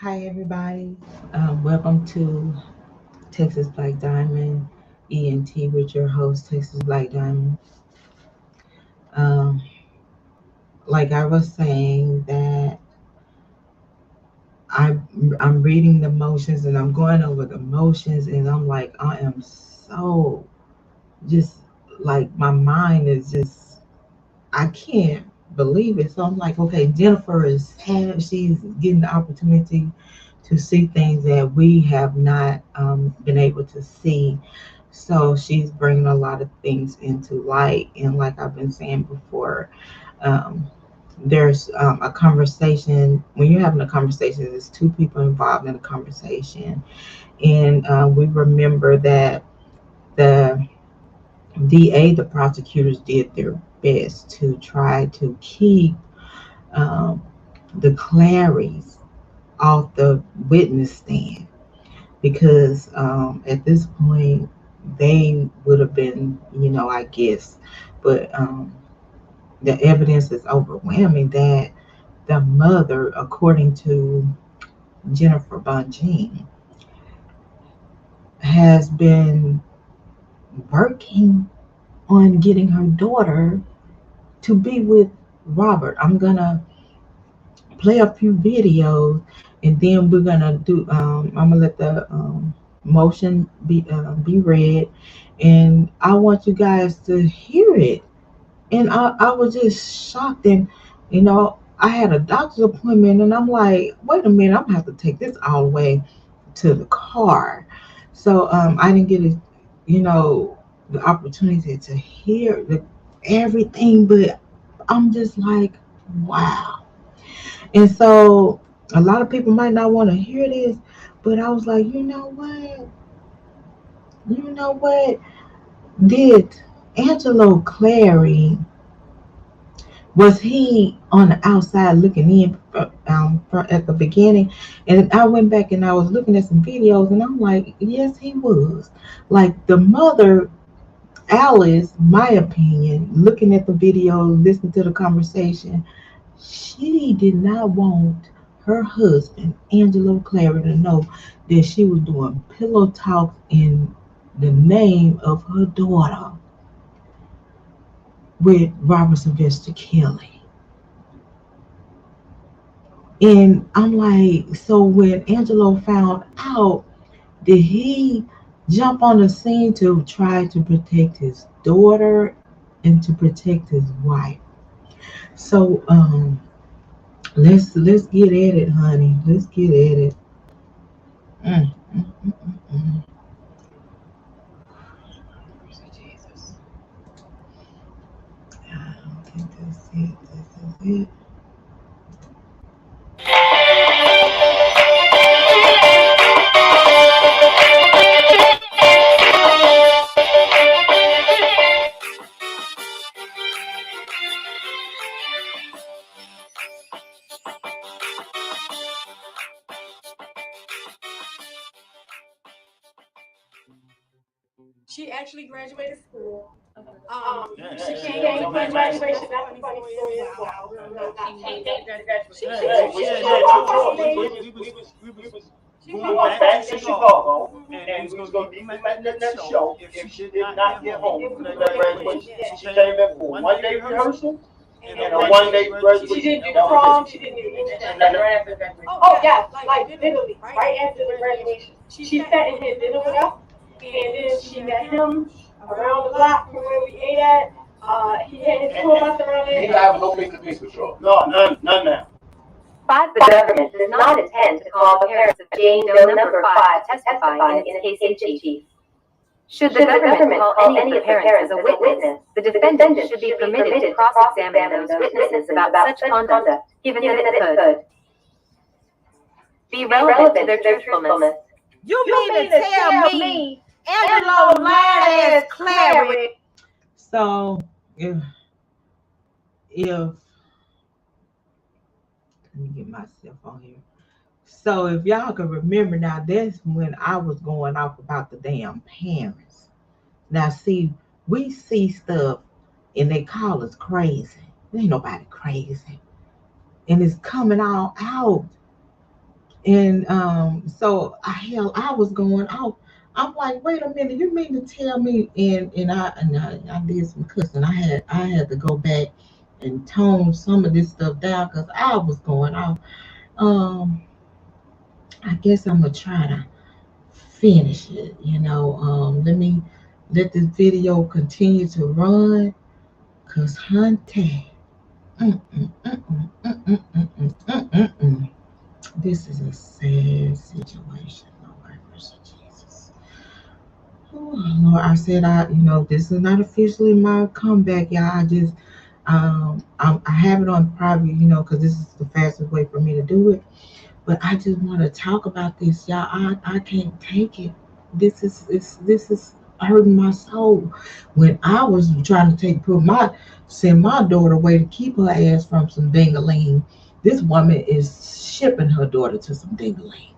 Hi, everybody. Welcome to Texas Black Diamond ENT with your host, Texas Black Diamond. Um, like I was saying, that I'm reading the motions and I'm going over the motions, and I'm like, I am so just like my mind is just I can't believe it. So I'm like, okay, Jennifer is she's getting the opportunity to see things that we have not been able to see. So she's bringing a lot of things into light. And like I've been saying before, um, there's a conversation. When you're having a conversation, there's two people involved in a conversation. And we remember that the DA, the prosecutors, did their best to try to keep um, the Clarys off the witness stand because at this point they would have been, I guess, but the evidence is overwhelming that the mother, according to Jennifer Bonjean, has been working on getting her daughter to be with Robert. I'm gonna play a few videos, and then we're gonna do. I'm gonna let the motion be read, and I want you guys to hear it. And I was just shocked, and I had a doctor's appointment, and I'm like, wait a minute, I'm gonna have to take this all the way to the car. So I didn't get the opportunity to hear everything, but I'm just like, wow. And so a lot of people might not want to hear this, but I was like, you know what? You know what? Did Angelo Clary, was he on the outside looking in at the beginning? And I went back and I was looking at some videos, and I'm like, yes, he was. Like the mother, Alice, my opinion, looking at the video, listening to the conversation, she did not want her husband, Angelo Clary, to know that she was doing pillow talk in the name of her daughter with Robert Sylvester Kelly. And I'm like, so when Angelo found out, did he jump on the scene to try to protect his daughter and to protect his wife? So let's get at it, honey. Let's get at it. Mm, mm, mm, mm, mm. Jesus. I don't think that's it. This is it. She actually graduated school. Yeah, She she came had to a graduation. graduation. That's a funny story as well. She came to graduation. She had no choice. We was She going made back to it. Chicago, Mhm. and we was gonna be filming at the next show if she did not get home for that graduation. Yeah. She came in for one day rehearsal and a And one day she graduation. didn't do That was prom. it. She didn't do anything. And then Right after graduation. Oh yes, like literally right after the graduation. She sat and had dinner with us, and then she met him around the block from where we ate at. He had his tour bus around there. You ain't have no face-to-face control. No, none now. 5. The government does not intend to call the parents of Jane Doe number 5 to testify in its case in chief. Should the government call any of the parents as a witness, the defendant should be permitted to cross-examine those witnesses about such conduct, given that it could be relevant to their truthfulness. You mean to tell me Angelo lied as Clary? So if let me get myself on here. So if y'all can remember now, that's when I was going off about the damn parents. Now see, we see stuff and they call us crazy. There ain't nobody crazy. And it's coming all out. And I was going out. I'm like, wait a minute, you mean to tell me? And I did some cussing. I had to go back and tone some of this stuff down because I was going out. Um, I guess I'm gonna try to finish it. Let this video continue to run, cause hunty, mm, mm, mm, mm, mm, mm, mm, mm, mm, mm, mm. This is a sad situation, Lord mercy, Jesus. Oh, Lord, I said this is not officially my comeback, y'all. I have it on private, because this is the fastest way for me to do it. But I just want to talk about this, y'all. I can't take it. This is hurting my soul. When I was trying to send my daughter away to keep her ass from some dingaling, this woman is shipping her daughter to some dingaling.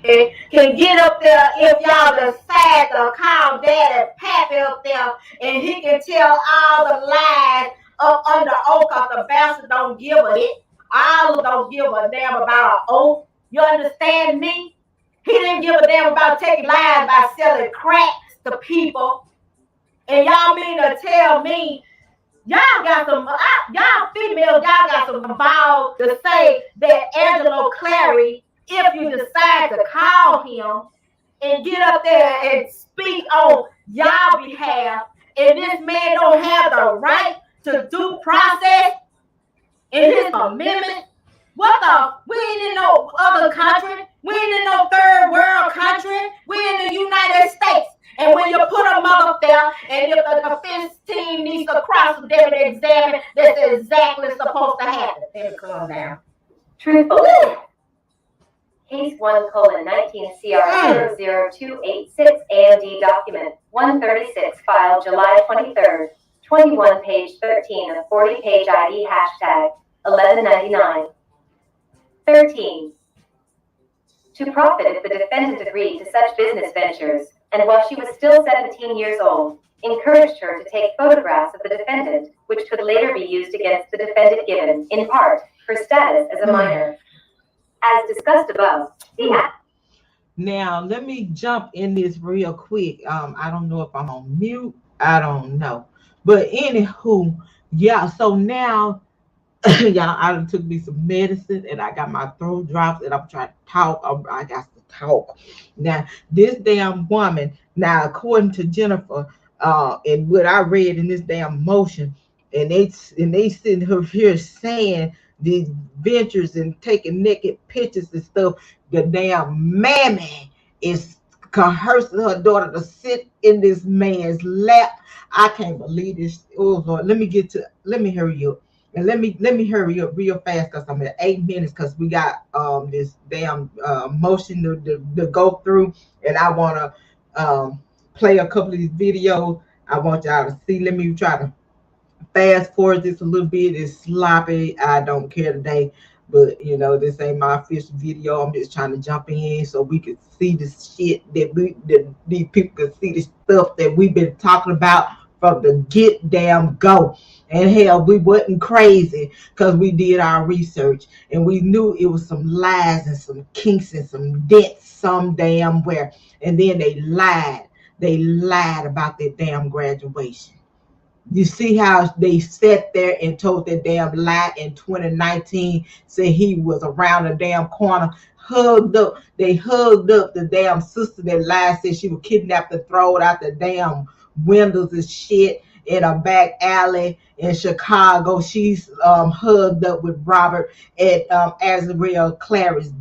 Can get up there if y'all decide to call Daddy Pappy up there and he can tell all the lies up under oath because the bastard don't give a shit. All don't give a damn about an oath. You understand me? He didn't give a damn about taking lies by selling cracks to people. And y'all mean to tell me y'all got y'all females, y'all got some balls to say that Angelo Clary, if you decide to call him and get up there and speak on y'all behalf, and this man don't have the right to due process in his amendment. What the? We ain't in no other country. We ain't in no third world country. We in the United States. And when you put a mother there, and if the defense team needs to cross the examine, that's exactly supposed to happen. Let me calm down. Truthfully. Case 1:19 CR 00286 AMD document 136 filed July 23rd, 21 page 13 of 40 page ID hashtag 1199. 13. To profit if the defendant agreed to such business ventures, and while she was still 17 years old, encouraged her to take photographs of the defendant, which could later be used against the defendant given, in part, her status as a minor. As discussed above, Now, let me jump in this real quick. I don't know if I'm on mute. I don't know. But anywho, yeah, so now, y'all, I took me some medicine and I got my throat drops and I'm trying to talk. I got to talk. Now, this damn woman, now, according to Jennifer, and what I read in this damn motion, and they sitting her here saying these ventures and taking naked pictures and stuff, the damn mammy is coercing her daughter to sit in this man's lap. I can't believe this. Oh Lord, let me hurry up. And let me hurry up real fast because I'm at 8 minutes because we got this damn motion to go through, and I want to play a couple of these videos. I want y'all to see. Let me try to fast forward this a little bit. It's sloppy. I don't care today, but this ain't my official video. I'm just trying to jump in so we can see the shit that these people can see the stuff that we've been talking about from the get damn go. And hell, we wasn't crazy because we did our research and we knew it was some lies and some kinks and some dents some damn where. And then they lied. They lied about their damn graduation. You see how they sat there and told that damn lie in 2019, said he was around the damn corner, hugged up. They hugged up the damn sister that lied, said she was kidnapped and thrown out the damn windows and shit in a back alley in Chicago. She's hugged up with Robert at Azrael Clary's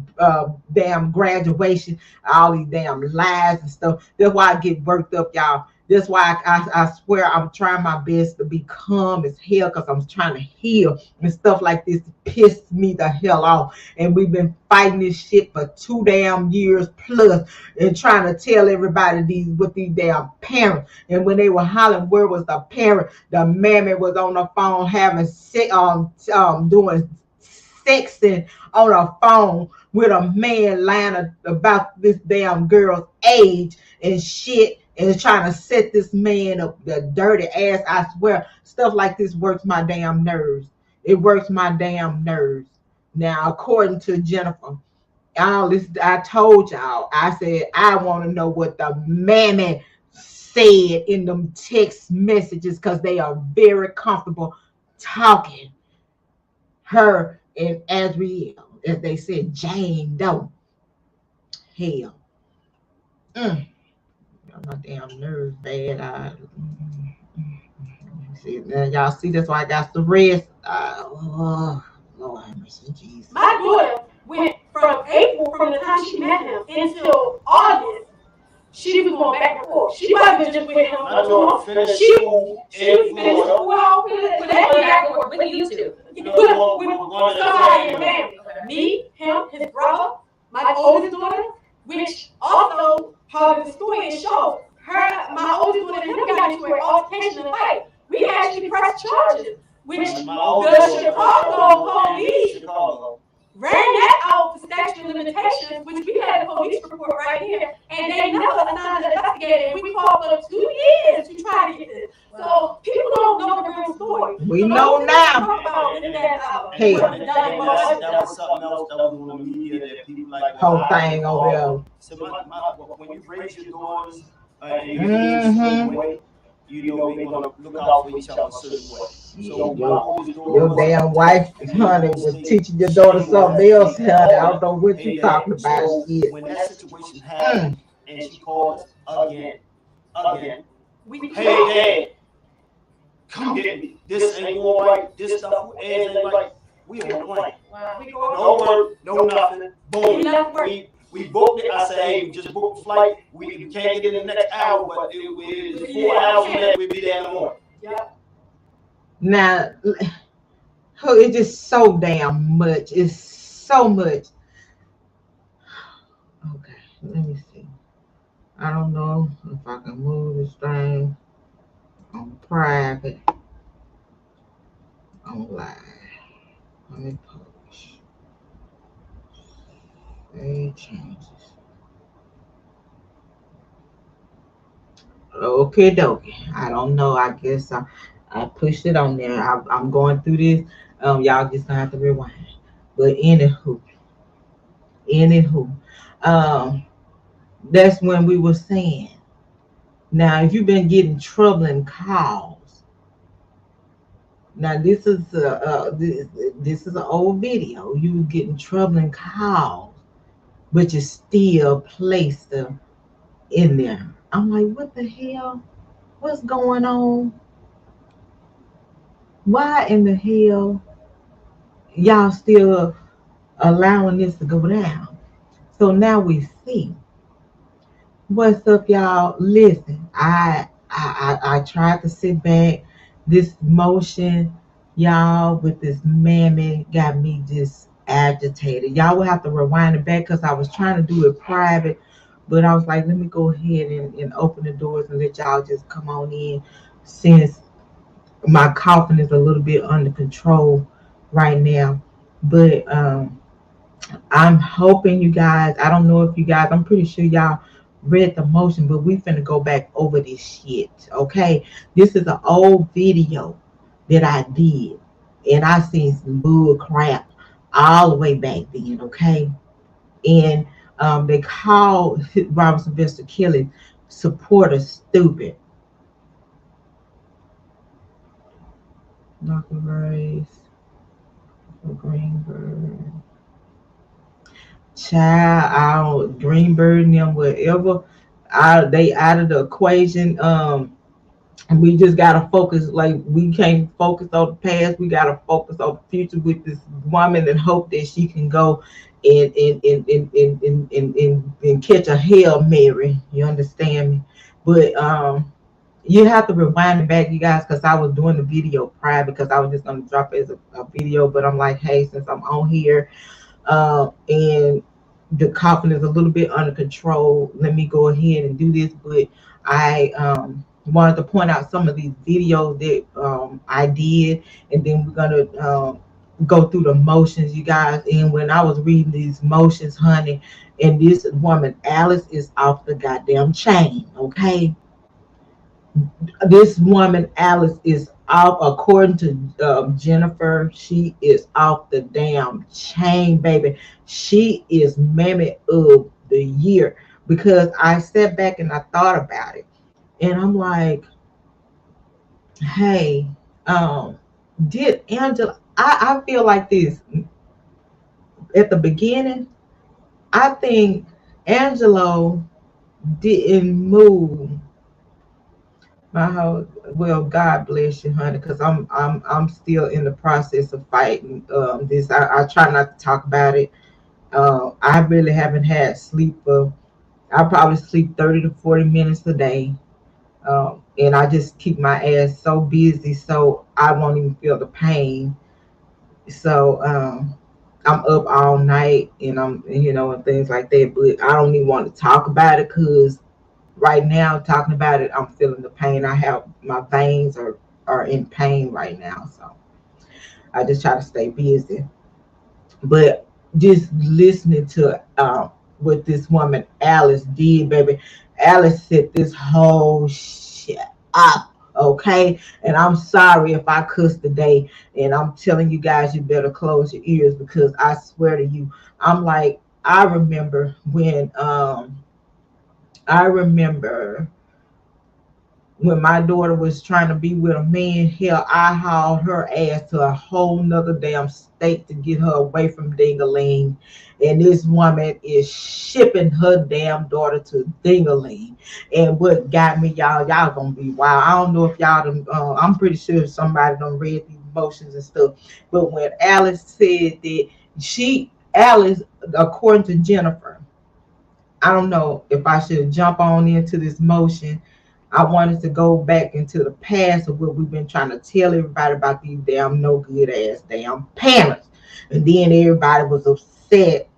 damn graduation. All these damn lies and stuff. That's why I get worked up, y'all. That's why I swear I'm trying my best to be calm as hell because I'm trying to heal, and stuff like this pissed me the hell off. And we've been fighting this shit for 2 damn years plus and trying to tell everybody what these damn parents. And when they were hollering, where was the parent? The mammy was on the phone having doing sexing on a phone with a man lying about this damn girl's age and shit, and trying to set this man up, the dirty ass. I swear, stuff like this works my damn nerves. It works my damn nerves. Now, according to Jennifer, all this I told y'all, I said I want to know what the mammy said in them text messages because they are very comfortable talking. Her and Azriel, as they said, Jane Doe. Hell. Mm. My damn nerves bad. See, now y'all see that's why I got the rest. Oh, Lord have mercy, Jesus. My daughter went from April, from the time she met him, until August. She was going back and forth. She wasn't just with him for 2 months. She was finished school. But they went back and forth with you two. With somebody in the family. Me, him, his brother, my oldest daughter, which also part of the story, it shows my oldest daughter and him got into an altercation and fight. We actually pressed charges, which the Chicago police ran that out for statute of limitations, which we had a police report right here, and they never assigned an investigator, and we called for 2 years to try to get this. So people don't know the real story. We know now. Hey, that was something else that was on the media that people like. Whole thing over there. So when you raise your daughters and you raise a certain way, you know they're gonna look out for each other a certain way. So your damn wife, honey, was teaching your daughter something else, honey. I don't know what you talking about. So when that situation happened and she called again, hey Dad, come get me. This ain't going right. This stuff ain't right. We on the plane. No word, no nothing. Boom. We booked it. I said, hey, we just booked the flight. We can't get in the next hour, but it was 4 hours and then we'll be there in the morning. Yep. Now, it's just so damn much. It's so much. Okay, let me see. I don't know if I can move this thing on private, on live. Let me publish. Save changes. Okay, dokie. I don't know. I guess I pushed it on there. I'm going through this. Y'all just gonna have to rewind. But anywho, that's when we were saying. Now, if you've been getting troubling calls, now this is this is an old video. You were getting troubling calls, but you still placed them in there. I'm like, what the hell? What's going on? Why in the hell y'all still allowing this to go down? So now we see. What's up, y'all? Listen, I tried to sit back. This motion, y'all, with this mammy got me just agitated. Y'all will have to rewind it back because I was trying to do it private, but I was like, let me go ahead and open the doors and let y'all just come on in since my coughing is a little bit under control right now. But I'm hoping you guys, I don't know if you guys, I'm pretty sure y'all read the motion, but we finna go back over this shit, okay? This is an old video that I did, and I seen some bull crap all the way back then, okay? And they called Robert Sylvester Kelly supporters stupid. Knock race for Greenberg. Child, Greenberg and them, whatever. They out of the equation. And we just gotta focus. Like, we can't focus on the past. We gotta focus on the future with this woman and hope that she can go and catch a Hail Mary. You understand me? But you have to rewind it back, you guys, because I was doing the video prior because I was just gonna drop it as a video. But I'm like, hey, since I'm on here, and the coughing is a little bit under control, let me go ahead and do this. But I wanted to point out some of these videos that I did, and then we're gonna go through the motions, you guys. And when I was reading these motions, honey, and this woman Alice is off the goddamn chain, okay? This woman Alice is according to Jennifer, she is off the damn chain, baby. She is mammy of the year, because I sat back and I thought about it, and I'm like, hey, um, did Angela? I feel like this at the beginning. I think Angelo didn't move my whole. Well, God bless you, honey, because I'm still in the process of fighting this. I try not to talk about it. I really haven't had sleep for. I probably sleep 30 to 40 minutes a day, and I just keep my ass so busy, so I won't even feel the pain. So I'm up all night, and and things like that. But I don't even want to talk about it, because right now, talking about it, I'm feeling the pain. I have my veins are in pain right now, so I just try to stay busy. But just listening to what this woman Alice did, baby. Alice set this whole shit up. Okay, and I'm sorry if I cuss today, and I'm telling you guys, you better close your ears, because I swear to you, I'm like, I remember when I remember when my daughter was trying to be with a man. Hell, I hauled her ass to a whole nother damn state to get her away from Dingaling. And this woman is shipping her damn daughter to Dingaling. And what got me, y'all gonna be wild. I don't know if y'all done, I'm pretty sure somebody done read these motions and stuff. But when Alice said that Alice, according to Jennifer, I don't know if I should jump on into this motion. I wanted to go back into the past of what we've been trying to tell everybody about these damn no good ass damn parents. And then everybody was upset.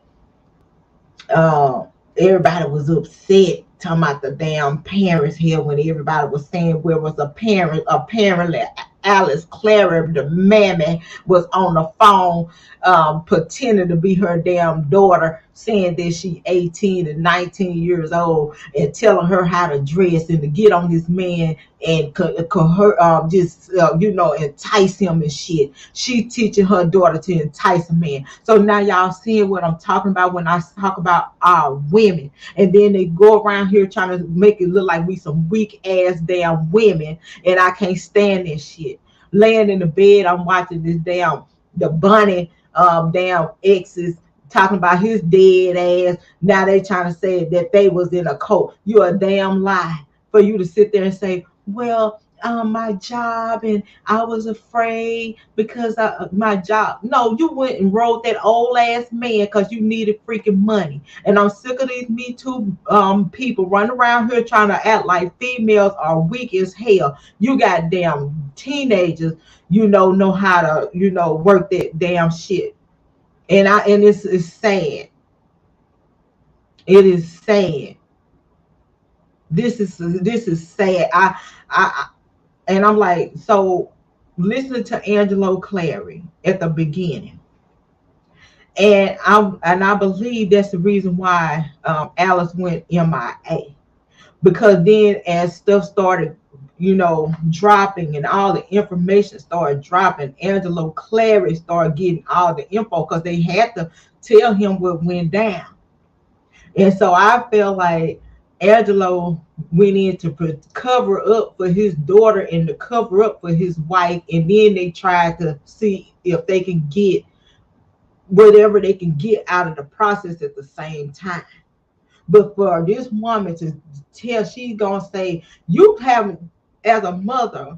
Uh, Everybody was upset talking about the damn parents here, when everybody was saying where was a parent. Apparently Alice Clary, the mammy, was on the phone, pretending to be her damn daughter, saying that she 18 and 19 years old, and telling her how to dress and to get on this man and just entice him and shit. She teaching her daughter to entice a man. So now y'all seeing what I'm talking about when I talk about our women. And then they go around here trying to make it look like we some weak ass damn women, and I can't stand this shit. Laying in the bed, I'm watching this damn the bunny damn exes talking about his dead ass. Now they trying to say that they was in a cult. You're a damn lie for you to sit there and say, well, my job, and I was afraid because my job. No, you went and rode that old ass man because you needed freaking money. And I'm sick of these Me Too people running around here trying to act like females are weak as hell. You got damn teenagers, know how to, work that damn shit. And it's sad. It is sad. This is sad. I and I'm like, so listening to Angelo Clary at the beginning, and I believe that's the reason why Alice went MIA, because then as stuff started, dropping, and all the information started dropping, Angelo Clary started getting all the info, because they had to tell him what went down. And so I felt like Angelo went in to cover up for his daughter and to cover up for his wife. And then they tried to see if they can get whatever they can get out of the process at the same time. But for this woman to tell, she's going to say, you haven't, as a mother,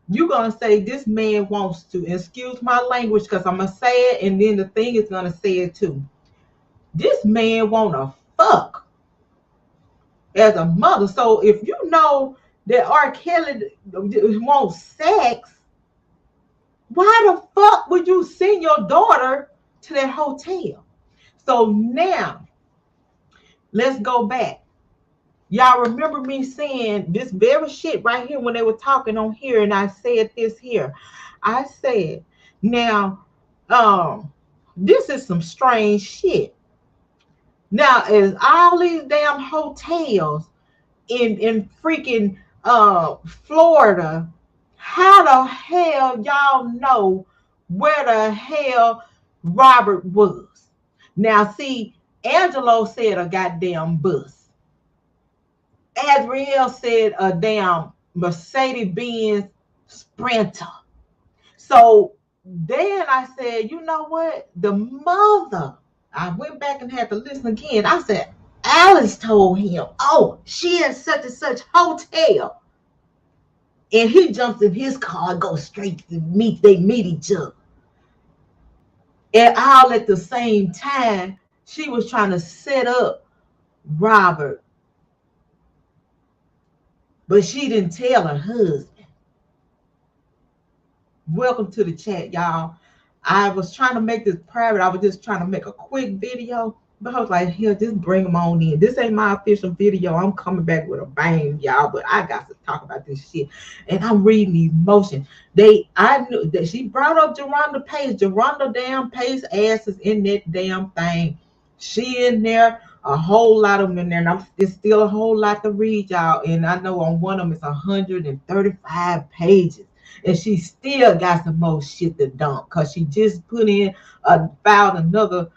you're going to say this man wants to, excuse my language because I'm going to say it, and then the thing is going to say it too. This man want to fuck as a mother. So if you know that R. Kelly wants sex, why the fuck would you send your daughter to that hotel? So now, let's go back. Y'all remember me saying this very shit right here when they were talking on here, and I said this here. I said, now, this is some strange shit. Now, is all these damn hotels in freaking Florida How the hell y'all know where the hell Robert was? Now, see, Angelo said a goddamn bus. Adriel said a damn Mercedes Benz Sprinter. So then I said, you know what? The mother, I went back and had to listen again. I said, Alice told him, oh, she in such and such hotel. And he jumps in his car and goes straight to meet, they meet each other. And all at the same time, she was trying to set up Robert, but she didn't tell her husband. Welcome to the chat, y'all. I was trying to make this private. I was just trying to make a quick video, but I was like, here, just bring them on in. This ain't my official video. I'm coming back with a bang, y'all, but I got to talk about this shit. And I'm reading these motions. I knew that she brought up Geronda Pace. Geronda damn Pace ass is in that damn thing. She in there, a whole lot of them in there, and it's still a whole lot to read, y'all. And I know on one of them it's 135 pages. And she still got some more shit to dump because she just put in filed another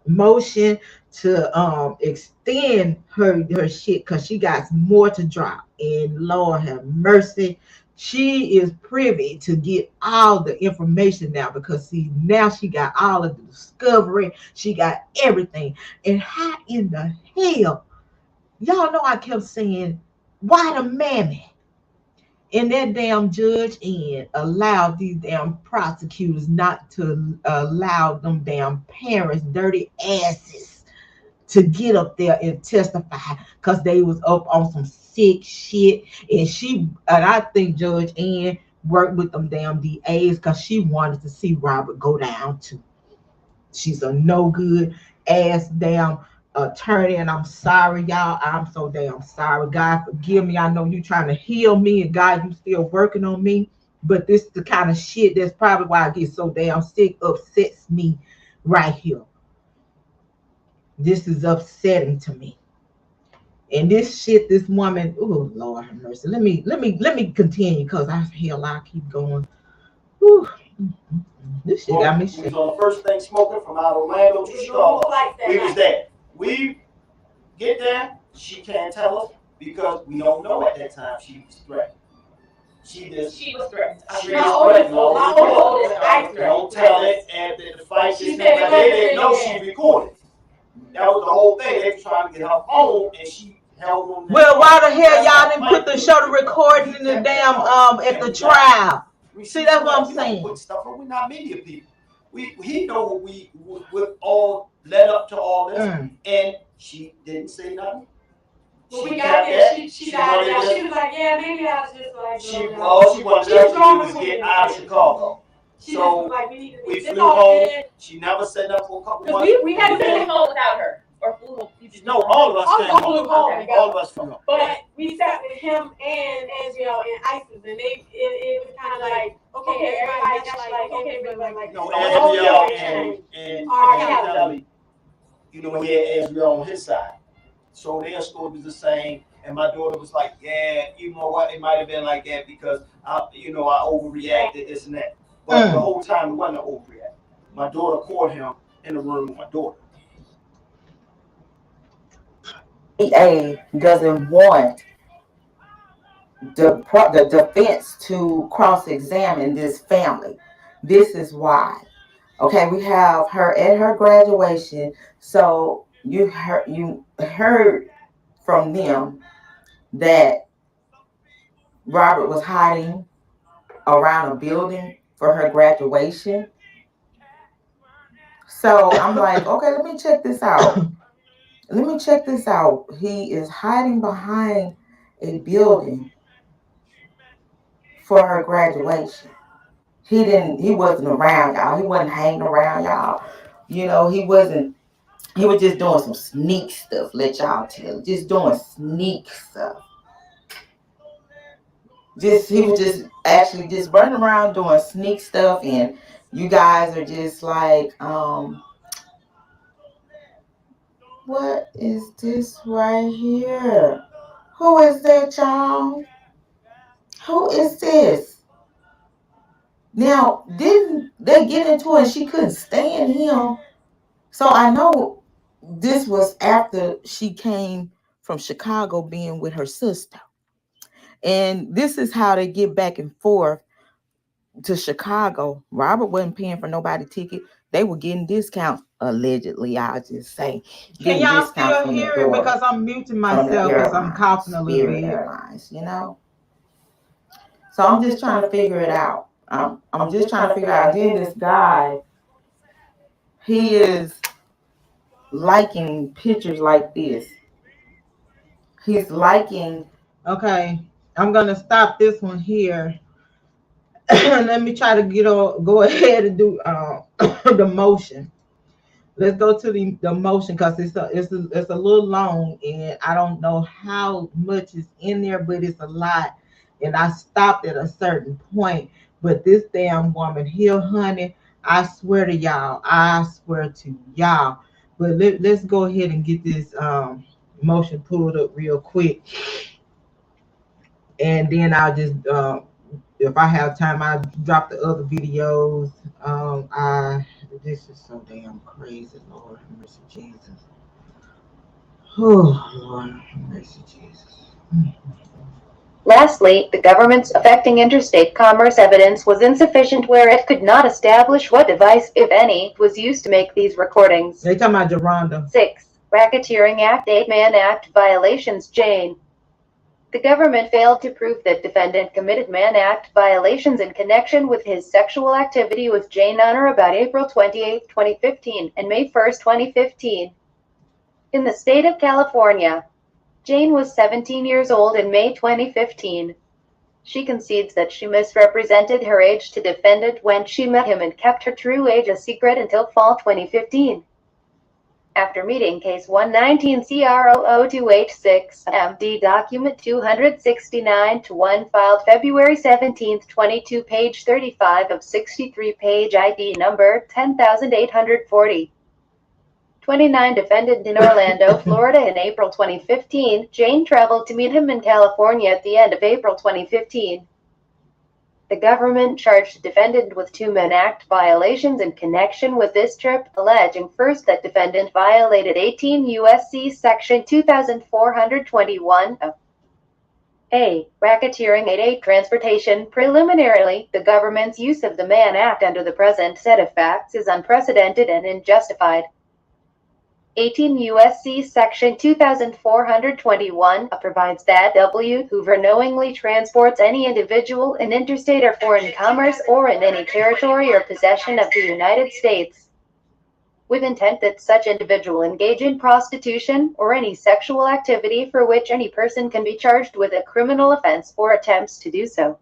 motion to extend her shit because she got more to drop. And Lord have mercy, she is privy to get all the information now because see now she got all of the discovery, she got everything. And how in the hell, y'all know I kept saying, why the mammy? And that damn judge and allowed these damn prosecutors not to allow them damn parents, dirty asses, to get up there and testify because they was up on some sick shit. And I think Judge Ann worked with them damn DAs because she wanted to see Robert go down too. She's a no good ass damn attorney, and I'm sorry, y'all. I'm so damn sorry. God, forgive me. I know you trying to heal me, and God, you still working on me. But this is the kind of shit that's probably why I get so damn sick, upsets me right here. This is upsetting to me. And this shit, this woman, oh Lord have mercy. Let me continue because I keep going. Whew. This shit got me We sick. was on the first thing smoking from out Orlando to Chicago. We was there. We get there. She can't tell us because we don't know at that time she was threatened. She was threatened. My oldest I was Don't tell it after the fight. They didn't know she recorded. That was the whole thing. They were trying to get her phone, and she held on. Well, why the hell y'all didn't put the show the recording in the damn at the trial? See, that's what I'm saying. Put stuff up. We're not media people. He know what we all led up to all this, and she didn't say nothing. When we got there, she died down. She was like, yeah, maybe I was just like. All she wanted us to do was get out of Chicago. So we flew home. She never said nothing for a couple months. We had to stay home without her. Or flew home. No, all of us stayed home. All of us flew home. But we sat with him and Israel and ISIS, and it was kind of like, okay, everybody just like, okay, but like, no, Israel and Kelly, you know, he had Israel on his side. So their story was the same. And my daughter was like, yeah, you know what, it might have been like that because, I overreacted, this and that. But the whole time it wasn't an overreact. My daughter caught him in the room with my daughter. DA doesn't want the defense to cross-examine this family. This is why. Okay, we have her at her graduation. So you heard from them that Robert was hiding around a building for her graduation. So I'm like, okay, let me check this out. He is hiding behind a building for her graduation. He wasn't around y'all. He wasn't hanging around y'all. He wasn't. He was just doing some sneak stuff, let y'all tell. Just doing sneak stuff. He was just actually just running around doing sneak stuff, and you guys are just like, what is this right here? Who is that, y'all? Who is this? Now, didn't they get into it and she couldn't stand him? So I know this was after she came from Chicago being with her sister. And this is how they get back and forth to Chicago. Robert wasn't paying for nobody ticket. They were getting discounts, allegedly, I'll just say. Can y'all still hear it? Because I'm muting myself because I'm coughing a little Spirit bit. Airlines, you know? So I'm just trying to figure it out. I'm just trying to figure out. Then this guy, he is liking pictures like this. He's liking. Okay, I'm gonna stop this one here. Let me try to go ahead and do the motion. Let's go to the motion because it's a little long and I don't know how much is in there, but it's a lot. And I stopped at a certain point. But this damn woman here, honey, I swear to y'all, I swear to y'all. But let's go ahead and get this motion pulled up real quick, and then I'll just if I have time, I'll drop the other videos. I This is so damn crazy, Lord have mercy, Jesus. Oh, Lord have mercy, Jesus. Lastly, the government's affecting interstate commerce evidence was insufficient where it could not establish what device, if any, was used to make these recordings. They talking about Geronda. 6. Racketeering Act 8-Man Act violations. Jane. The government failed to prove that defendant committed Mann Act violations in connection with his sexual activity with Jane on or about April 28, 2015 and May 1, 2015. In the state of California, Jane was 17 years old in May 2015. She concedes that she misrepresented her age to defendant when she met him and kept her true age a secret until fall 2015. After meeting Case 119 CR00286 MD Document 269-1 filed February 17, 22, page 35 of 63, page ID number 10840. 29 defendant in Orlando, Florida in April 2015. Jane traveled to meet him in California at the end of April 2015. The government charged defendant with 2 Mann Act violations in connection with this trip, alleging first that defendant violated 18 U.S.C. Section 2421 of A. Racketeering 8A transportation. Preliminarily, the government's use of the Mann Act under the present set of facts is unprecedented and unjustified. 18 U.S.C. Section 2421 provides that W. Hoover knowingly transports any individual in interstate or foreign commerce or in any territory or possession of the United States with intent that such individual engage in prostitution or any sexual activity for which any person can be charged with a criminal offense or attempts to do so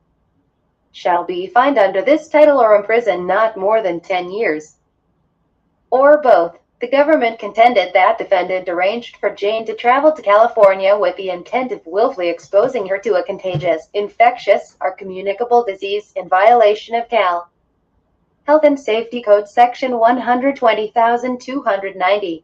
shall be fined under this title or imprisoned not more than 10 years. Or both. The government contended that defendant arranged for Jane to travel to California with the intent of willfully exposing her to a contagious, infectious, or communicable disease in violation of Cal. Health and Safety Code Section 120,290.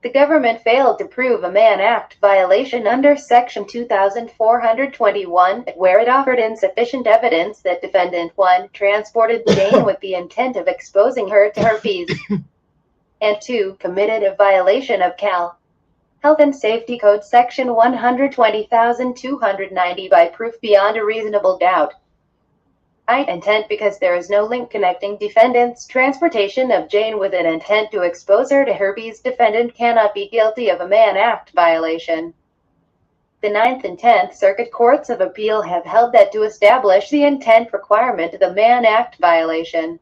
The government failed to prove a Mann Act violation under Section 2421, where it offered insufficient evidence that defendant 1 transported Jane with the intent of exposing her to herpes, and 2 committed a violation of Cal. Health and Safety Code Section 120,290 by proof beyond a reasonable doubt. Intent because there is no link connecting defendant's transportation of Jane with an intent to expose her to herpes. Defendant cannot be guilty of a Mann Act violation. The 9th and 10th Circuit Courts of Appeal have held that to establish the intent requirement of the Mann Act violation,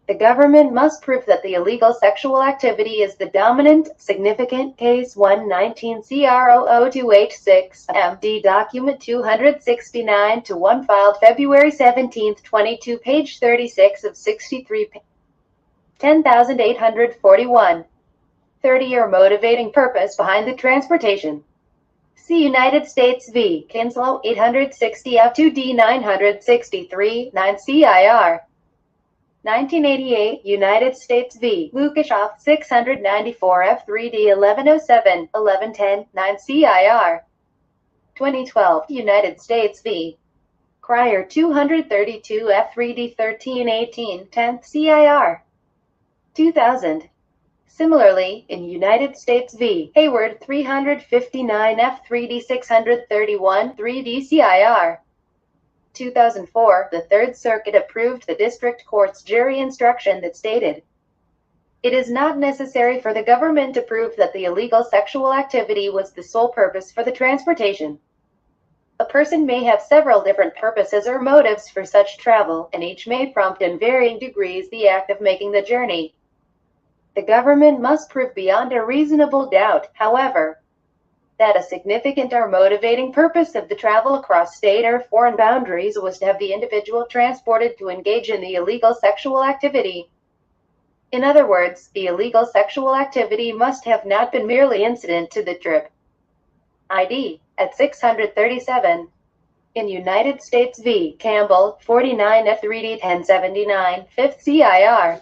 the government must prove that the illegal sexual activity is the dominant, significant case. 119 CR00286 MD Document 269-1 filed February 17, 22, page 36 of 63, 10,841. 30-year motivating purpose behind the transportation. See United States v. Kinslow 860 F2D 963 9 CIR. 1988, United States v. Lukashoff 694 F3D 1107 1110 9 CIR. 2012 United States v. Cryer 232 F3D 1318 10th CIR 2000. Similarly, in United States v. Hayward 359 F3D 631 3D CIR 2004, the Third Circuit approved the district court's jury instruction that stated, "It is not necessary for the government to prove that the illegal sexual activity was the sole purpose for the transportation. A person may have several different purposes or motives for such travel, and each may prompt in varying degrees the act of making the journey. The government must prove beyond a reasonable doubt, however, that a significant or motivating purpose of the travel across state or foreign boundaries was to have the individual transported to engage in the illegal sexual activity. In other words, the illegal sexual activity must have not been merely incident to the trip." ID at 637. In United States v. Campbell 49 F3D 1079 5th CIR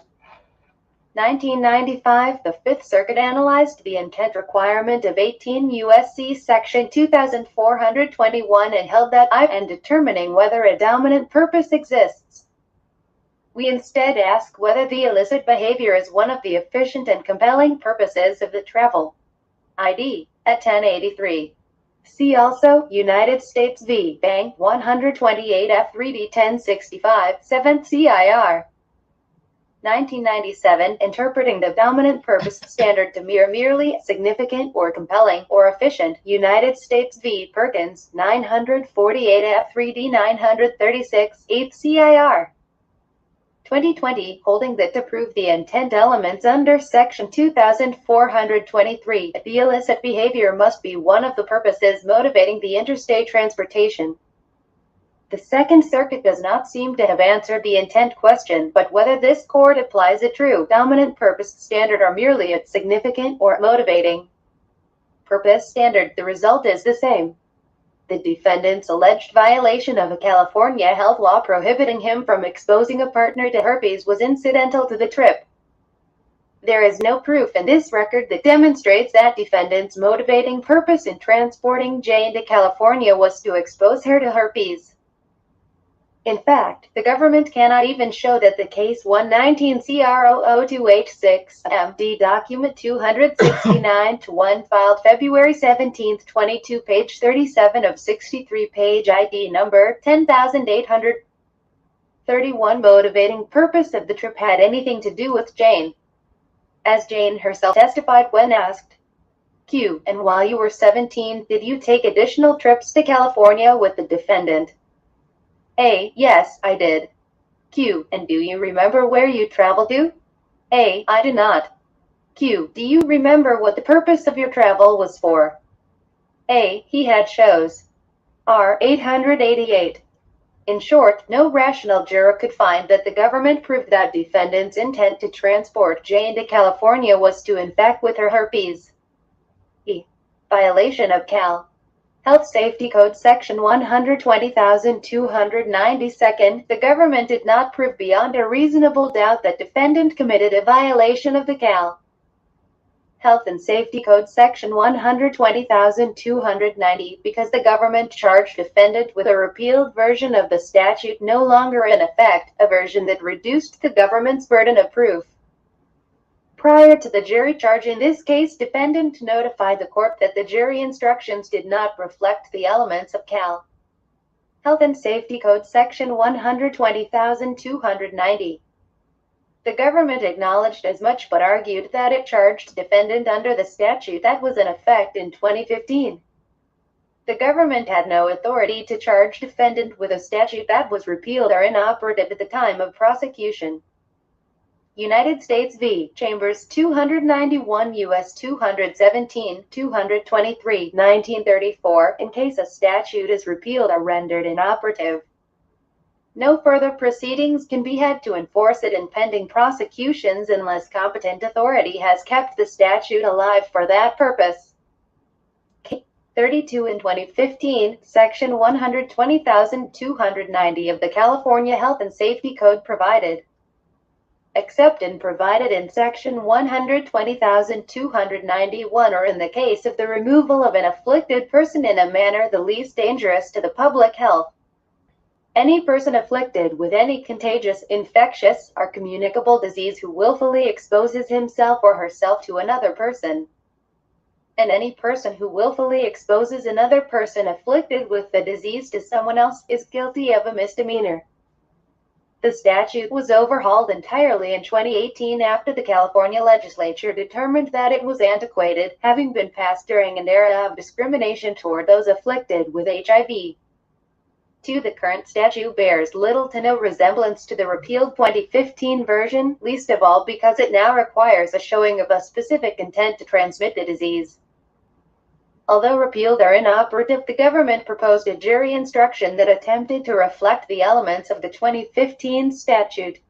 1995, the Fifth Circuit analyzed the intent requirement of 18 U.S.C. Section 2421 and held that in determining whether a dominant purpose exists, we instead ask whether the illicit behavior is one of the efficient and compelling purposes of the travel. ID at 1083. See also United States v. Bank 128 F3D 1065 7th CIR 1997, interpreting the dominant purpose standard to merely significant or compelling or efficient. United States v. Perkins 948 F3D 936 8th CIR 2020, holding that to prove the intent elements under Section 2423, the illicit behavior must be one of the purposes motivating the interstate transportation. The Second Circuit does not seem to have answered the intent question, but whether this court applies a true dominant purpose standard or merely a significant or motivating purpose standard, the result is the same. The defendant's alleged violation of a California health law prohibiting him from exposing a partner to herpes was incidental to the trip. There is no proof in this record that demonstrates that defendant's motivating purpose in transporting Jane to California was to expose her to herpes. In fact, the government cannot even show that the case 119 CR00286 MD document 269-1 filed February 17, 22, page 37 of 63, page ID number 10831 motivating purpose of the trip had anything to do with Jane. As Jane herself testified when asked, Q, and while you were 17, did you take additional trips to California with the defendant? A, yes, I did. Q, and do you remember where you traveled to? A, I do not. Q, do you remember what the purpose of your travel was for? A, he had shows. R, 888. In short, no rational juror could find that the government proved that defendant's intent to transport Jane to California was to infect with her herpes. E, violation of Cal. Health Safety Code Section 120,292. The government did not prove beyond a reasonable doubt that defendant committed a violation of the Cal. Health and Safety Code Section 120,290 because the government charged defendant with a repealed version of the statute no longer in effect, a version that reduced the government's burden of proof. Prior to the jury charge in this case, defendant notified the court that the jury instructions did not reflect the elements of Cal. Health and Safety Code Section 120,290. The government acknowledged as much but argued that it charged defendant under the statute that was in effect in 2015. The government had no authority to charge defendant with a statute that was repealed or inoperative at the time of prosecution. United States v. Chambers 291 U.S. 217, 223, 1934, in case a statute is repealed or rendered inoperative. No further proceedings can be had to enforce it in pending prosecutions unless competent authority has kept the statute alive for that purpose. 32 in 2015, Section 120,290 of the California Health and Safety Code provided except in provided in Section 120,291 or in the case of the removal of an afflicted person in a manner the least dangerous to the public health. Any person afflicted with any contagious, infectious, or communicable disease who willfully exposes himself or herself to another person, and any person who willfully exposes another person afflicted with the disease to someone else is guilty of a misdemeanor. The statute was overhauled entirely in 2018 after the California legislature determined that it was antiquated, having been passed during an era of discrimination toward those afflicted with HIV. The current statute bears little to no resemblance to the repealed 2015 version, least of all because it now requires a showing of a specific intent to transmit the disease. Although repealed or inoperative, the government proposed a jury instruction that attempted to reflect the elements of the 2015 statute.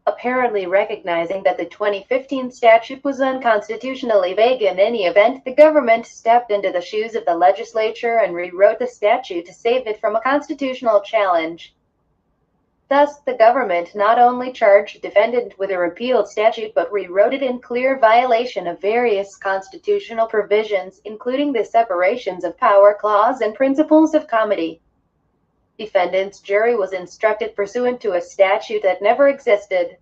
Apparently recognizing that the 2015 statute was unconstitutionally vague in any event, the government stepped into the shoes of the legislature and rewrote the statute to save it from a constitutional challenge. Thus, the government not only charged defendant with a repealed statute but rewrote it in clear violation of various constitutional provisions, including the separations of power clause and principles of comity. Defendant's jury was instructed pursuant to a statute that never existed.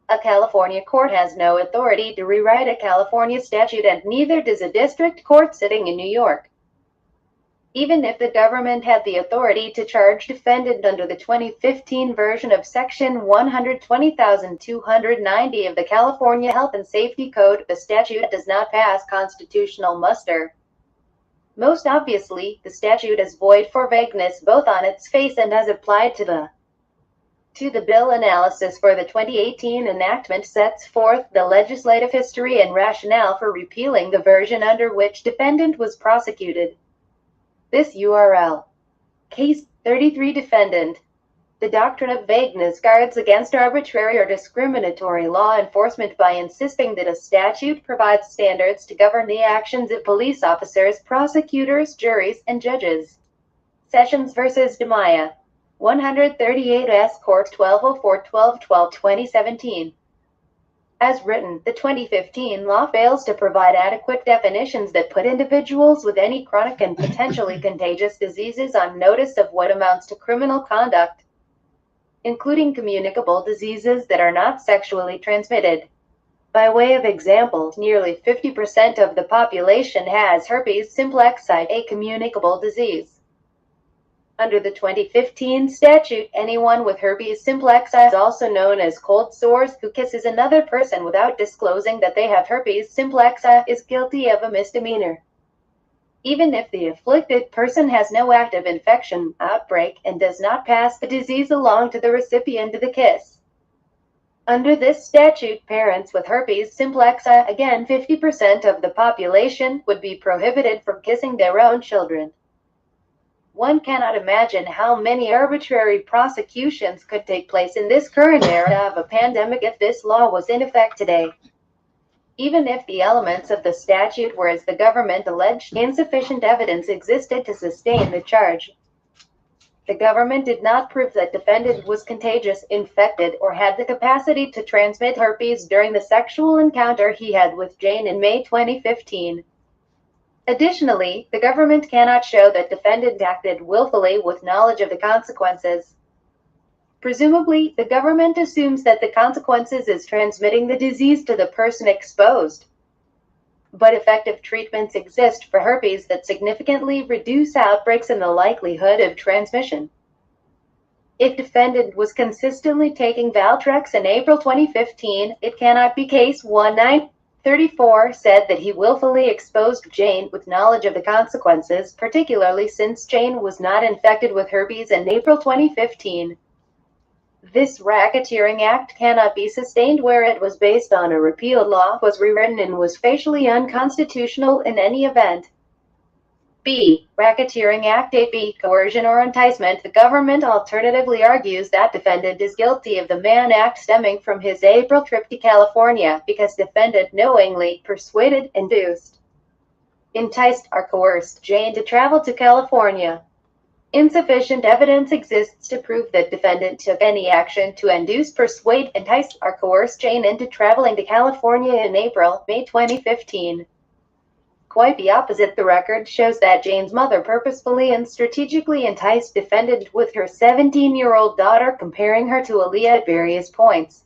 A California court has no authority to rewrite a California statute, and neither does a district court sitting in New York. Even if the government had the authority to charge defendant under the 2015 version of Section 120,290 of the California Health and Safety Code, the statute does not pass constitutional muster. Most obviously, the statute is void for vagueness both on its face and as applied to the bill. Analysis for the 2018 enactment sets forth the legislative history and rationale for repealing the version under which defendant was prosecuted. This URL. Case 33 Defendant. The doctrine of vagueness guards against arbitrary or discriminatory law enforcement by insisting that a statute provides standards to govern the actions of police officers, prosecutors, juries, and judges. Sessions v. DeMaya. 138 S. Court 1204-1212-2017. As written, the 2015 law fails to provide adequate definitions that put individuals with any chronic and potentially contagious diseases on notice of what amounts to criminal conduct, including communicable diseases that are not sexually transmitted. By way of example, nearly 50% of the population has herpes simplex, a communicable disease. Under the 2015 statute, anyone with herpes simplex, also known as cold sores, who kisses another person without disclosing that they have herpes simplex, is guilty of a misdemeanor. Even if the afflicted person has no active infection, outbreak, and does not pass the disease along to the recipient of the kiss. Under this statute, parents with herpes simplex, again 50% of the population, would be prohibited from kissing their own children. One cannot imagine how many arbitrary prosecutions could take place in this current era of a pandemic if this law was in effect today. Even if the elements of the statute were as the government alleged, insufficient evidence existed to sustain the charge. The government did not prove that defendant was contagious, infected, or had the capacity to transmit herpes during the sexual encounter he had with Jane in May 2015. Additionally, the government cannot show that defendant acted willfully with knowledge of the consequences. Presumably, the government assumes that the consequences is transmitting the disease to the person exposed. But effective treatments exist for herpes that significantly reduce outbreaks and the likelihood of transmission. If defendant was consistently taking Valtrex in April 2015, it cannot be case 1934 said that he willfully exposed Jane with knowledge of the consequences, particularly since Jane was not infected with herpes in April 2015. This racketeering act cannot be sustained where it was based on a repealed law, was rewritten, and was facially unconstitutional in any event. B. Racketeering Act 8B. Coercion or enticement. The government alternatively argues that defendant is guilty of the Mann Act stemming from his April trip to California because defendant knowingly persuaded, induced, enticed, or coerced Jane to travel to California. Insufficient evidence exists to prove that defendant took any action to induce, persuade, entice, or coerce Jane into traveling to California in May 2015. Quite the opposite, the record shows that Jane's mother purposefully and strategically enticed defendant with her 17-year-old daughter, comparing her to Aaliyah at various points.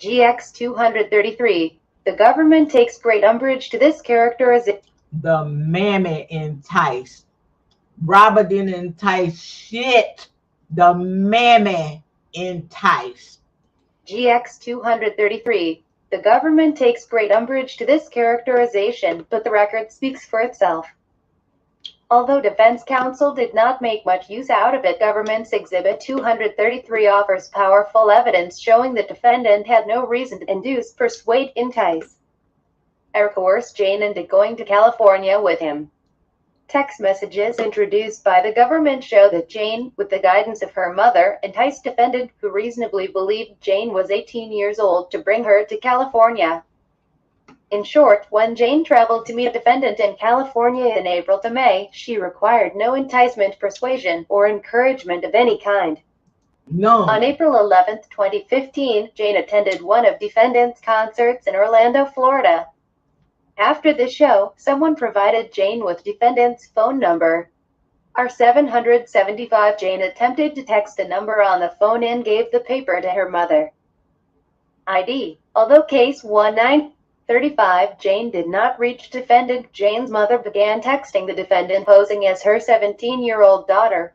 GX 233. The government takes great umbrage to this characterization. The mammy enticed. Robert didn't entice shit. The mammy enticed. GX 233. The government takes great umbrage to this characterization, but the record speaks for itself. Although defense counsel did not make much use out of it, government's Exhibit 233 offers powerful evidence showing the defendant had no reason to induce, persuade, entice, or coerce Jane into going to California with him. Text messages introduced by the government show that Jane, with the guidance of her mother, enticed defendant, who reasonably believed Jane was 18 years old, to bring her to California. In short, when Jane traveled to meet a defendant in California in April to May, she required no enticement, persuasion, or encouragement of any kind. No. On April 11, 2015, Jane attended one of defendant's concerts in Orlando, Florida. After the show, someone provided Jane with defendant's phone number. R775. Jane attempted to text a number on the phone and gave the paper to her mother. ID. Although case 1935, Jane did not reach defendant, Jane's mother began texting the defendant posing as her 17-year-old daughter.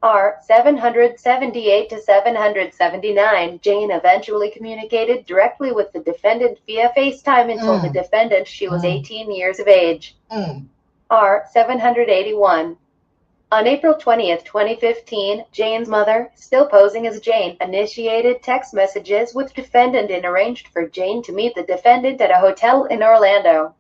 R778 to 779. Jane eventually communicated directly with the defendant via FaceTime and told the defendant she was 18 years of age. R781. On April 20th, 2015, Jane's mother, still posing as Jane, initiated text messages with defendant and arranged for Jane to meet the defendant at a hotel in Orlando.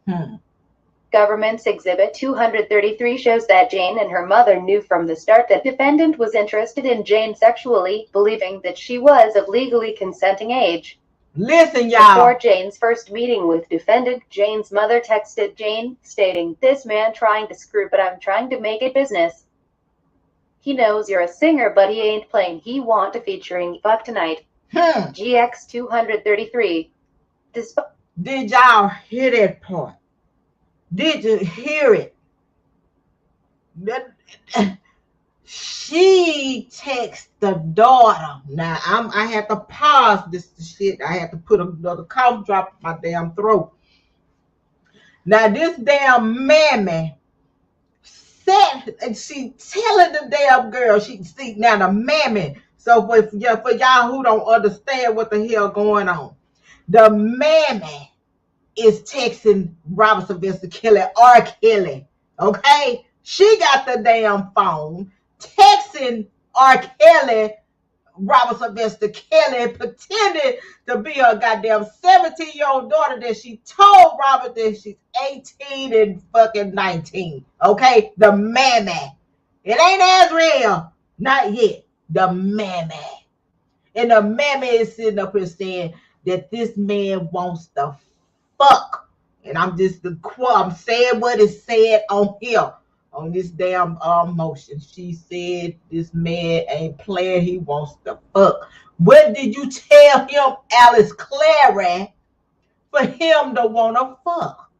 Government's Exhibit 233 shows that Jane and her mother knew from the start that defendant was interested in Jane sexually, believing that she was of legally consenting age. Listen, y'all. Before Jane's first meeting with defendant, Jane's mother texted Jane, stating, "This man trying to screw, but I'm trying to make it business. He knows you're a singer, but he ain't playing. He want to featuring fuck tonight." GX 233. Did y'all hear that part? Did you hear it? She texts the daughter. Now I had to pause this shit. I had to put another cough drop in my damn throat. Now this damn mammy said, and she telling the damn girl, she see now the mammy. So for y'all who don't understand what the hell going on, the mammy is texting Robert Sylvester Kelly, R. Kelly, okay? She got the damn phone, texting R. Kelly, Robert Sylvester Kelly, pretending to be a goddamn 17-year-old daughter that she told Robert that she's 18 and fucking 19, okay? The mammy. It ain't as real, not yet. The mammy. And the mammy is sitting up here saying that this man wants the fuck. And I'm just I'm saying what is said on here, on this damn motion. She said this man ain't playing, he wants the fuck. What did you tell him, Alice Clary, for him to want to fuck?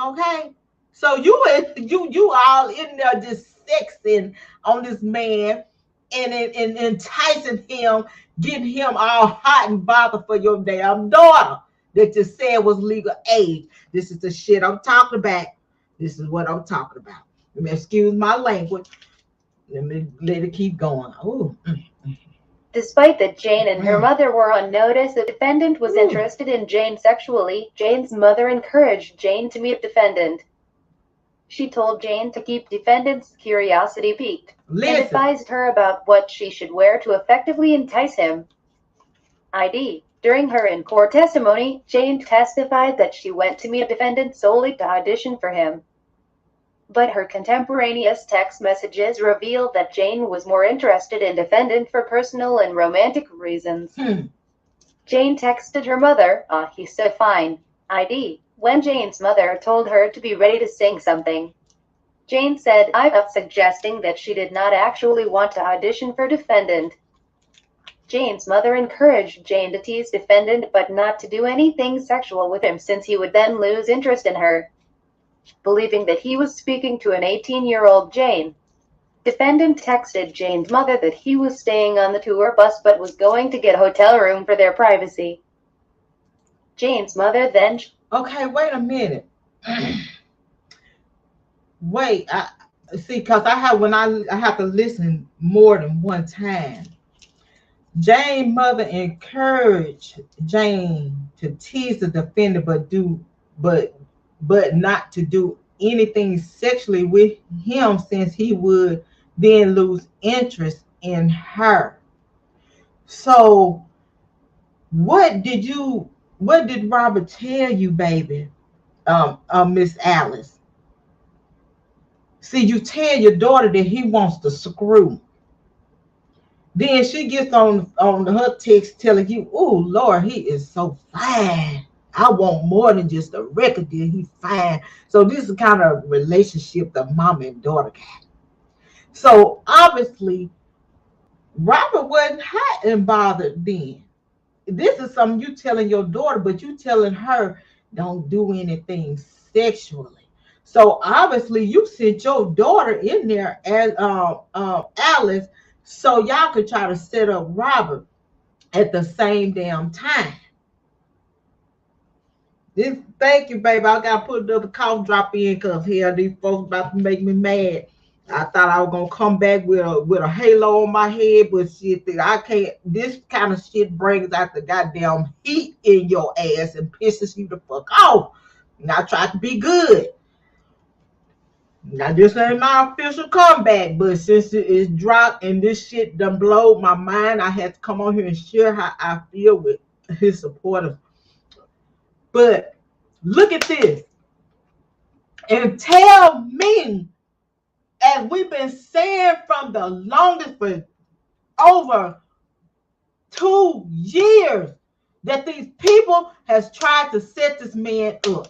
Okay? So you all in there just sexing on this man and enticing him, getting him all hot and bothered for your damn daughter that you said was legal age. This is the shit I'm talking about. This is what I'm talking about. Let me excuse my language. Let it keep going. Ooh. Despite that Jane and her mother were on notice, the defendant was interested in Jane sexually. Jane's mother encouraged Jane to meet defendant. She told Jane to keep defendant's curiosity piqued and advised her about what she should wear to effectively entice him. ID. During her in-court testimony, Jane testified that she went to meet a defendant solely to audition for him. But her contemporaneous text messages revealed that Jane was more interested in defendant for personal and romantic reasons. Jane texted her mother, "He's so fine." ID. When Jane's mother told her to be ready to sing something, Jane said, "I'm not suggesting that she did not actually want to audition for defendant." Jane's mother encouraged Jane to tease defendant but not to do anything sexual with him since he would then lose interest in her, believing that he was speaking to an 18-year-old Jane. Defendant texted Jane's mother that he was staying on the tour bus but was going to get a hotel room for their privacy. Jane's mother then... Okay, wait a minute. Wait, I see, because I have I have to listen more than one time. Jane's mother encouraged Jane to tease the defendant, but but not to do anything sexually with him since he would then lose interest in her. So what did Robert tell you, baby? Miss Alice. See, you tell your daughter that he wants to screw. Then she gets on her text telling you, "Oh Lord, he is so fine. I want more than just a record deal. He's fine." So this is the kind of relationship that mom and daughter got. So obviously, Robert wasn't hot and bothered then. This is something you telling your daughter, but you telling her don't do anything sexually. So obviously, you sent your daughter in there as Alice, so y'all could try to set up Robert at the same damn time. Thank you, baby. I gotta put another cough drop in because here these folks about to make me mad. I thought I was gonna come back with a halo on my head, but shit, I can't. This kind of shit brings out the goddamn heat in your ass and pisses you the fuck off. And I tried to be good. Now this ain't my official comeback, but since it is dropped and this shit done blow my mind, I had to come on here and share how I feel with his supporters. But look at this and tell me, as we've been saying from the longest for over 2 years, that these people has tried to set this man up.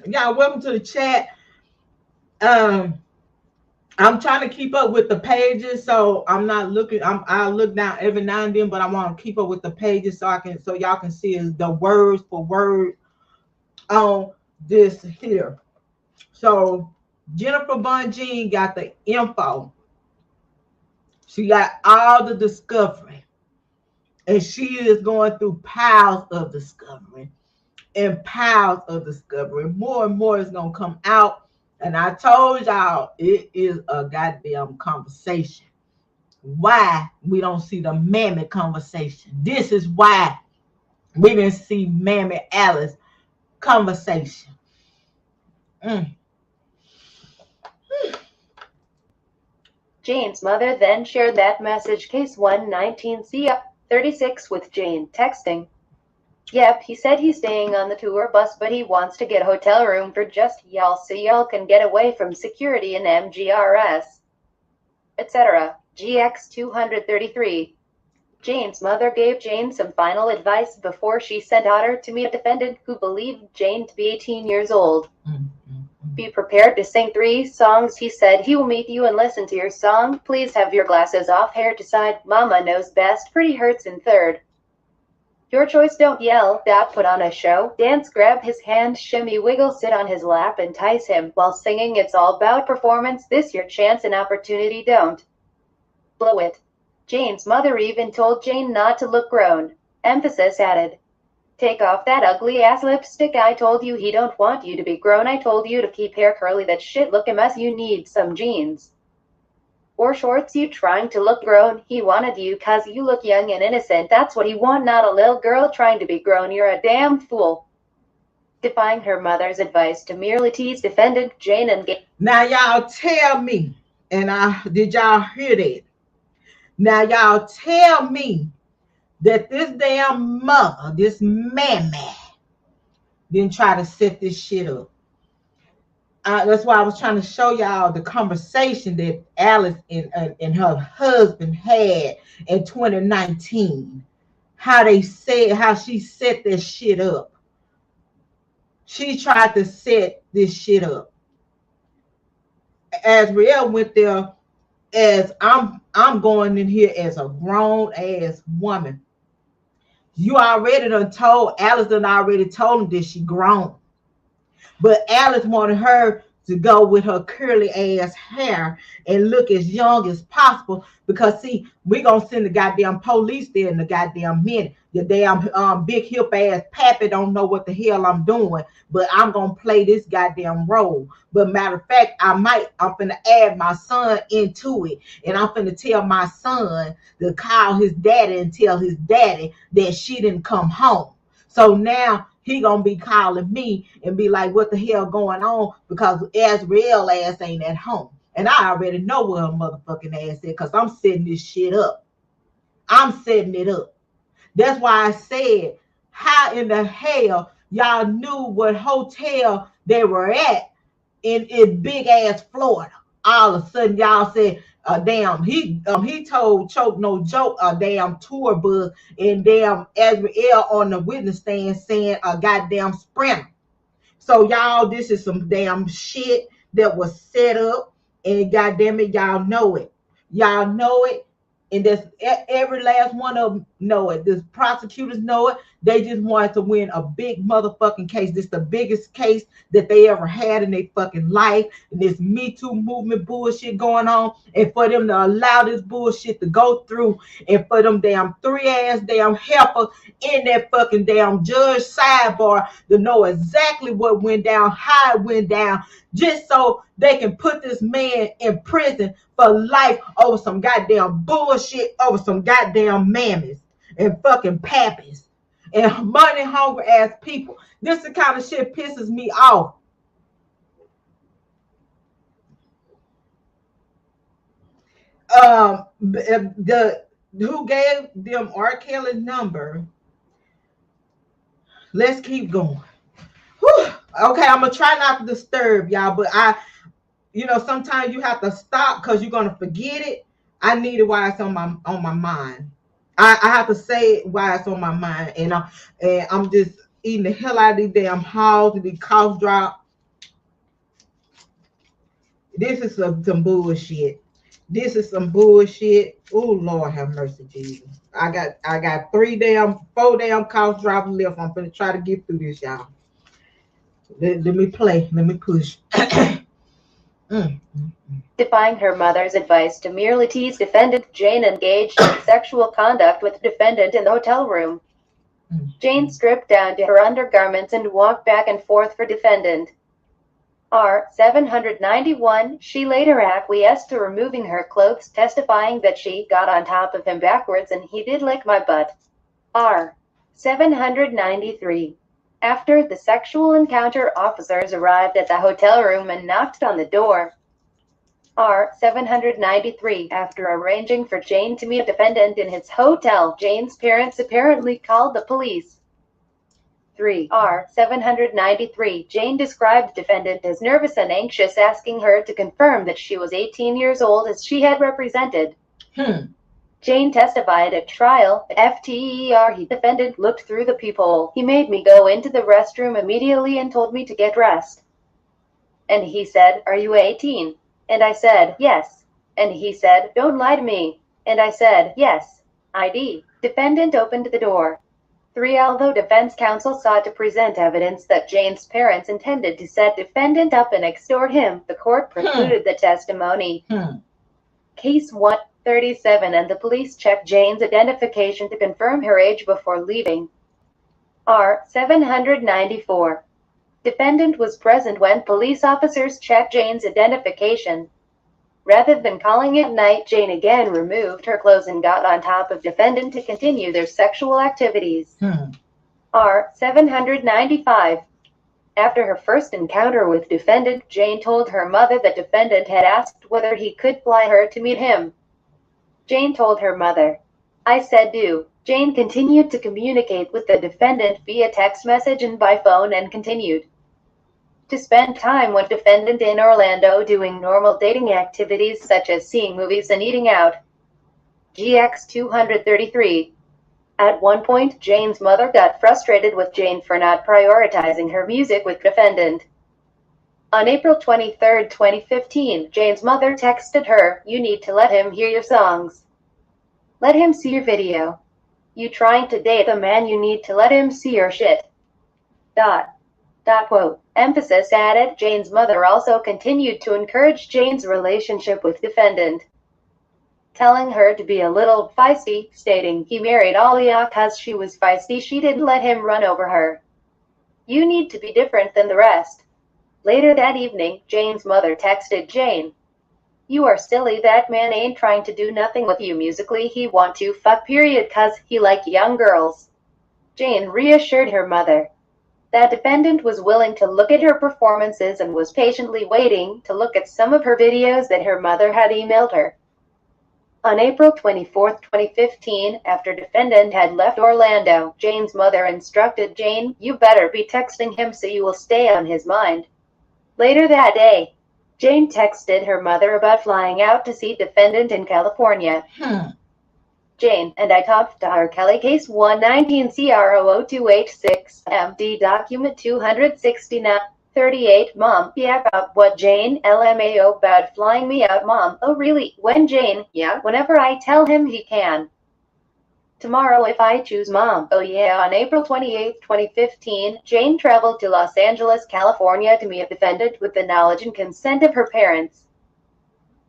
Y'all, welcome to the chat. I'm trying to keep up with the pages, so I'm not looking. I look down every now and then, but I want to keep up with the pages so y'all can see the words for word on this here. So Jennifer Bonjean got the info. She got all the discovery, and she is going through piles of discovery and piles of discovery. More and more is gonna come out. And I told y'all it is a goddamn conversation. Why we don't see the Mammy conversation? This is why we didn't see Mammy Alice conversation. Jane's mother then shared that message, case 119C36, with Jane, texting, "Yep, he said he's staying on the tour bus, but he wants to get a hotel room for just y'all so y'all can get away from security and MGRS, etc. GX 233. Jane's mother gave Jane some final advice before she sent her to meet a defendant who believed Jane to be 18 years old. Be prepared to sing 3 songs. He said he will meet you and listen to your song. Please have your glasses off, hair to side. Mama knows best. Pretty hurts in third. Your choice, don't yell. Dad, put on a show. Dance, grab his hand, shimmy, wiggle, sit on his lap, entice him. While singing, it's all about performance. This your chance and opportunity, don't blow it." Jane's mother even told Jane not to look grown. Emphasis added, "Take off that ugly ass lipstick. I told you he don't want you to be grown. I told you to keep hair curly. That shit look a mess. You need some jeans or shorts. You trying to look grown. He wanted you 'cause you look young and innocent. That's what he want, not a little girl trying to be grown. You're a damn fool." Defying her mother's advice to merely tease defendant, Jane engaged. Now y'all tell me, and did y'all hear that? Now y'all tell me that this damn mother, this mammy, didn't try to set this shit up. That's why I was trying to show y'all the conversation that Alice and her husband had in 2019. how she set this shit up. She tried to set this shit up. As Riel went there, as I'm going in here as a grown ass woman. You already done told Alice done already told him that she grown. But Alice wanted her to go with her curly ass hair and look as young as possible because see, we gonna send the goddamn police there in the goddamn minute. The damn big hip ass pappy don't know what the hell I'm doing, but I'm gonna play this goddamn role. But matter of fact, I'm finna add my son into it, and I'm finna tell my son to call his daddy and tell his daddy that she didn't come home. So now he gonna be calling me and be like, what the hell going on? Because Azrael ass ain't at home. And I already know where her motherfucking ass is because I'm setting this shit up. I'm setting it up. That's why I said, how in the hell y'all knew what hotel they were at in big ass Florida? All of a sudden y'all said, damn, he told Choke no joke a damn tour bus and damn Azrael on the witness stand saying a goddamn sprinter. So y'all, this is some damn shit that was set up, and goddamn it, y'all know it. Y'all know it, and that's every last one of them know it. The prosecutors know it. They just wanted to win a big motherfucking case. This is the biggest case that they ever had in their fucking life. And this Me Too movement bullshit going on, and for them to allow this bullshit to go through, and for them damn 3-ass damn helpers in that fucking damn judge sidebar to know exactly what went down, how it went down, just so they can put this man in prison for life over some goddamn bullshit, over some goddamn mammies and fucking pappies and money hungry ass people. This is the kind of shit pisses me off. The who gave them R. Kelly's number? Let's keep going. Whew. Okay, I'm gonna try not to disturb y'all, but sometimes you have to stop because you're gonna forget it. I need it while it's on my mind. I have to say it while it's on my mind, and I'm just eating the hell out of these damn hogs, these cough drop. This is some bullshit. This is some bullshit. Oh Lord, have mercy, Jesus. I got 4 damn cough drops left. I'm gonna try to get through this, y'all. Let me play. Let me push. Defying her mother's advice to merely tease defendant, Jane engaged in sexual conduct with defendant in the hotel room. Jane stripped down to her undergarments and walked back and forth for defendant. R. 791. She later acquiesced to removing her clothes, testifying that she got on top of him backwards and he did lick my butt. R. 793. After the sexual encounter, officers arrived at the hotel room and knocked on the door. R. 793. After arranging for Jane to meet a defendant in his hotel, Jane's parents apparently called the police. 3. R. 793. Jane described defendant as nervous and anxious, asking her to confirm that she was 18 years old as she had represented. Jane testified at trial. FTER, he defendant looked through the peephole. He made me go into the restroom immediately and told me to get dressed. And he said, "Are you 18? And I said, "Yes." And he said, "Don't lie to me." And I said, "Yes. ID." Defendant opened the door. 3. Although defense counsel sought to present evidence that Jane's parents intended to set defendant up and extort him, the court precluded the testimony. Case 137, and the police checked Jane's identification to confirm her age before leaving. R. 794. Defendant was present when police officers checked Jane's identification. Rather than calling it night, Jane again removed her clothes and got on top of defendant to continue their sexual activities. R. 795. After her first encounter with defendant, Jane told her mother that defendant had asked whether he could fly her to meet him. Jane told her mother, "I said do." Jane continued to communicate with the defendant via text message and by phone and continued to spend time with defendant in Orlando doing normal dating activities such as seeing movies and eating out. GX 233. At one point, Jane's mother got frustrated with Jane for not prioritizing her music with defendant. On April 23, 2015, Jane's mother texted her, "You need to let him hear your songs. Let him see your video. You trying to date a man, you need to let him see your shit." Quote. Emphasis added. Jane's mother also continued to encourage Jane's relationship with defendant, telling her to be a little feisty, stating, "He married Alia 'cause she was feisty, she didn't let him run over her. You need to be different than the rest." Later that evening, Jane's mother texted Jane, "You are silly, that man ain't trying to do nothing with you musically, he want to fuck period 'cause he like young girls." Jane reassured her mother that defendant was willing to look at her performances and was patiently waiting to look at some of her videos that her mother had emailed her. On April 24, 2015, after defendant had left Orlando, Jane's mother instructed Jane, "You better be texting him so you will stay on his mind." Later that day, Jane texted her mother about flying out to see defendant in California. Jane and I talked to R. Kelly case 119 CRO0286 MD document 269-38 Mom, yeah, about what Jane? LMAO about flying me out. Mom, oh really? When? Jane, yeah, whenever I tell him he can. Tomorrow if I choose. Mom, oh yeah. On April 28, 2015, Jane traveled to Los Angeles, California to meet a defendant with the knowledge and consent of her parents.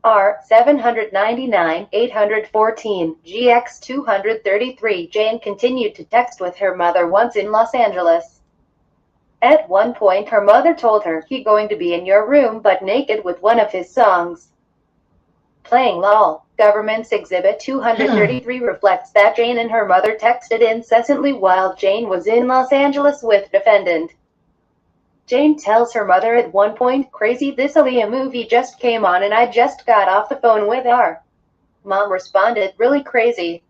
R. 799-814, GX 233. Jane continued to text with her mother once in Los Angeles. At one point her mother told her, "He going to be in your room but naked with one of his songs playing." Lol. Government's Exhibit 233 reflects that Jane and her mother texted incessantly while Jane was in Los Angeles with defendant. Jane tells her mother at one point, "Crazy, this Aaliyah movie just came on and I just got off the phone with R." Mom responded, "Really crazy?"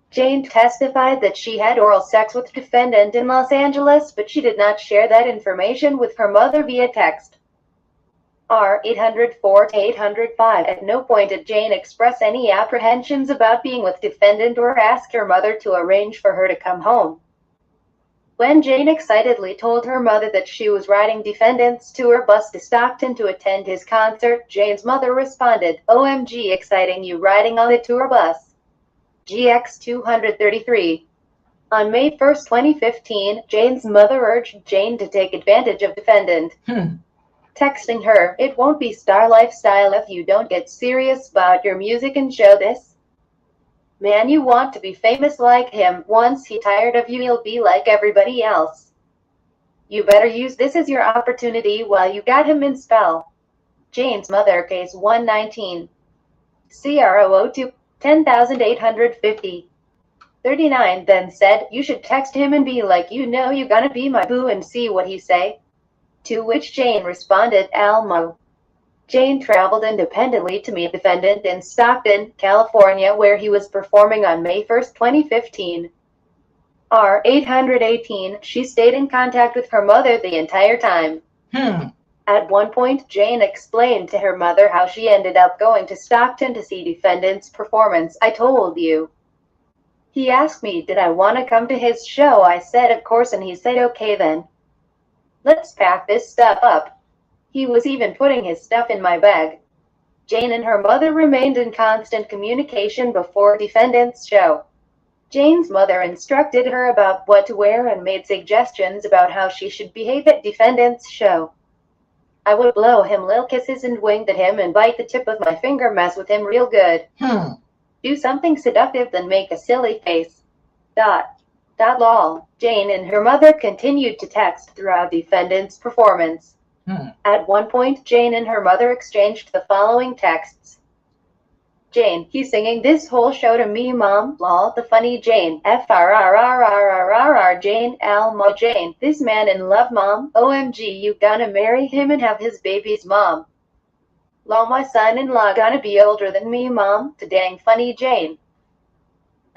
Jane testified that she had oral sex with defendant in Los Angeles, but she did not share that information with her mother via text. R. 804-805. At no point did Jane express any apprehensions about being with defendant or ask her mother to arrange for her to come home. When Jane excitedly told her mother that she was riding defendant's tour bus to Stockton to attend his concert, Jane's mother responded, "OMG, exciting, you riding on a tour bus." GX 233. On May 1, 2015, Jane's mother urged Jane to take advantage of defendant, texting her, "It won't be star lifestyle if you don't get serious about your music and show this. Man, you want to be famous like him. Once he tired of you, he'll be like everybody else. You better use this as your opportunity while you got him in spell." Jane's mother, case 119. CRO02 10850. 39 then said, "You should text him and be like, you know you gonna be my boo and see what he say." To which Jane responded, "Almo." Jane traveled independently to meet defendant in Stockton, California, where he was performing on May 1, 2015. R. 818. She stayed in contact with her mother the entire time. At one point, Jane explained to her mother how she ended up going to Stockton to see defendant's performance. "I told you. He asked me did I want to come to his show. I said of course and he said okay then. Let's pack this stuff up. He was even putting his stuff in my bag." Jane and her mother remained in constant communication before defendant's show. Jane's mother instructed her about what to wear and made suggestions about how she should behave at defendant's show. "I would blow him lil kisses and wink at him and bite the tip of my finger, mess with him real good. Do something seductive, then make a silly face. Lol." Jane and her mother continued to text throughout defendant's performance. At one point, Jane and her mother exchanged the following texts. Jane, "He's singing this whole show to me, Mom. Lol, the funny Jane. FRRRRRRR. Jane, Alma. Jane, this man in love, Mom. OMG, you gonna marry him and have his babies, Mom. Lol, my son-in-law gonna be older than me, Mom. To dang funny Jane."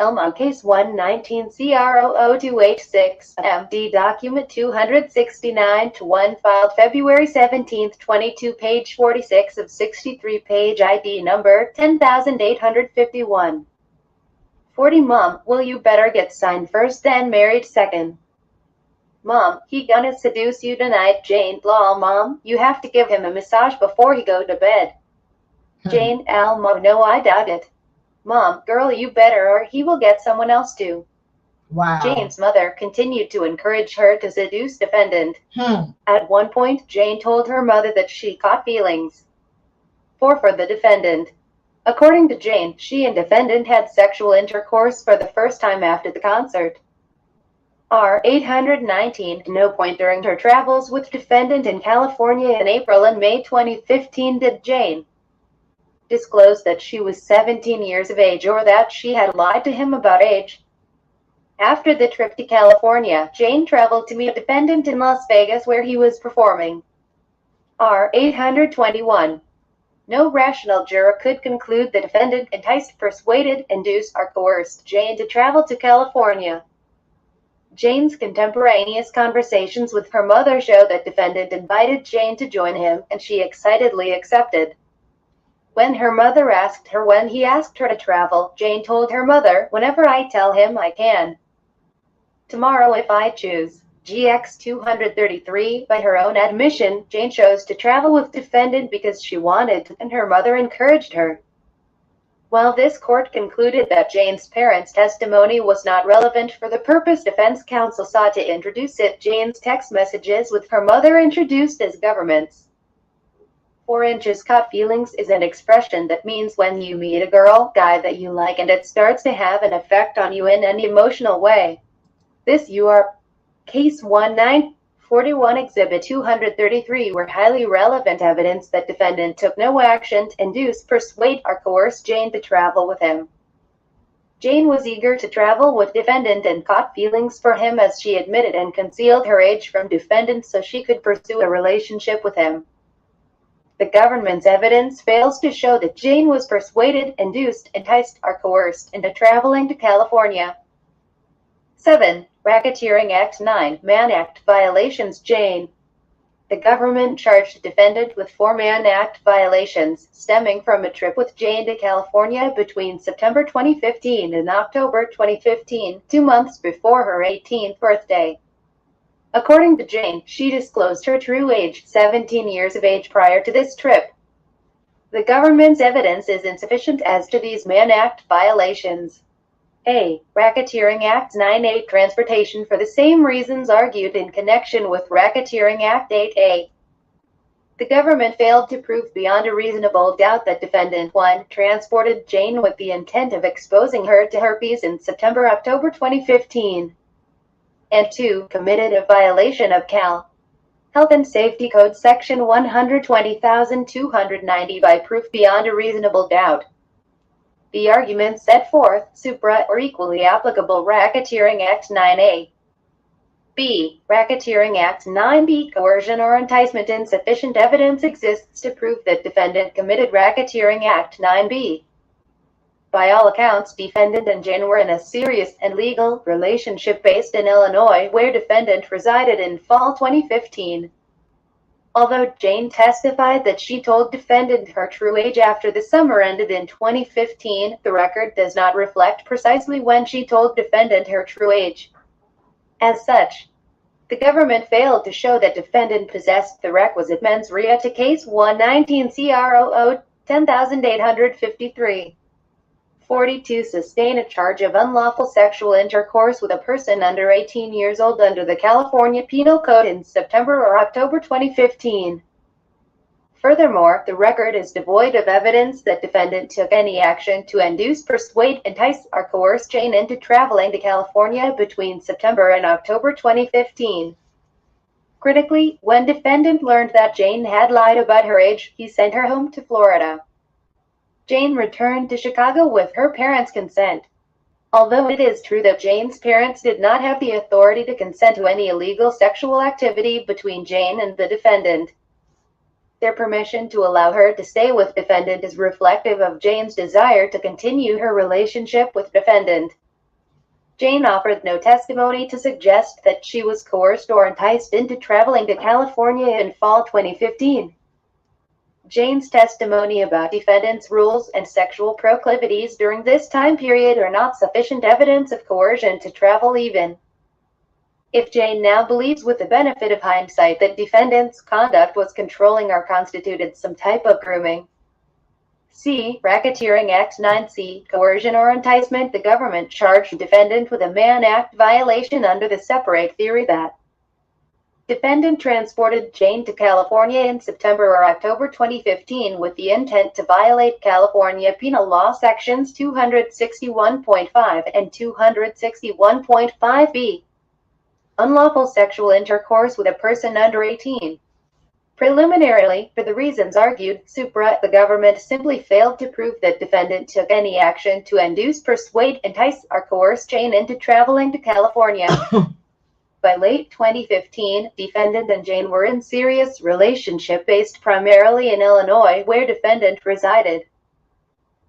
Elma, case 119 CRO0286 MD document 269-1 filed February 17, 22, page 46 of 63, page ID number 10851. 40 Mom, will you better get signed first then married second? Mom, he gonna seduce you tonight, Jane. Lol, Mom, you have to give him a massage before he go to bed. Jane, Mom, no, I doubt it. Mom, girl, you better or he will get someone else too. Wow. Jane's mother continued to encourage her to seduce defendant. Hmm. At one point, Jane told her mother that she caught feelings for the defendant. According to Jane, she and defendant had sexual intercourse for the first time after the concert. R. 819. No point during her travels with defendant in California in April and May 2015 did Jane disclose that she was 17 years of age or that she had lied to him about age. After the trip to California, Jane traveled to meet defendant in Las Vegas where he was performing. R. 821. No rational juror could conclude the defendant enticed, persuaded, induced, or coerced Jane to travel to California. Jane's contemporaneous conversations with her mother show that defendant invited Jane to join him, and she excitedly accepted. When her mother asked her when he asked her to travel, Jane told her mother, "Whenever I tell him I can. Tomorrow if I choose." GX 233. By her own admission, Jane chose to travel with defendant because she wanted to, and her mother encouraged her. While this court concluded that Jane's parents' testimony was not relevant for the purpose defense counsel sought to introduce it, Jane's text messages with her mother introduced as government's 4 inches caught feelings is an expression that means when you meet a girl, guy that you like and it starts to have an effect on you in an emotional way. This U.R. Case 1941 Exhibit 233 were highly relevant evidence that defendant took no action to induce, persuade, or coerce Jane to travel with him. Jane was eager to travel with defendant and caught feelings for him as she admitted and concealed her age from defendant so she could pursue a relationship with him. The government's evidence fails to show that Jane was persuaded, induced, enticed, or coerced into traveling to California. 7. Racketeering Act 9. Mann Act violations. Jane. The government charged defendant with 4 Mann Act violations stemming from a trip with Jane to California between September 2015 and October 2015, 2 months before her 18th birthday. According to Jane, she disclosed her true age, 17 years of age, prior to this trip. The government's evidence is insufficient as to these Mann Act violations. A. Racketeering Act 9A transportation for the same reasons argued in connection with Racketeering Act 8A. The government failed to prove beyond a reasonable doubt that defendant 1. transported Jane with the intent of exposing her to herpes in September-October 2015, and 2. committed a violation of Cal. Health and Safety Code Section 120,290 by proof beyond a reasonable doubt. The arguments set forth, supra or equally applicable Racketeering Act 9A. B. Racketeering Act 9B. Coercion or enticement. Insufficient evidence exists to prove that defendant committed Racketeering Act 9B. By all accounts, defendant and Jane were in a serious and legal relationship based in Illinois, where defendant resided in fall 2015. Although Jane testified that she told defendant her true age after the summer ended in 2015, the record does not reflect precisely when she told defendant her true age. As such, the government failed to show that defendant possessed the requisite mens rea to case 119 CROO 10853. 42. Sustain a charge of unlawful sexual intercourse with a person under 18 years old under the California Penal Code in September or October 2015. Furthermore, the record is devoid of evidence that defendant took any action to induce, persuade, entice, or coerce Jane into traveling to California between September and October 2015. Critically, when defendant learned that Jane had lied about her age, he sent her home to Florida. Jane returned to Chicago with her parents' consent. Although it is true that Jane's parents did not have the authority to consent to any illegal sexual activity between Jane and the defendant, their permission to allow her to stay with defendant is reflective of Jane's desire to continue her relationship with defendant. Jane offered no testimony to suggest that she was coerced or enticed into traveling to California in fall 2015. Jane's testimony about defendant's rules and sexual proclivities during this time period are not sufficient evidence of coercion to travel even if Jane now believes with the benefit of hindsight that defendant's conduct was controlling or constituted some type of grooming. C. Racketeering Act 9C, coercion or enticement. The government charged defendant with a Mann Act violation under the separate theory that defendant transported Jane to California in September or October 2015 with the intent to violate California Penal Law Sections 261.5 and 261.5b. Unlawful sexual intercourse with a person under 18. Preliminarily, for the reasons argued supra, the government simply failed to prove that defendant took any action to induce, persuade, entice, or coerce Jane into traveling to California. By late 2015, defendant and Jane were in serious relationship based primarily in Illinois, where defendant resided.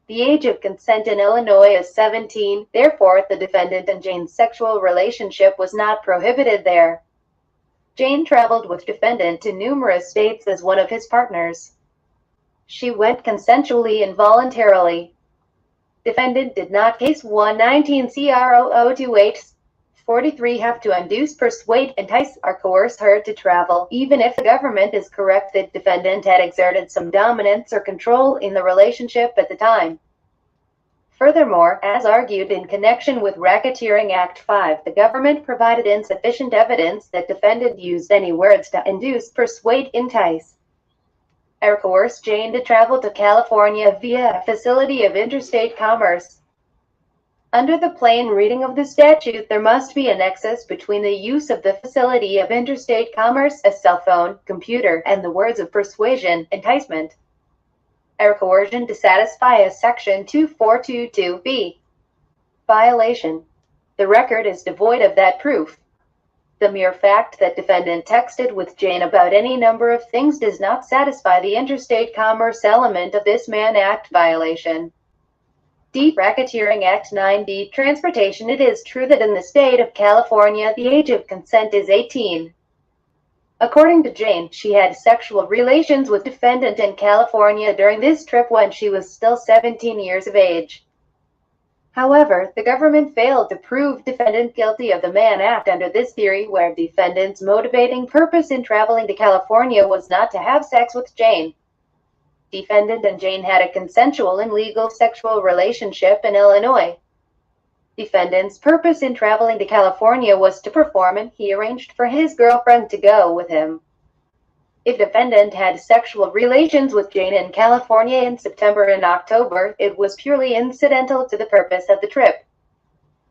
The age of consent in Illinois is 17, therefore the defendant and Jane's sexual relationship was not prohibited there. Jane traveled with defendant to numerous states as one of his partners. She went consensually and voluntarily. Defendant did not case 119 CR0028 43 have to induce, persuade, entice, or coerce her to travel, even if the government is correct that defendant had exerted some dominance or control in the relationship at the time. Furthermore, as argued in connection with Racketeering Act 5, the government provided insufficient evidence that defendant used any words to induce, persuade, entice, or coerce Jane to travel to California via a facility of interstate commerce. Under the plain reading of the statute, there must be a nexus between the use of the facility of interstate commerce, a cell phone, computer, and the words of persuasion, enticement, or coercion to satisfy a Section 2422b violation. The record is devoid of that proof. The mere fact that defendant texted with Jane about any number of things does not satisfy the interstate commerce element of this Mann Act violation. D. Racketeering Act 9D, transportation. It is true that in the state of California, the age of consent is 18. According to Jane, she had sexual relations with defendant in California during this trip when she was still 17 years of age. However, the government failed to prove defendant guilty of the Mann Act under this theory, where defendant's motivating purpose in traveling to California was not to have sex with Jane. Defendant and Jane had a consensual and legal sexual relationship in Illinois. Defendant's purpose in traveling to California was to perform, and he arranged for his girlfriend to go with him. If defendant had sexual relations with Jane in California in September and October, it was purely incidental to the purpose of the trip.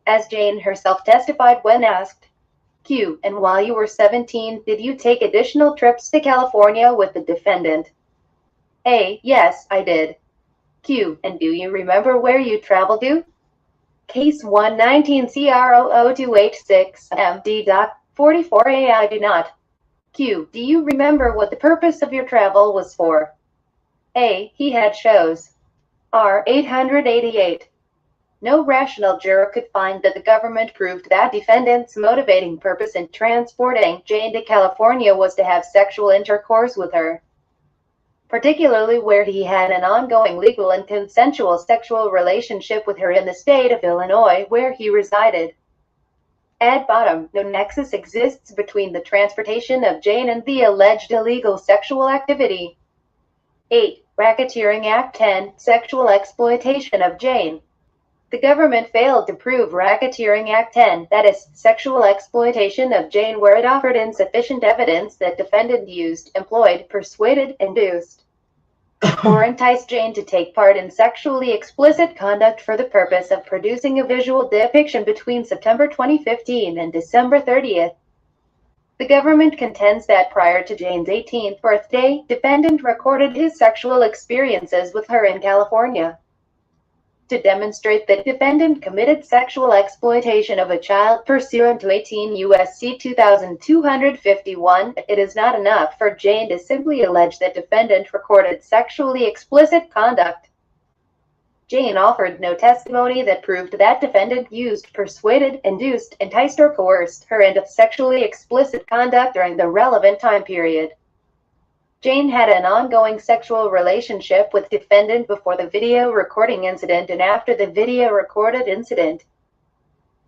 As Jane herself testified when asked, Q. And while you were 17, did you take additional trips to California with the defendant? A. Yes, I did. Q. And do you remember where you traveled to? Case 119 CR00286 MD.44A. I do not. Q. Do you remember what the purpose of your travel was for? A. He had shows. R. 888. No rational juror could find that the government proved that defendant's motivating purpose in transporting Jane to California was to have sexual intercourse with her, particularly where he had an ongoing legal and consensual sexual relationship with her in the state of Illinois, where he resided. At bottom, no nexus exists between the transportation of Jane and the alleged illegal sexual activity. 8. Racketeering Act 10, sexual exploitation of Jane. The government failed to prove Racketeering Act 10, that is, sexual exploitation of Jane, where it offered insufficient evidence that defendant used, employed, persuaded, induced, or enticed Jane to take part in sexually explicit conduct for the purpose of producing a visual depiction between September 2015 and December 30th. The government contends that prior to Jane's 18th birthday, defendant recorded his sexual experiences with her in California. To demonstrate that defendant committed sexual exploitation of a child pursuant to 18 U.S.C. 2251, it is not enough for Jane to simply allege that defendant recorded sexually explicit conduct. Jane offered no testimony that proved that defendant used, persuaded, induced, enticed, or coerced her into sexually explicit conduct during the relevant time period. Jane had an ongoing sexual relationship with defendant before the video recording incident and after the video recorded incident.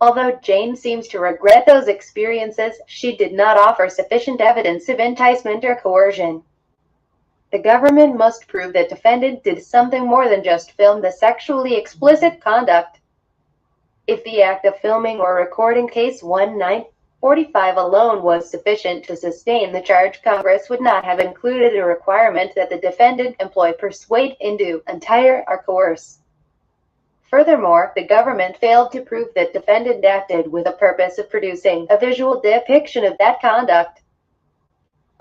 Although Jane seems to regret those experiences, she did not offer sufficient evidence of enticement or coercion. The government must prove that defendant did something more than just film the sexually explicit conduct. If the act of filming or recording case 1945 alone was sufficient to sustain the charge, Congress would not have included a requirement that the defendant employ persuade, induce, entire, or coerce. Furthermore, the government failed to prove that defendant acted with a purpose of producing a visual depiction of that conduct.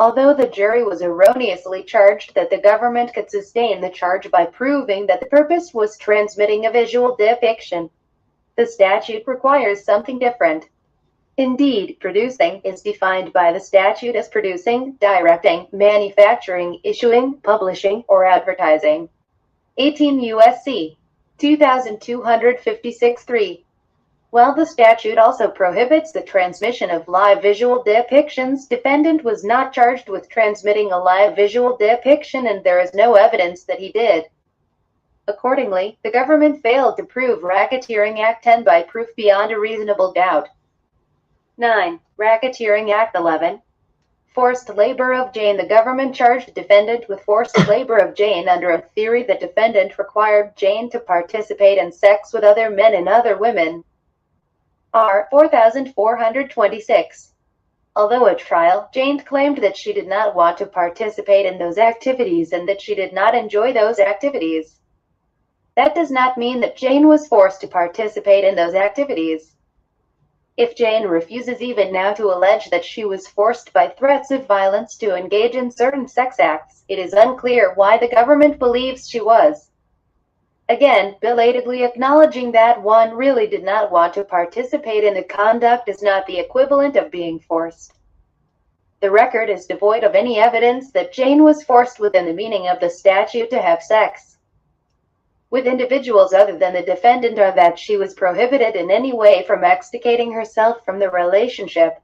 Although the jury was erroneously charged that the government could sustain the charge by proving that the purpose was transmitting a visual depiction, the statute requires something different. Indeed, producing is defined by the statute as producing, directing, manufacturing, issuing, publishing, or advertising. 18 U.S.C. 2256-3. While the statute also prohibits the transmission of live visual depictions, defendant was not charged with transmitting a live visual depiction and there is no evidence that he did. Accordingly, the government failed to prove Racketeering Act 10 by proof beyond a reasonable doubt. 9. Racketeering Act 11. Forced labor of Jane. The government charged defendant with forced labor of Jane under a theory that defendant required Jane to participate in sex with other men and other women. R. 4426. Although at trial, Jane claimed that she did not want to participate in those activities and that she did not enjoy those activities. That does not mean that Jane was forced to participate in those activities. If Jane refuses even now to allege that she was forced by threats of violence to engage in certain sex acts, it is unclear why the government believes she was. Again, belatedly acknowledging that one really did not want to participate in the conduct is not the equivalent of being forced. The record is devoid of any evidence that Jane was forced within the meaning of the statute to have sex with individuals other than the defendant or that she was prohibited in any way from extricating herself from the relationship.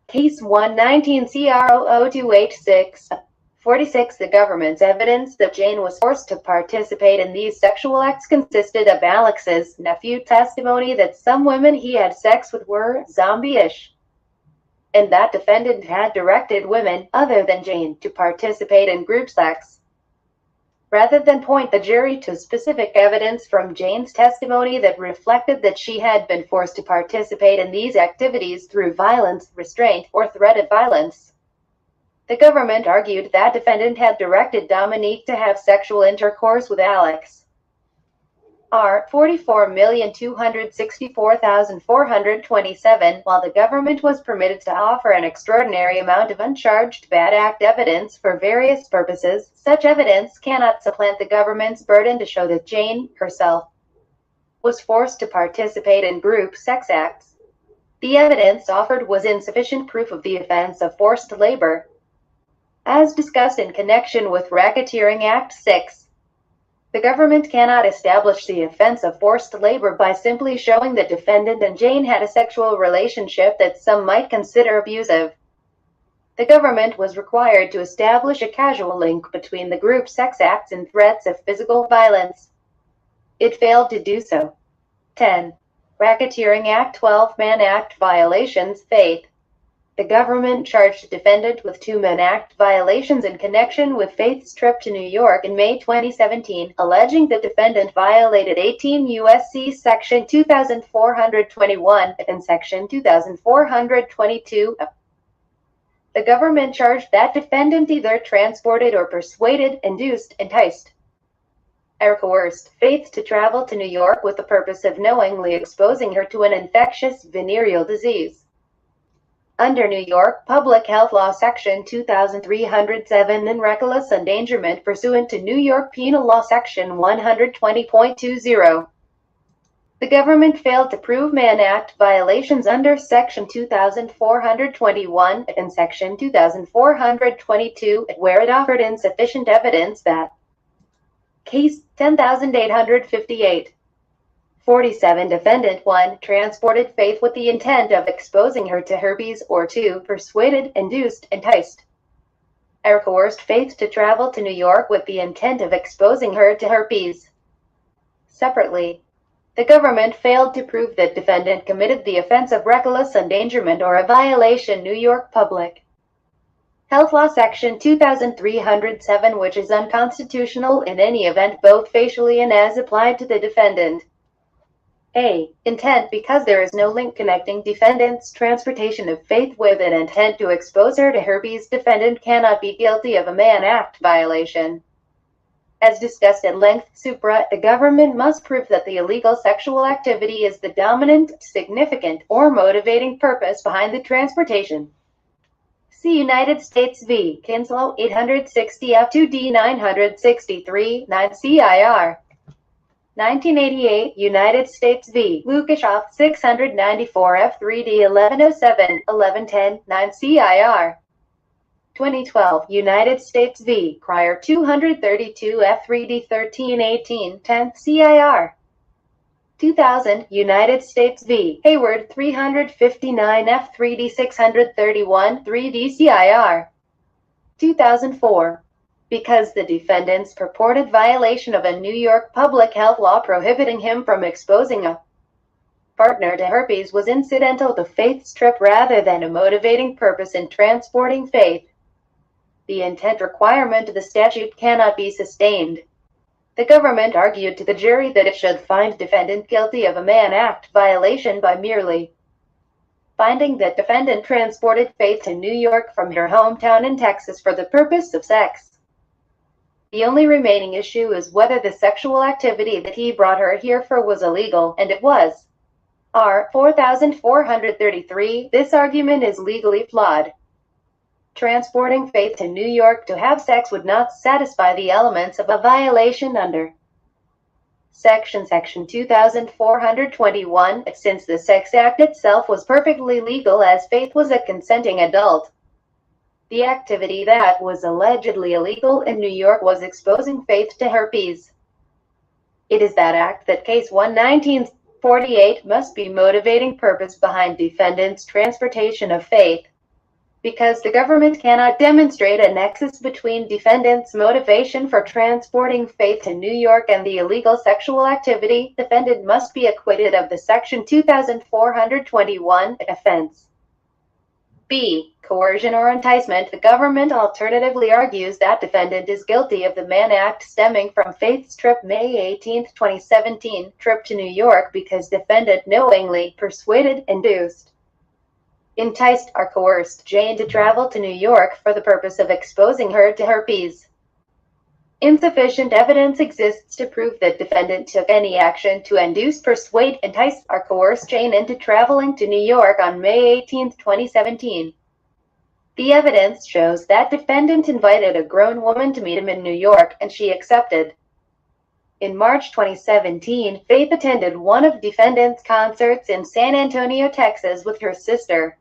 Case 119 CR00286. 46. The government's evidence that Jane was forced to participate in these sexual acts consisted of Alex's nephew testimony that some women he had sex with were zombie-ish, and that defendant had directed women, other than Jane, to participate in group sex. Rather than point the jury to specific evidence from Jane's testimony that reflected that she had been forced to participate in these activities through violence, restraint, or threat of violence, the government argued that defendant had directed Dominique to have sexual intercourse with Alex. R. 44,264,427. While the government was permitted to offer an extraordinary amount of uncharged bad act evidence for various purposes, such evidence cannot supplant the government's burden to show that Jane, herself, was forced to participate in group sex acts. The evidence offered was insufficient proof of the offense of forced labor. As discussed in connection with Racketeering Act 6, the government cannot establish the offense of forced labor by simply showing that defendant and Jane had a sexual relationship that some might consider abusive. The government was required to establish a causal link between the group sex acts and threats of physical violence. It failed to do so. 10. Racketeering Act 12 Mann Act violations. Faith. The government charged defendant with 2 Mann Act violations in connection with Faith's trip to New York in May 2017, alleging that defendant violated 18 U.S.C. Section 2421 and Section 2422. The government charged that defendant either transported or persuaded, induced, enticed, or coerced Faith to travel to New York with the purpose of knowingly exposing her to an infectious venereal disease. Under New York Public Health Law Section 2307 and reckless endangerment pursuant to New York Penal Law Section 120.20. The government failed to prove Mann Act violations under Section 2421 and Section 2422, where it offered insufficient evidence that. Case 10,858. 47. Defendant 1. Transported Faith with the intent of exposing her to herpes, or 2. Persuaded, induced, enticed, or coerced Faith to travel to New York with the intent of exposing her to herpes. Separately, the government failed to prove that defendant committed the offense of reckless endangerment or a violation New York Public Health Law Section 2307, which is unconstitutional in any event both facially and as applied to the defendant. A. Intent. Because there is no link connecting defendant's transportation of Faith with an intent to expose her to herpes, defendant cannot be guilty of a Mann Act violation. As discussed at length, supra, the government must prove that the illegal sexual activity is the dominant, significant, or motivating purpose behind the transportation. See United States v. Kinslow 860 F2D 963 9 CIR. 1988 United States v. Lukashoff 694 F3D 1107 1110 9 CIR. 2012 United States v. Cryer 232 F3D 1318 10 CIR. 2000 United States v. Hayward 359 F3D 631 3 DCIR. 2004. Because the defendant's purported violation of a New York public health law prohibiting him from exposing a partner to herpes was incidental to Faith's trip rather than a motivating purpose in transporting Faith, the intent requirement of the statute cannot be sustained. The government argued to the jury that it should find defendant guilty of a Mann Act violation by merely finding that defendant transported Faith to New York from her hometown in Texas for the purpose of sex. The only remaining issue is whether the sexual activity that he brought her here for was illegal, and it was. R. 4433. This argument is legally flawed. Transporting Faith to New York to have sex would not satisfy the elements of a violation under Section 2421, since the sex act itself was perfectly legal as Faith was a consenting adult. The activity that was allegedly illegal in New York was exposing Faith to herpes. It is that act that Case 1-1948 must be motivating purpose behind defendant's transportation of Faith. Because the government cannot demonstrate a nexus between defendant's motivation for transporting Faith to New York and the illegal sexual activity, defendant must be acquitted of the Section 2421 offense. B. Coercion or enticement. The government alternatively argues that defendant is guilty of the Mann Act stemming from Faith's trip May 18, 2017, trip to New York because defendant knowingly persuaded, induced, enticed or coerced Jane to travel to New York for the purpose of exposing her to herpes. Insufficient evidence exists to prove that defendant took any action to induce, persuade, entice, or coerce Jane into traveling to New York on May 18, 2017. The evidence shows that defendant invited a grown woman to meet him in New York, and she accepted. In March 2017, Faith attended one of defendant's concerts in San Antonio, Texas with her sister.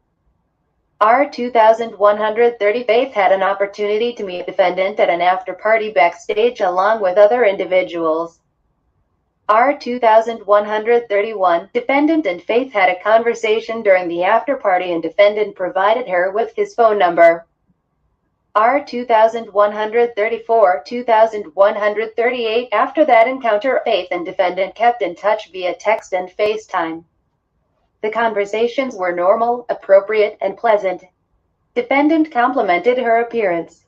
R. 2130. Faith had an opportunity to meet defendant at an after-party backstage along with other individuals. R. 2131. Defendant and Faith had a conversation during the after-party and defendant provided her with his phone number. R. 2134. 2138. After that encounter, Faith and defendant kept in touch via text and FaceTime. The conversations were normal, appropriate, and pleasant. Defendant complimented her appearance.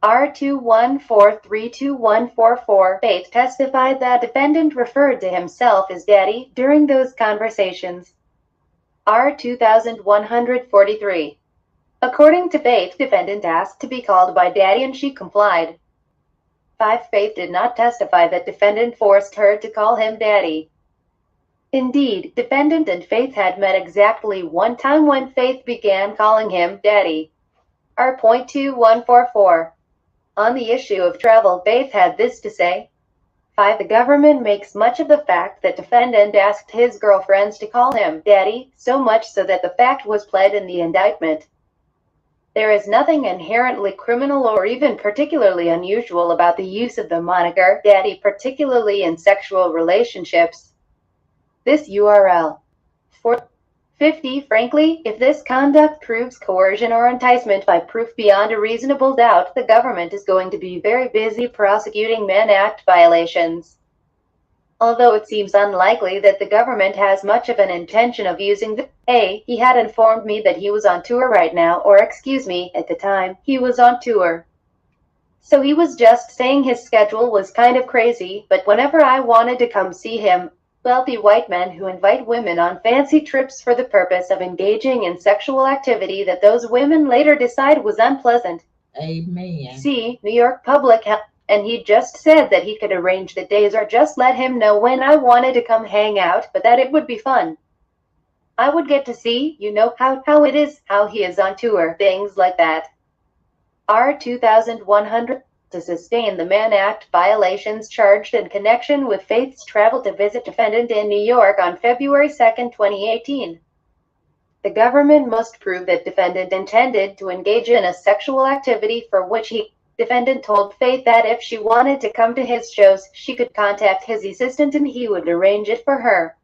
R. 214321444. Faith testified that defendant referred to himself as Daddy during those conversations. R. 2143. According to Faith, defendant asked to be called by Daddy and she complied. 5. Faith did not testify that defendant forced her to call him Daddy. Indeed, defendant and Faith had met exactly one time when Faith began calling him Daddy. R.2144. On the issue of travel, Faith had this to say. 5. The government makes much of the fact that defendant asked his girlfriends to call him Daddy, so much so that the fact was pled in the indictment. There is nothing inherently criminal or even particularly unusual about the use of the moniker Daddy, particularly in sexual relationships. This URL. 50. Frankly, if this conduct proves coercion or enticement by proof beyond a reasonable doubt, the government is going to be very busy prosecuting Mann Act violations. Although it seems unlikely that the government has much of an intention of using the he had informed me that he was on tour right now, or excuse me, at the time, he was on tour. So he was just saying his schedule was kind of crazy, but whenever I wanted to come see him, wealthy white men who invite women on fancy trips for the purpose of engaging in sexual activity that those women later decide was unpleasant. Amen. See, New York Public Health. And he just said that he could arrange the days or just let him know when I wanted to come hang out, but that it would be fun. I would get to see, how it is, how he is on tour, things like that. R 2100 to sustain the Mann Act violations charged in connection with Faith's travel to visit defendant in New York on February 2, 2018. The government must prove that defendant intended to engage in a sexual activity for which defendant told Faith that if she wanted to come to his shows, she could contact his assistant and he would arrange it for her.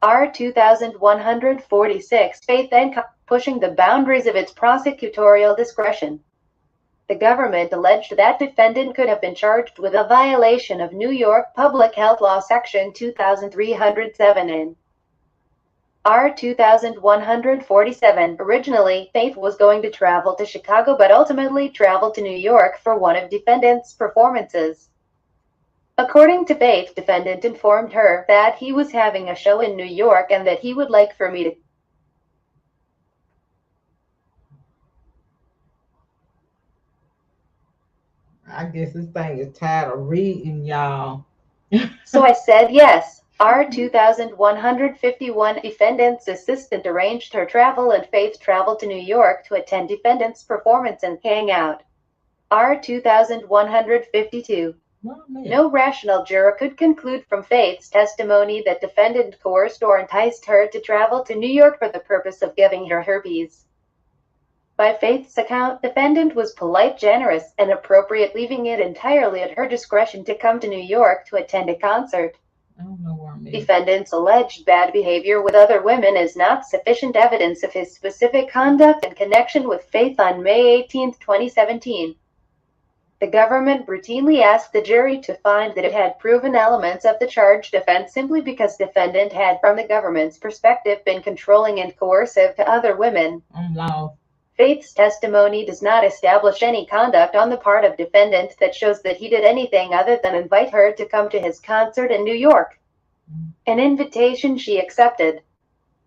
R 2146. Faith then pushing the boundaries of its prosecutorial discretion. The government alleged that defendant could have been charged with a violation of New York Public Health Law Section 2307 in R 2147. Originally, Faith was going to travel to Chicago but ultimately traveled to New York for one of defendant's performances. According to Faith, defendant informed her that he was having a show in New York and that he would like for me to I guess this thing is tired of reading, y'all. So I said yes. R 2151. Defendant's assistant arranged her travel and Faith traveled to New York to attend defendant's performance and hang out. R 2152. No rational juror could conclude from Faith's testimony that defendant coerced or enticed her to travel to New York for the purpose of giving her herpes. By Faith's account, defendant was polite, generous, and appropriate, leaving it entirely at her discretion to come to New York to attend a concert. I don't know where I'm at. Defendant's alleged bad behavior with other women is not sufficient evidence of his specific conduct in connection with Faith on May 18, 2017. The government routinely asked the jury to find that it had proven elements of the charged offense simply because defendant had, from the government's perspective, been controlling and coercive to other women. I'm lost. Faith's testimony does not establish any conduct on the part of defendant that shows that he did anything other than invite her to come to his concert in New York. An invitation she accepted.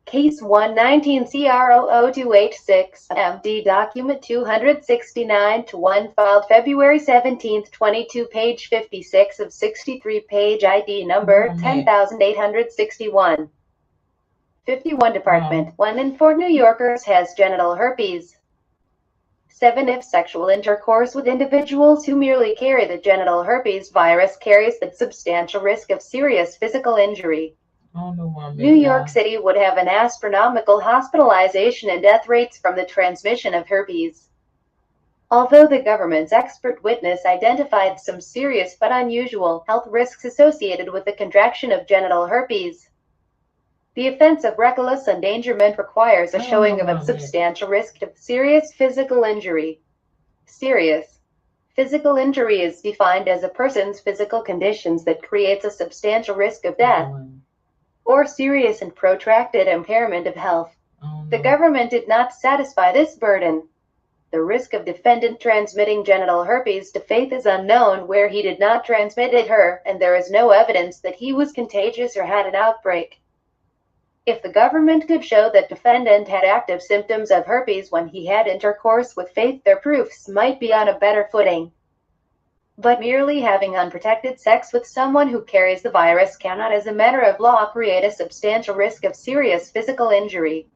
Case 119 CR00286 MD Document 269-1 filed February 17, 22, page 56 of 63, page ID number 10861. 51 Department 1 in 4 New Yorkers has genital herpes. 7. If sexual intercourse with individuals who merely carry the genital herpes virus carries the substantial risk of serious physical injury. New York City would have an astronomical hospitalization and death rates from the transmission of herpes. Although the government's expert witness identified some serious but unusual health risks associated with the contraction of genital herpes, the offense of reckless endangerment requires a showing of a substantial risk of serious physical injury. Serious physical injury is defined as a person's physical conditions that creates a substantial risk of death or serious and protracted impairment of health. The government did not satisfy this burden. The risk of defendant transmitting genital herpes to Faith is unknown where he did not transmit it her, and there is no evidence that he was contagious or had an outbreak. If the government could show that defendant had active symptoms of herpes when he had intercourse with Faith, their proofs might be on a better footing. But merely having unprotected sex with someone who carries the virus cannot, as a matter of law, create a substantial risk of serious physical injury.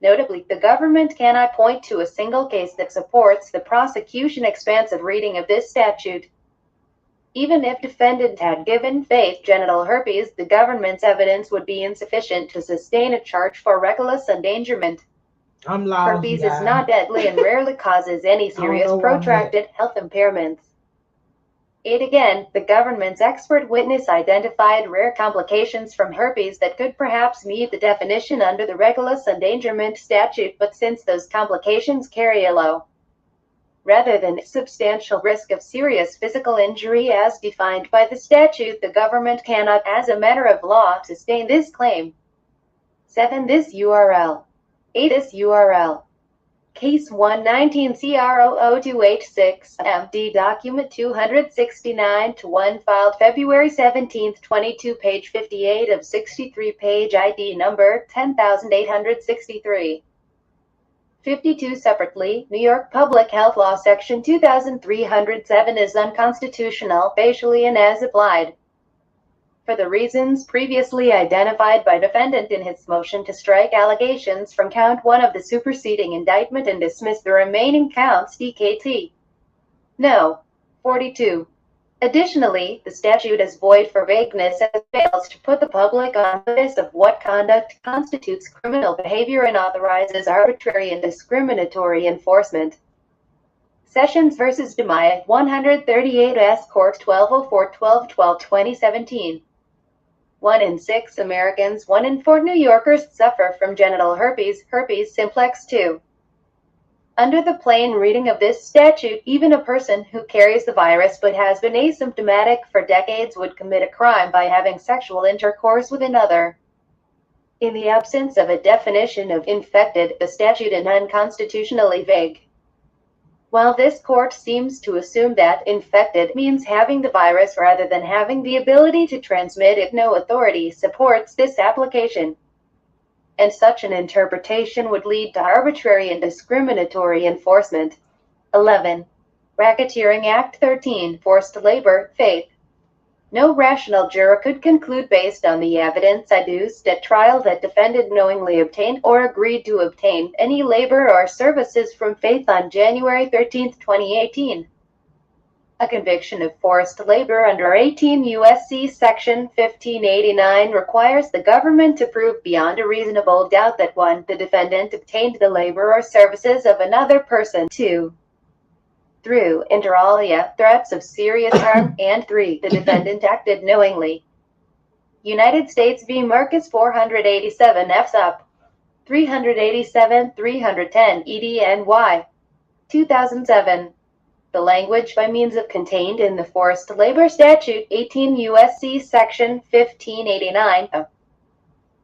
Notably, the government cannot point to a single case that supports the prosecution's expansive reading of this statute. Even if defendant had given Faith genital herpes, the government's evidence would be insufficient to sustain a charge for reckless endangerment. Herpes is not deadly and rarely causes any serious protracted health impairments. 8. Again, the government's expert witness identified rare complications from herpes that could perhaps meet the definition under the reckless endangerment statute, but since those complications carry a low rather than substantial risk of serious physical injury as defined by the statute, the government cannot, as a matter of law, sustain this claim. 7. This URL. 8. This URL. Case 119 CR00286 MD Document 269-1 filed February 17, 22, page 58 of 63, page ID number 10863. 52. Separately, New York Public Health Law Section 2307 is unconstitutional facially and as applied. For the reasons previously identified by defendant in his motion to strike allegations from count 1 of the superseding indictment and dismiss the remaining counts DKT. No. 42. Additionally, the statute is void for vagueness as it fails to put the public on notice of what conduct constitutes criminal behavior and authorizes arbitrary and discriminatory enforcement. Sessions v. DeMaya, 138 S. Court 1204-12-12-2017. 1 in 6 Americans, 1 in 4 New Yorkers suffer from genital herpes, herpes simplex 2. Under the plain reading of this statute, even a person who carries the virus but has been asymptomatic for decades would commit a crime by having sexual intercourse with another. In the absence of a definition of infected, the statute is unconstitutionally vague. While this court seems to assume that infected means having the virus rather than having the ability to transmit it, no authority supports this application, and such an interpretation would lead to arbitrary and discriminatory enforcement. 11. Racketeering Act 13, Forced Labor, Faith. No rational juror could conclude based on the evidence adduced at trial that defendant knowingly obtained or agreed to obtain any labor or services from Faith on January 13, 2018. A conviction of forced labor under 18 U.S.C. Section 1589 requires the government to prove beyond a reasonable doubt that 1. The defendant obtained the labor or services of another person, 2. through, inter alia, threats of serious harm, and 3. The defendant acted knowingly. United States v. Marcus 487 F. Sup. 387-310 EDNY. 2007. The language by means of contained in the forced labor statute 18 U.S.C. Section 1589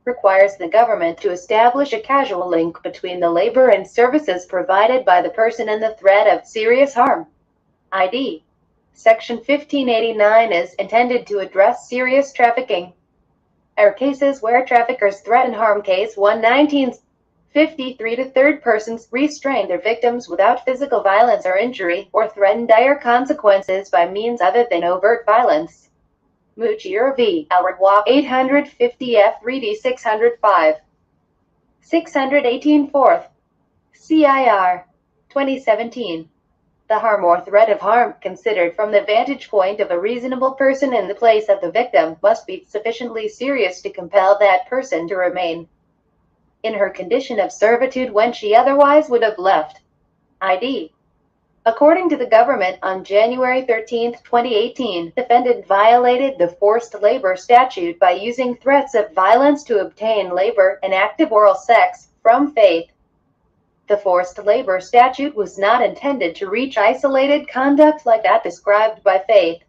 requires the government to establish a causal link between the labor and services provided by the person and the threat of serious harm. ID. Section 1589 is intended to address serious trafficking or cases where traffickers threaten harm. Case 11953 to third persons restrain their victims without physical violence or injury, or threaten dire consequences by means other than overt violence. Muchir v. Alred Walk 850 F3D 605. 618 4th. CIR. 2017. The harm or threat of harm, considered from the vantage point of a reasonable person in the place of the victim, must be sufficiently serious to compel that person to remain in her condition of servitude when she otherwise would have left. ID. According to the government, on January 13, 2018, defendant violated the forced labor statute by using threats of violence to obtain labor and active oral sex from Faith. The forced labor statute was not intended to reach isolated conduct like that described by Faith.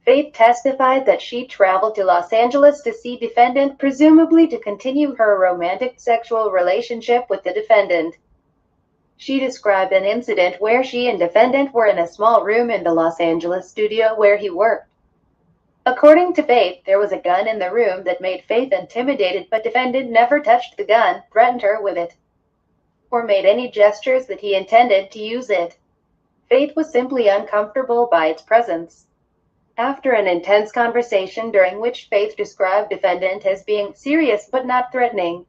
Faith testified that she traveled to Los Angeles to see defendant, presumably to continue her romantic sexual relationship with the defendant. She described an incident where she and defendant were in a small room in the Los Angeles studio where he worked. According to Faith, there was a gun in the room that made Faith intimidated, but defendant never touched the gun, threatened her with it, or made any gestures that he intended to use it. Faith was simply uncomfortable by its presence. After an intense conversation during which Faith described defendant as being serious but not threatening,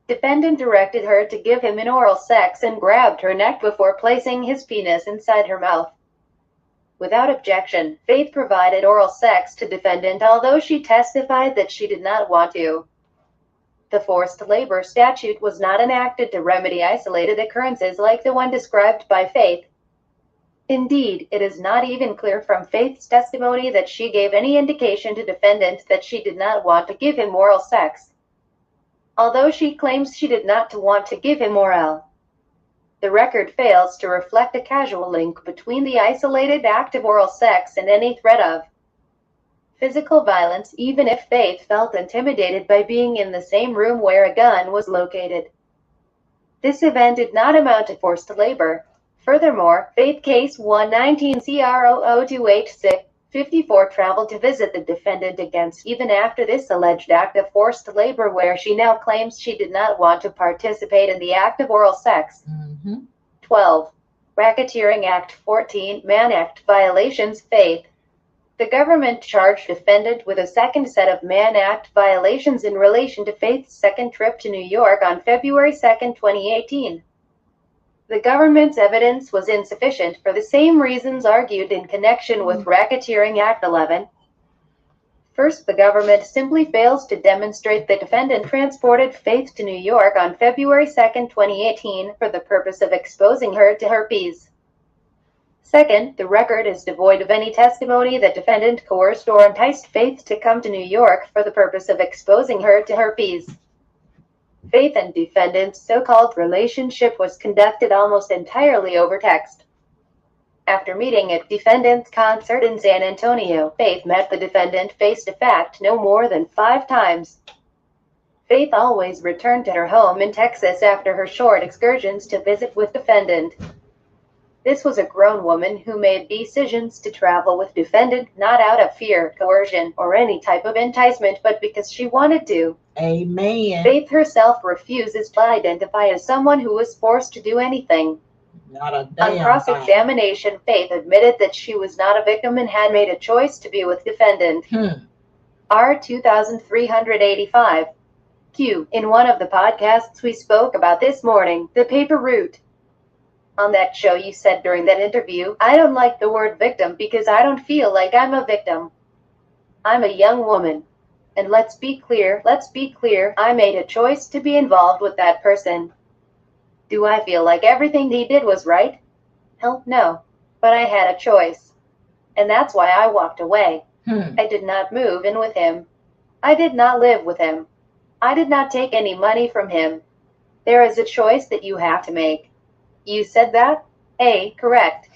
defendant directed her to give him an oral sex and grabbed her neck before placing his penis inside her mouth. Without objection, Faith provided oral sex to defendant, although she testified that she did not want to. The forced labor statute was not enacted to remedy isolated occurrences like the one described by Faith. Indeed, it is not even clear from Faith's testimony that she gave any indication to defendant that she did not want to give him oral sex, although she claims she did not want to give him oral. The record fails to reflect a causal link between the isolated act of oral sex and any threat of physical violence, even if Faith felt intimidated by being in the same room where a gun was located. This event did not amount to forced labor. Furthermore, Faith Case 119-CRO0286-54 traveled to visit the defendant against even after this alleged act of forced labor, where she now claims she did not want to participate in the act of oral sex. 12. Racketeering Act 14 Mann Act violations. Faith. The government charged defendant with a second set of Mann Act violations in relation to Faith's second trip to New York on February 2, 2018. The government's evidence was insufficient for the same reasons argued in connection with Racketeering Act 11. First, the government simply fails to demonstrate the defendant transported Faith to New York on February 2, 2018 for the purpose of exposing her to herpes. Second, the record is devoid of any testimony that defendant coerced or enticed Faith to come to New York for the purpose of exposing her to herpes. Faith and defendant's so-called relationship was conducted almost entirely over text. After meeting at defendant's concert in San Antonio, Faith met the defendant face-to-face no more than 5 times. Faith always returned to her home in Texas after her short excursions to visit with defendant. This was a grown woman who made decisions to travel with defendant not out of fear, coercion, or any type of enticement, but because she wanted to. Amen. Faith herself refuses to identify as someone who was forced to do anything. Not a On damn cross-examination, Faith admitted that she was not a victim and had made a choice to be with defendant. R. 2385. Q. In one of the podcasts we spoke about this morning, the paper route. On that show you said during that interview, I don't like the word victim because I don't feel like I'm a victim. I'm a young woman. And let's be clear, I made a choice to be involved with that person. Do I feel like everything he did was right? Hell no. But I had a choice. And that's why I walked away. I did not move in with him. I did not live with him. I did not take any money from him. There is a choice that you have to make. You said that? A. Correct.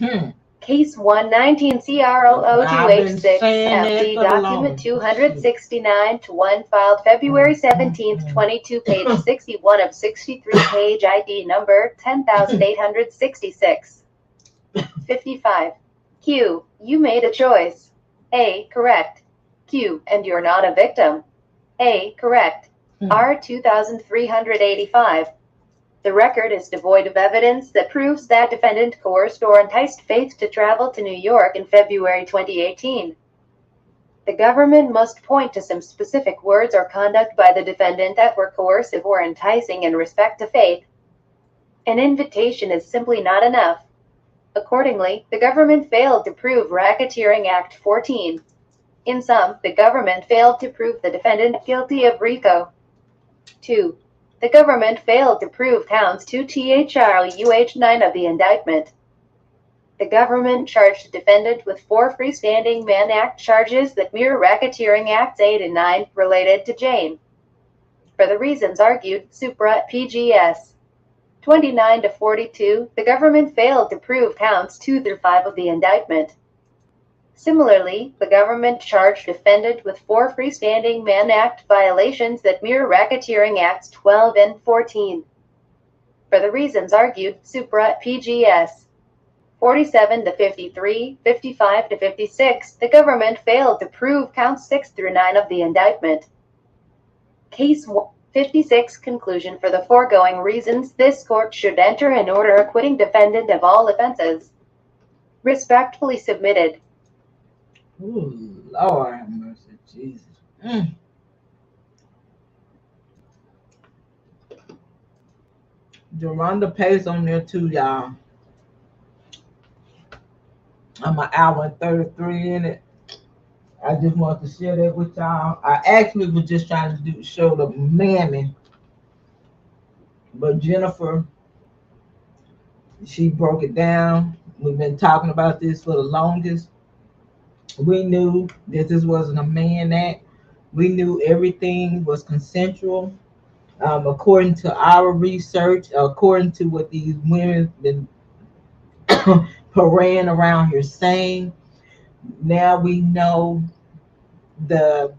Case 119-CRO0286-FD document 269-1 filed February 17, 22, page 61 of 63, page ID number 10866. 55. Q. You made a choice. A. Correct. Q. And you're not a victim. A. Correct. R. 2385. The record is devoid of evidence that proves that defendant coerced or enticed Faith to travel to New York in February 2018. The government must point to some specific words or conduct by the defendant that were coercive or enticing in respect to Faith. An invitation is simply not enough. Accordingly, the government failed to prove Racketeering Act 14. In sum, the government failed to prove the defendant guilty of RICO. 2. The government failed to prove counts 2-THRUH9 of the indictment. The government charged the defendant with 4 freestanding Mann Act charges that mirror Racketeering Acts 8 and 9 related to Jane. For the reasons argued, supra PGS 29-42, the government failed to prove counts 2-5 of the indictment. Similarly, the government charged defendant with 4 freestanding Mann Act violations that mirror Racketeering Acts 12 and 14. For the reasons argued, supra PGS 47-53, 55-56, the government failed to prove counts 6-9 of the indictment. Case 56 conclusion. For the foregoing reasons, this court should enter an order acquitting defendant of all offenses. Respectfully submitted. Ooh, Lord have mercy, Jesus. Geronda pays on there too, y'all. I'm an hour and 33 in it. I just want to share that with y'all. I actually was just trying to show the mammy, but Jennifer, she broke it down We've been talking about this for the longest. We knew that this wasn't a man act. We knew everything was consensual. According to our research, according to what these women been parading around here saying, now we know the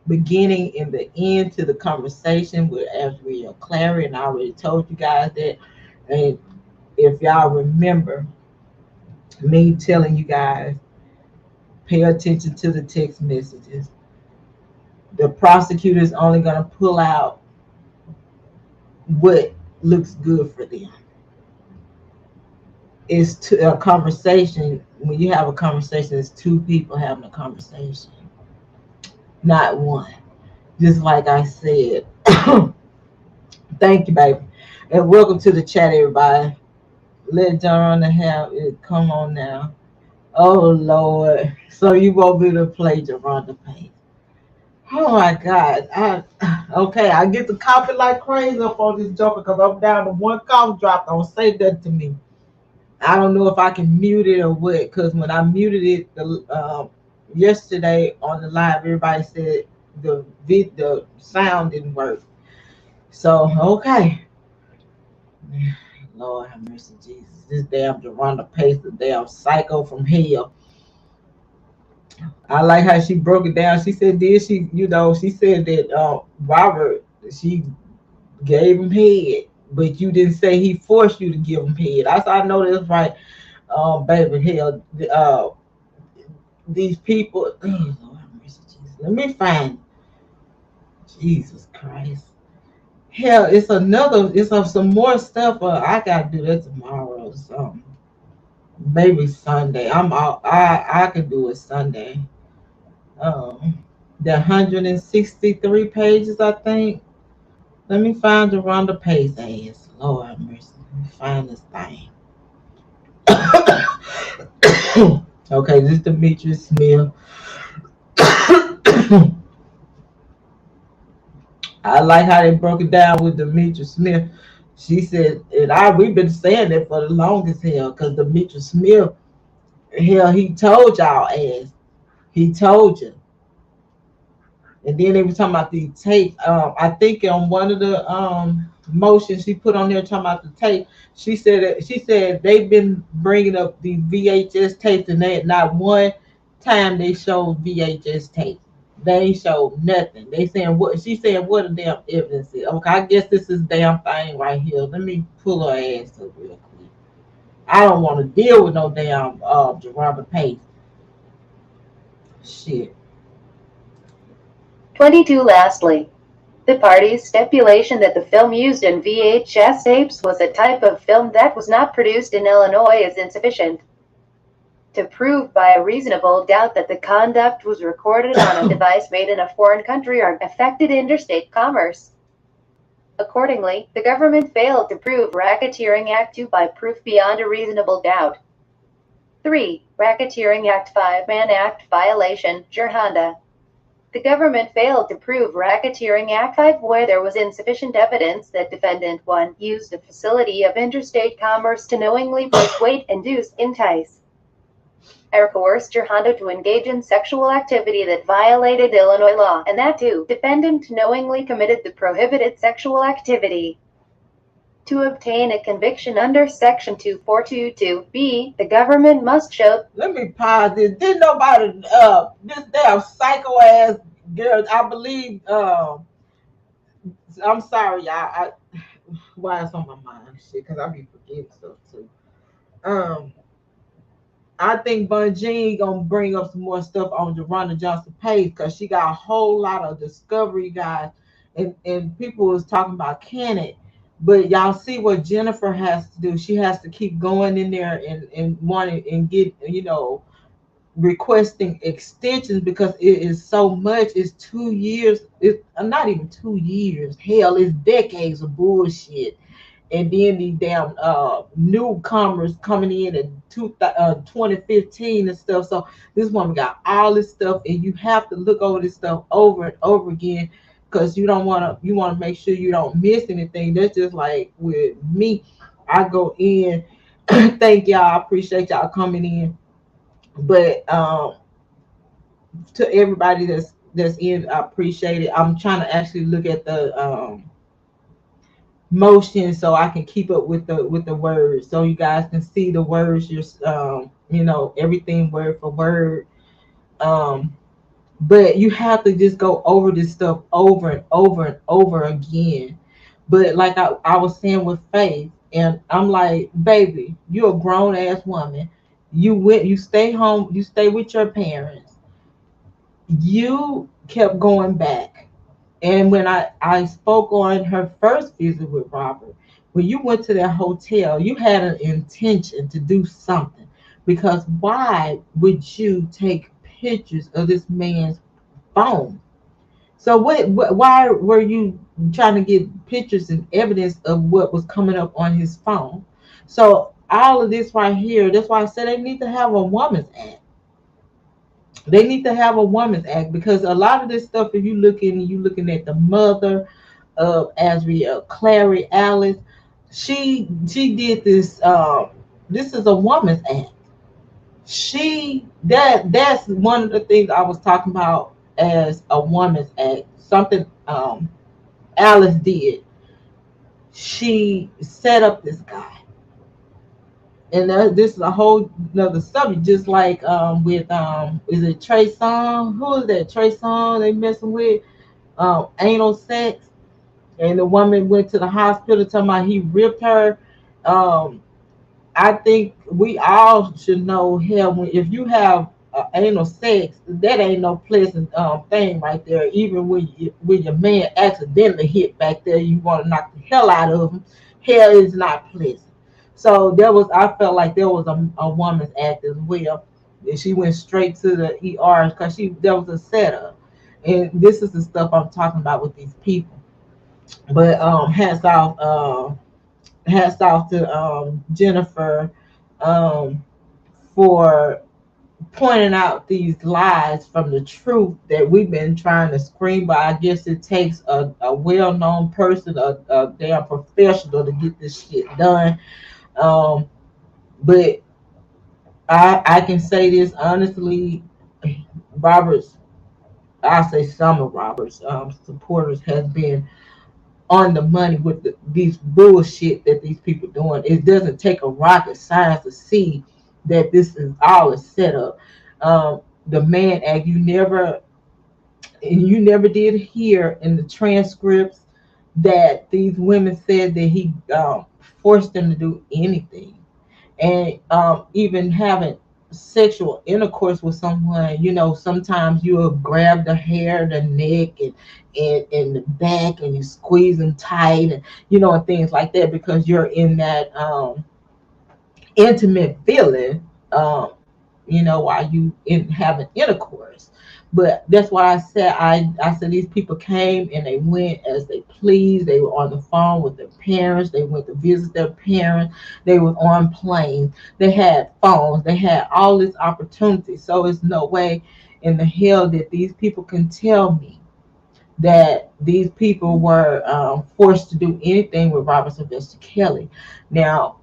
beginning and the end to the conversation with as we are Clary, and I already told you guys that. And if y'all remember me telling you guys, pay attention to the text messages. The prosecutor is only going to pull out what looks good for them. It's a conversation. When you have a conversation, it's two people having a conversation, not one. Just like I said. Thank you, baby. And welcome to the chat, everybody. Let John have it. Come on now. Oh, Lord. So you want me to play Geronda Payne? Oh, my God. Okay, I get to copy like crazy up on this joker because I'm down to one cough drop. Don't say that to me. I don't know if I can mute it or what, because when I muted it yesterday on the live, everybody said the sound didn't work. So, okay. Lord have mercy, Jesus. This damn Geronda Pace, the damn psycho from hell. I like how she broke it down. She said, did she, she said that Robert, she gave him head, but you didn't say he forced you to give him head. I know that's right, baby. Hell, these people, oh, Lord have mercy, Jesus. Let me find Jesus Christ. Hell, it's some more stuff. I gotta do that tomorrow or something. Maybe Sunday. I'm out. I can do it Sunday. The 163 pages, I think. Let me find the Rhonda Pace ass. Lord have mercy. Let me find this thing. Okay, this is Demetrius Smith. I like how they broke it down with Demetrius Smith. She said, and we've been saying that for the longest, hell, because Demetrius Smith, hell, he told y'all ass. He told you. And then they were talking about the tape. I think on one of the motions she put on there talking about the tape, she said they've been bringing up the VHS tapes, and they not one time they showed VHS tape. They ain't showed nothing. They saying what she said. What a damn evidence is. Okay, I guess this is damn thing right here. Let me pull her ass up real quick. I don't want to deal with no damn Gerard Pace. Shit. 22. Lastly, the parties' stipulation that the film used in VHS tapes was a type of film that was not produced in Illinois is insufficient to prove by a reasonable doubt that the conduct was recorded on a device made in a foreign country or affected interstate commerce. Accordingly, the government failed to prove Racketeering Act 2 by proof beyond a reasonable doubt. 3. Racketeering Act 5 Mann Act violation, Gerhonda. The government failed to prove Racketeering Act 5 where there was insufficient evidence that Defendant 1 used a facility of interstate commerce to knowingly persuade, induce, entice, or coerce Gerhonda to engage in sexual activity that violated Illinois law, and that 2. Defendant knowingly committed the prohibited sexual activity. To obtain a conviction under Section 2422B, the government must show. Let me pause this. Didn't nobody, this damn psycho ass girl, I believe, I'm sorry, y'all. Why it's on my mind, shit, because I be forgetting stuff too. Um, I think Bonjean gonna bring up some more stuff on Geronda Johnson Page because she got a whole lot of discovery, guys, and people was talking about can it, but y'all see what Jennifer has to do. She has to keep going in there and wanting and get requesting extensions because it is so much. It's 2 years. It's not even 2 years. Hell, it's decades of bullshit. And then these damn newcomers coming in 2015 and stuff. So this woman got all this stuff, and you have to look over this stuff over and over again because you want to make sure you don't miss anything. That's just like with me. I go in Thank y'all. I appreciate y'all coming in. But to everybody that's in, I appreciate it. I'm trying to actually look at the motion so I can keep up with the words, so you guys can see the words. Everything word for word. Um, but you have to just go over this stuff over and over and over again. But like I was saying with Faith, and I'm like, baby, you're a grown ass woman. You stay home, you stay with your parents. You kept going back. And when I spoke on her first visit with Robert, when you went to that hotel, you had an intention to do something. Because why would you take pictures of this man's phone? So why were you trying to get pictures and evidence of what was coming up on his phone? So all of this right here, that's why I said they need to have a woman's act. They need to have a woman's act, because a lot of this stuff, if you looking at the mother of Azriel, Clary, Alice, she did this. This is a woman's act. That's one of the things I was talking about as a woman's act. Something Alice did. She set up this guy, and this is a whole another subject. Just like with is it Trey Songz? Who is that Trey Songz they messing with? Anal sex, and the woman went to the hospital talking about he ripped her. Um, I think we all should know, hell, if you have anal sex, that ain't no pleasant thing right there. Even when your man accidentally hit back there, you want to knock the hell out of him. Hell is not pleasant. So I felt like there was a woman's act as well. And she went straight to the ER because there was a setup. And this is the stuff I'm talking about with these people. But hats off to Jennifer um, for pointing out these lies from the truth that we've been trying to scream. But I guess it takes a well-known person, a damn professional to get this shit done. Um, but I can say this honestly, Robert's, I say some of Robert's supporters has been on the money with these bullshit that these people doing. It doesn't take a rocket science to see that this is all a setup. The man act, you never did hear in the transcripts that these women said that he forced them to do anything. And even having sexual intercourse with someone, sometimes you'll grab the hair, the neck, and the back, and you squeeze them tight, and and things like that, because you're in that intimate feeling, while you in having intercourse. But that's why I said these people came and they went as they pleased. They were on the phone with their parents. They went to visit their parents. They were on planes. They had phones. They had all this opportunity. So it's no way in the hell that these people can tell me that these people were forced to do anything with Robert Sylvester Kelly. Now,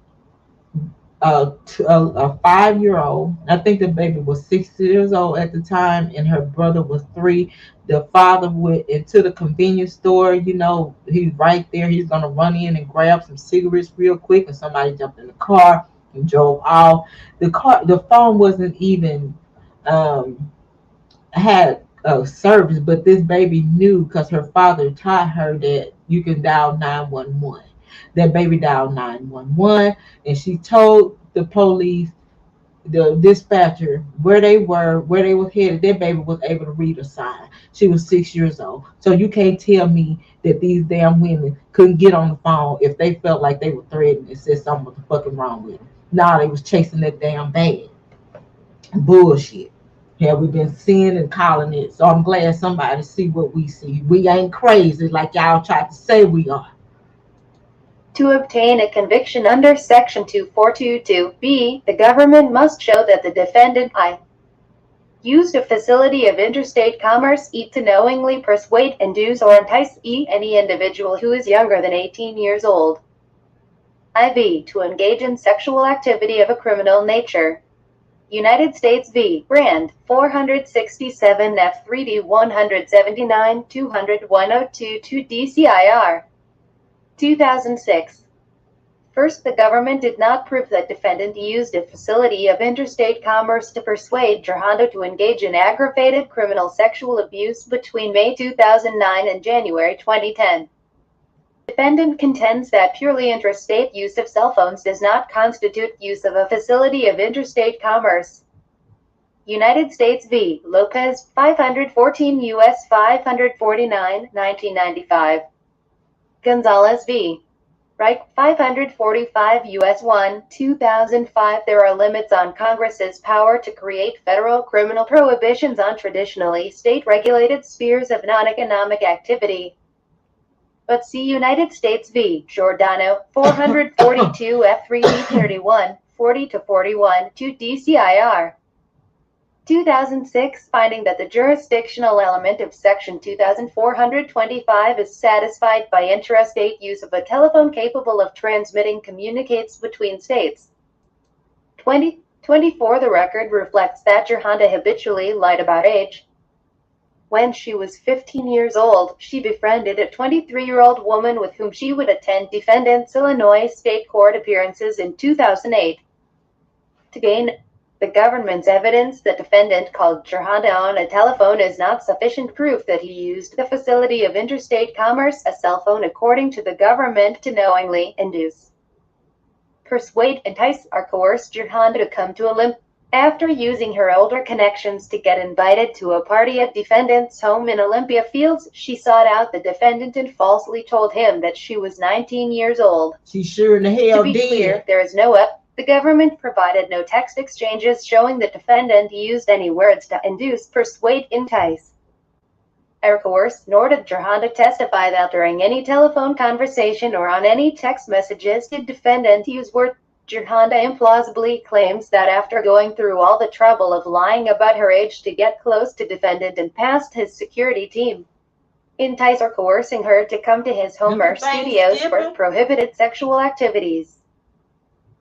a 5-year-old. I think the baby was 6 years old at the time, and her brother was 3. The father went into the convenience store. He's right there. He's gonna run in and grab some cigarettes real quick, and somebody jumped in the car and drove off. The phone wasn't even had a service, but this baby knew because her father taught her that you can dial 911. That baby dialed 911, and she told the police, the dispatcher, where they were headed. That baby was able to read a sign. She was 6 years old. So you can't tell me that these damn women couldn't get on the phone if they felt like they were threatened and said something was fucking wrong with them. Nah, they was chasing that damn bag. Bullshit. Yeah, we've been seeing and calling it. So I'm glad somebody see what we see. We ain't crazy like y'all tried to say we are. To obtain a conviction under Section 2422B, the government must show that the defendant I used a facility of interstate commerce to knowingly persuade, induce, or entice any individual who is younger than 18 years old IV. To engage in sexual activity of a criminal nature. United States v. Brand, 467 F3D 179 200 1022 DCIR. 2006. First, the government did not prove that defendant used a facility of interstate commerce to persuade Gerhanda to engage in aggravated criminal sexual abuse between May 2009 and January 2010. Defendant contends that purely interstate use of cell phones does not constitute use of a facility of interstate commerce. United States v. Lopez, 514 U.S. 549, 1995. Gonzalez v. Reich, 545 U.S. 1, 2005. There are limits on Congress's power to create federal criminal prohibitions on traditionally state-regulated spheres of non-economic activity. But see United States v. Giordano, 442 F3D 31, 40-41, 2 DCIR. 2006, finding that the jurisdictional element of Section 2425 is satisfied by interstate use of a telephone capable of transmitting communicates between states. 2024, the record reflects that Gerhanda habitually lied about age. When she was 15 years old, she befriended a 23-year-old woman with whom she would attend defendant's Illinois state court appearances in 2008. To gain the government's evidence that defendant called Gerhanda on a telephone is not sufficient proof that he used the facility of interstate commerce, a cell phone, according to the government, to knowingly induce, persuade, entice, or coerce Gerhanda to come to Olympia. After using her older connections to get invited to a party at defendant's home in Olympia Fields, she sought out the defendant and falsely told him that she was 19 years old. She sure in the hell To be did. clear, there is no the government provided no text exchanges showing the defendant used any words to induce, persuade, entice, or coerce, nor did Gerhanda testify that during any telephone conversation or on any text messages did defendant use words. Gerhanda implausibly claims that after going through all the trouble of lying about her age to get close to defendant and past his security team, entice or coercing her to come to his home or studios for prohibited sexual activities.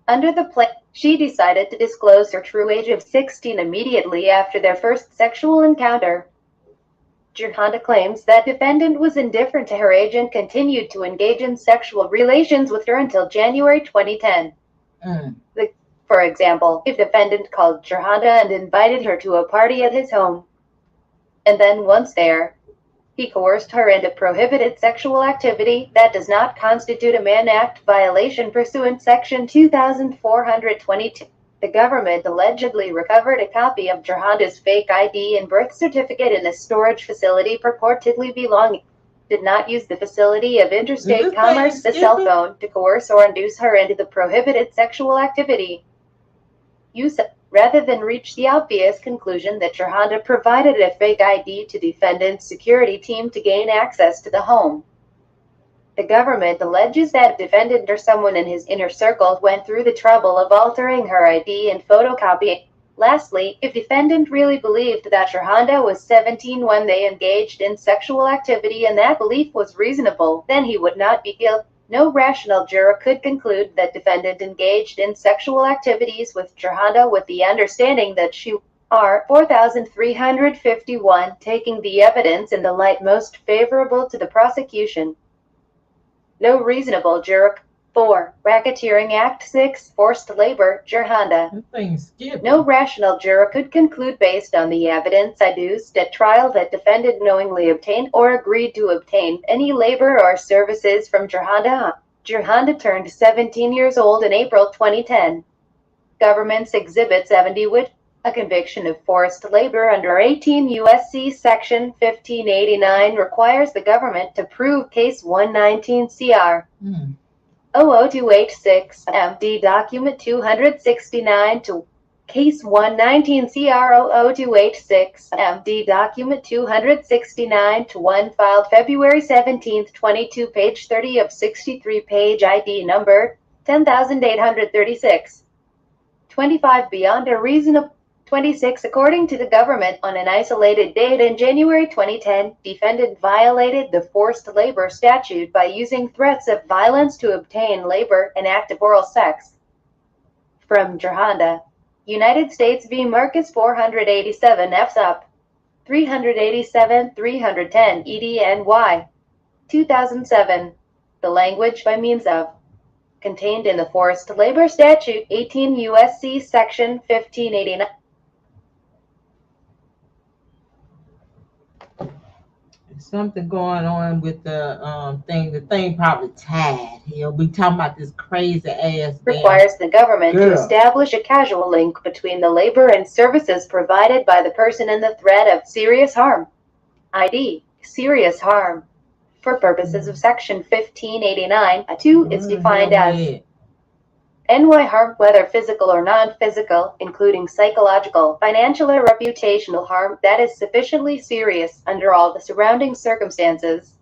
Under the plan, she decided to disclose her true age of 16 immediately after their first sexual encounter. Gerhanda claims that defendant was indifferent to her age and continued to engage in sexual relations with her until January 2010. For example, if defendant called Gerhanda and invited her to a party at his home, and then once there, he coerced her into prohibited sexual activity, that does not constitute a Mann Act violation pursuant Section 2422. The government allegedly recovered a copy of Gerhanda's fake ID and birth certificate in a storage facility purportedly belonging. Did not use the facility of interstate commerce, the cell phone, to coerce or induce her into the prohibited sexual activity. Rather than reach the obvious conclusion that Gerhanda provided a fake ID to defendant's security team to gain access to the home, the government alleges that defendant or someone in his inner circle went through the trouble of altering her ID and photocopying. Lastly, if defendant really believed that Gerhanda was 17 when they engaged in sexual activity and that belief was reasonable, then he would not be guilty. No rational juror could conclude that defendant engaged in sexual activities with Gerhanda with the understanding that she R. 4351, taking the evidence in the light most favorable to the prosecution. No reasonable juror. 4. Racketeering Act 6. Forced labor, Gerhanda. No rational juror could conclude based on the evidence adduced at trial that defendant knowingly obtained or agreed to obtain any labor or services from Gerhanda. Gerhanda turned 17 years old in April 2010. Government's Exhibit 70 with a conviction of forced labor under 18 U.S.C. Section 1589 requires the government to prove Case 119 CR. 00286 MD Document 269 to Case 119 CR 00286 MD Document 269 to 1 filed February 17, 22, page 30 of 63, page ID number 10,836. 25 beyond a reasonable 26. According to the government, on an isolated date in January 2010, defendant violated the forced labor statute by using threats of violence to obtain labor and act of oral sex. From Jarhanda, United States v. Marcus 487 F up 387 310 EDNY 2007. The language by means of contained in the forced labor statute 18 U.S.C. section 1589. Something going on with the thing. The thing probably tied. We talking about this crazy ass Requires the government girl to establish a causal link between the labor and services provided by the person and the threat of serious harm. ID. Serious harm. For purposes of section 1589, a 2 is defined as NY harm, whether physical or non-physical, including psychological, financial, or reputational harm that is sufficiently serious under all the surrounding circumstances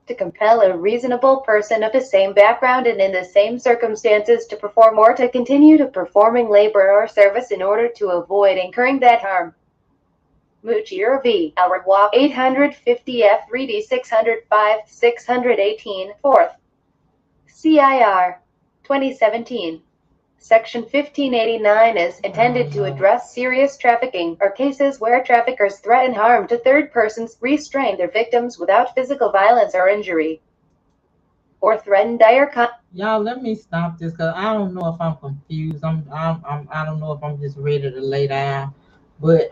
to compel a reasonable person of the same background and in the same circumstances to perform or to continue to performing labor or service in order to avoid incurring that harm. Muchir v. Alred Walk 850 F 3D 605 618 4th. CIR 2017. Section 1589 is intended to address serious trafficking or cases where traffickers threaten harm to third persons, restrain their victims without physical violence or injury, or threaten dire Y'all, let me stop this because I don't know if I'm confused. I don't know if I'm just ready to lay down. But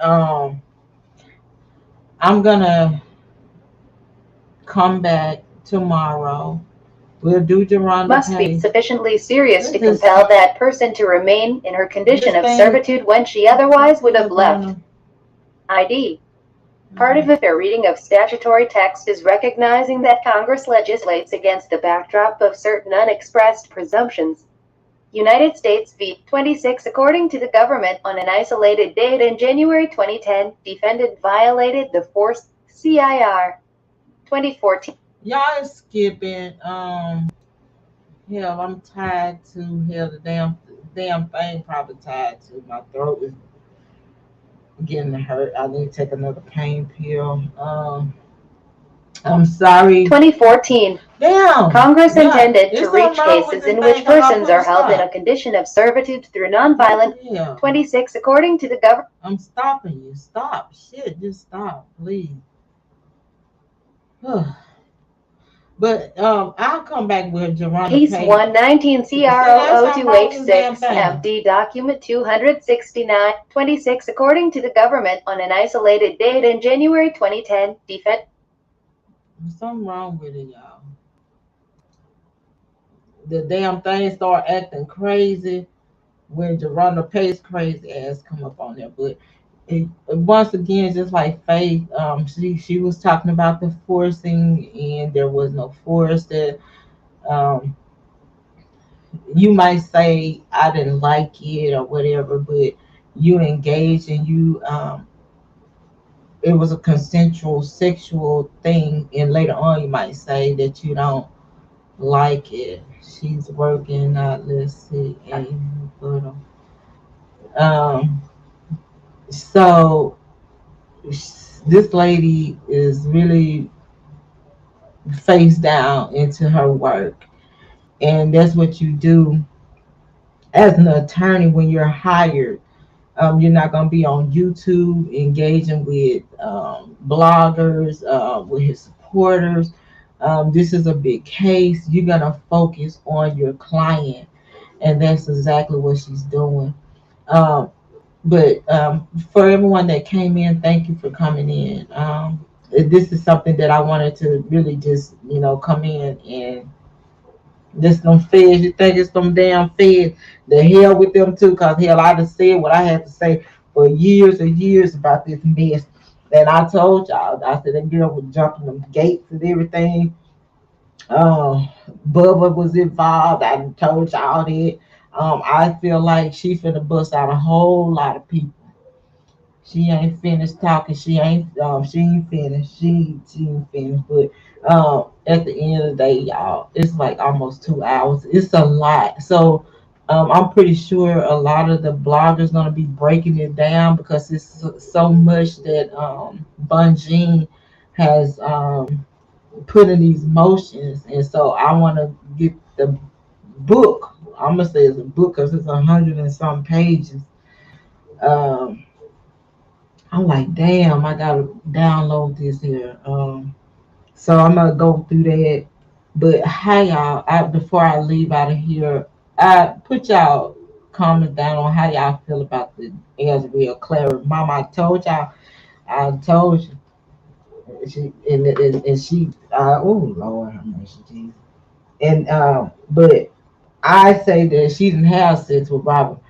I'm gonna come back tomorrow. We'll do Geronda must be Pace. sufficiently serious to This is- compel that person to remain in her condition of This thing- servitude when she otherwise would have left. ID. Part of a fair reading of statutory text is recognizing that Congress legislates against the backdrop of certain unexpressed presumptions. United States v. 26. According to the government, on an isolated date in January 2010, defendant violated the forced CIR 2014. Y'all is skipping. Hell, I'm tied to hell. The damn thing probably tied to my throat is getting hurt. I need to take another pain pill. I'm sorry. 2014. Damn. Congress Yeah, intended there's to reach something wrong with cases this in thing which 'cause I persons put are held in a stop. condition of servitude through nonviolent. Yeah. 26. According to the government. I'm stopping you. Stop. Shit, just stop, please. But I'll come back with Geronda Case Pace. 119 CR002H6 damn thing. MD document 269 26. According to the government, on an isolated date in January 2010, defense. There's something wrong with it, y'all. The damn thing start acting crazy when Geronda Pace crazy ass come up on there. But once again, just like Faith, she was talking about the forcing, and there was no force. That you might say I didn't like it or whatever, but you engaged and you it was a consensual sexual thing, and later on you might say that you don't like it. She's working. Let's see, um, so this lady is really face down into her work, and that's what you do as an attorney when you're hired. You're not going to be on YouTube engaging with bloggers, with his supporters. This is a big case. You're going to focus on your client, and that's exactly what she's doing. But for everyone that came in, thank you for coming in. This is something that I wanted to really just, come in and this them feds. You think it's them damn feds? The hell with them too, cause hell, I just said what I had to say for years and years about this mess. And I told y'all, I said that girl was jumping them gates and everything. Bubba was involved. I told y'all that. I feel like she finna bust out a whole lot of people. She ain't finished talking. She ain't finished. She ain't finished. But at the end of the day, y'all, it's like almost 2 hours. It's a lot. So I'm pretty sure a lot of the bloggers gonna be breaking it down because it's so much that Bonjean has put in these motions, and so I want to get the book. I'm gonna say it's a book because it's 100 and some pages. Um, I'm like, damn, I gotta download this here. So I'm gonna go through that. But how y'all? Before I leave out of here, I put y'all comments down on how y'all feel about the Ezreal Clary. Mama, I told y'all. I told you. And she. Oh Lord, have mercy, Jesus. And but I say that she didn't have sex with Robert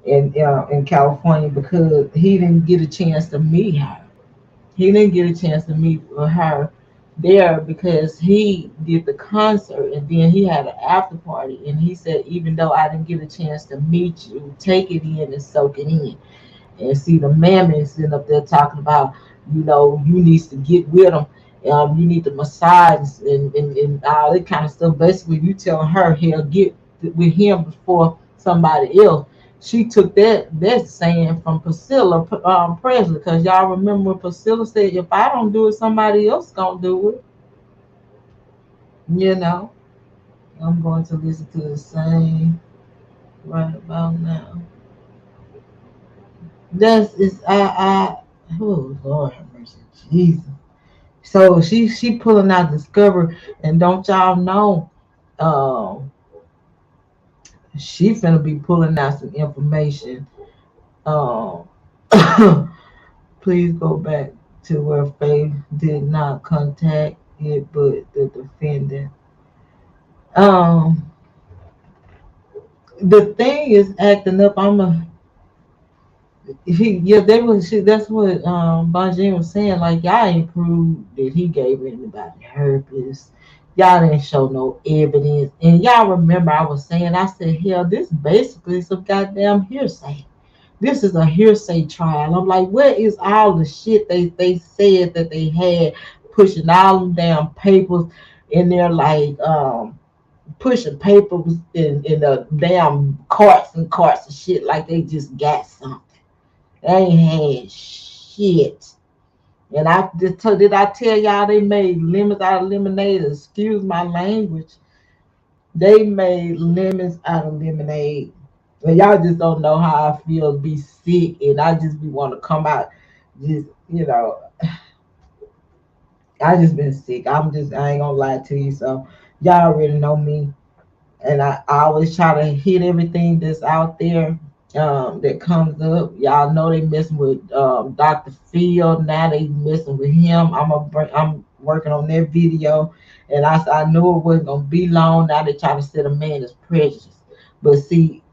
in California because he didn't get a chance to meet her. He didn't get a chance to meet her there because he did the concert and then he had an after party and he said even though I didn't get a chance to meet you, take it in and soak it in. And see the mammy sitting up there talking about, you needs to get with him. You need to massage and all that kind of stuff. Basically, you telling her, hell, get with him before somebody else. She took that saying from Priscilla Presley, because y'all remember when Priscilla said, if I don't do it, somebody else gonna do it. You know, I'm going to listen to the same right about now. That's is oh Lord have mercy, Jesus. So she pulling out Discover, and don't y'all know, um, she finna be pulling out some information. Um, please go back to where Faith did not contact it, but the defendant. Um, the thing is acting up. Yeah, they was. That's what Bonjean was saying. Like y'all ain't proved that he gave anybody herpes. Y'all didn't show no evidence. And y'all remember I was saying, I said, hell, this basically some goddamn hearsay. This is a hearsay trial. I'm like, where is all the shit they said that they had, pushing all them damn papers in there, like pushing papers in the damn carts and carts of shit like they just got something. They ain't had shit. And did I tell y'all they made lemons out of lemonade? Excuse my language. They made lemons out of lemonade. And y'all just don't know how I feel to be sick, and I just be want to come out. Just I just been sick. I ain't gonna lie to you. So y'all already know me, and I always try to hit everything that's out there that comes up. Y'all know they messing with Dr. Phil. Now they messing with him. I'm working on their video, and I knew it wasn't gonna be long. Now they try to set a man as prejudiced. But see,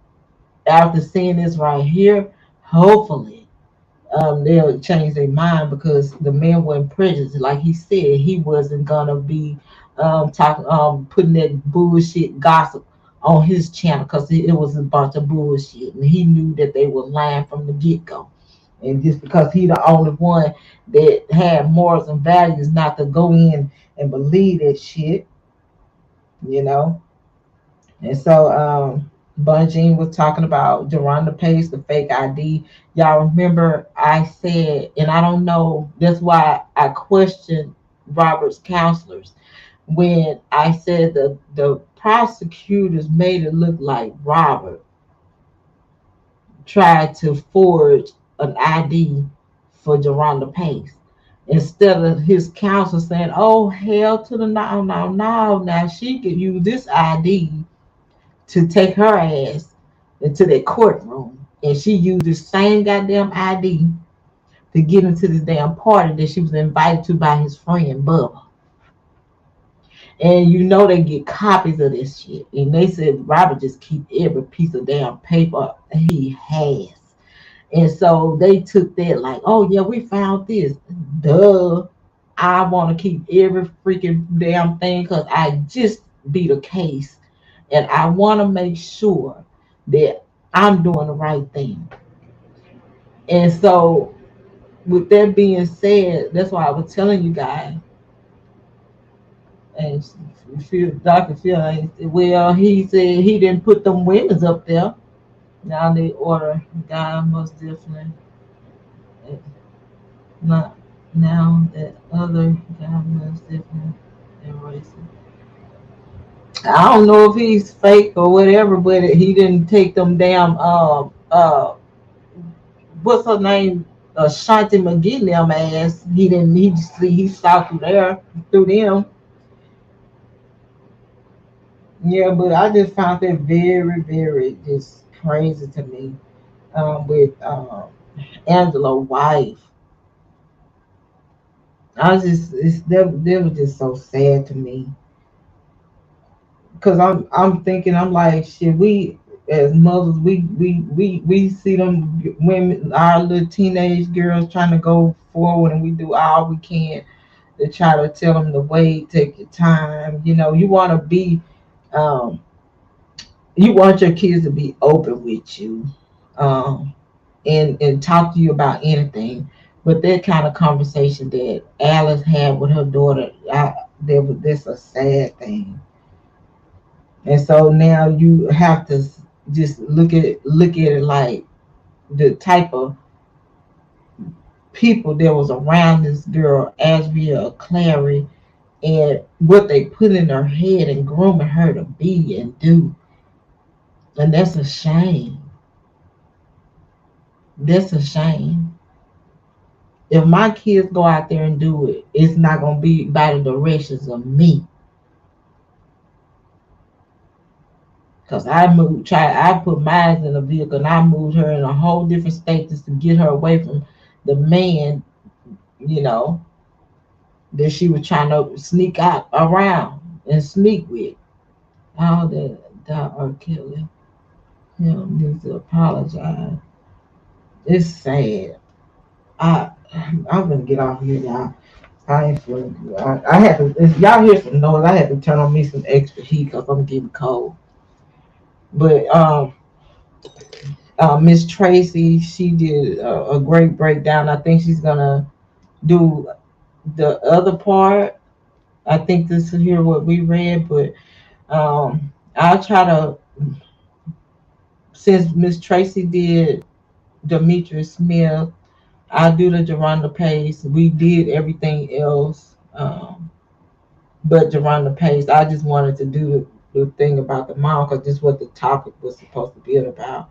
after seeing this right here, hopefully they'll change their mind because the man wasn't prejudiced. Like he said, he wasn't gonna be putting that bullshit gossip on his channel because it was a bunch of bullshit, and he knew that they were lying from the get go. And just because he the only one that had morals and values not to go in and believe that shit, you know. And so Bunjean was talking about Deronda Pace, the fake ID. Y'all remember I said, and I don't know, that's why I questioned Robert's counselors when I said the prosecutors made it look like Robert tried to forge an ID for Deronda Pace. Instead of his counsel saying, oh, hell to the no, no, no. Now she could use this ID to take her ass into that courtroom. And she used the same goddamn ID to get into this damn party that she was invited to by his friend Bubba. And they get copies of this shit. And they said Robert just keep every piece of damn paper he has. And so they took that like, oh yeah, we found this. Duh. I want to keep every freaking damn thing because I just beat a case and I want to make sure that I'm doing the right thing. And so, with that being said, that's why I was telling you guys, And Dr. Phil, well, he said he didn't put them women's up there. Now they order God most definitely not now that other God most definitely erasing. I don't know if he's fake or whatever, but he didn't take them damn what's her name, Shanti McGee them ass. He didn't. He saw through there through them. Yeah, but I just found that very very just crazy to me. With Angela wife, I was just they was just so sad to me because I'm thinking I'm like shit. We as mothers we see them women, our little teenage girls trying to go forward, and we do all we can to try to tell them to wait, take your time. You know, you want to be, um, you want your kids to be open with you, um, and talk to you about anything. But that kind of conversation that Alice had with her daughter, that's a sad thing. And so now you have to just look at it like the type of people that was around this girl, Asria or Clary, and what they put in her head and grooming her to be and do. And that's a shame. That's a shame. If my kids go out there and do it, it's not gonna be by the directions of me. Cause I put mine in a vehicle and I moved her in a whole different state just to get her away from the man, you know, that she was trying to sneak out around and sneak with. All that R. Kelly, him needs to apologize. It's sad. I I'm gonna get off here, y'all. I ain't feeling good. I had to. If y'all hear some noise, I had to turn on me some extra heat because I'm getting cold. But Miss Tracy, she did a great breakdown. I think she's gonna do the other part. I think this is here what we read, but I'll try to, since Miss Tracy did Demetrius Smith, I'll do the Geronda Pace. We did everything else. But Geronda Pace, I just wanted to do the thing about the mom because this is what the topic was supposed to be about,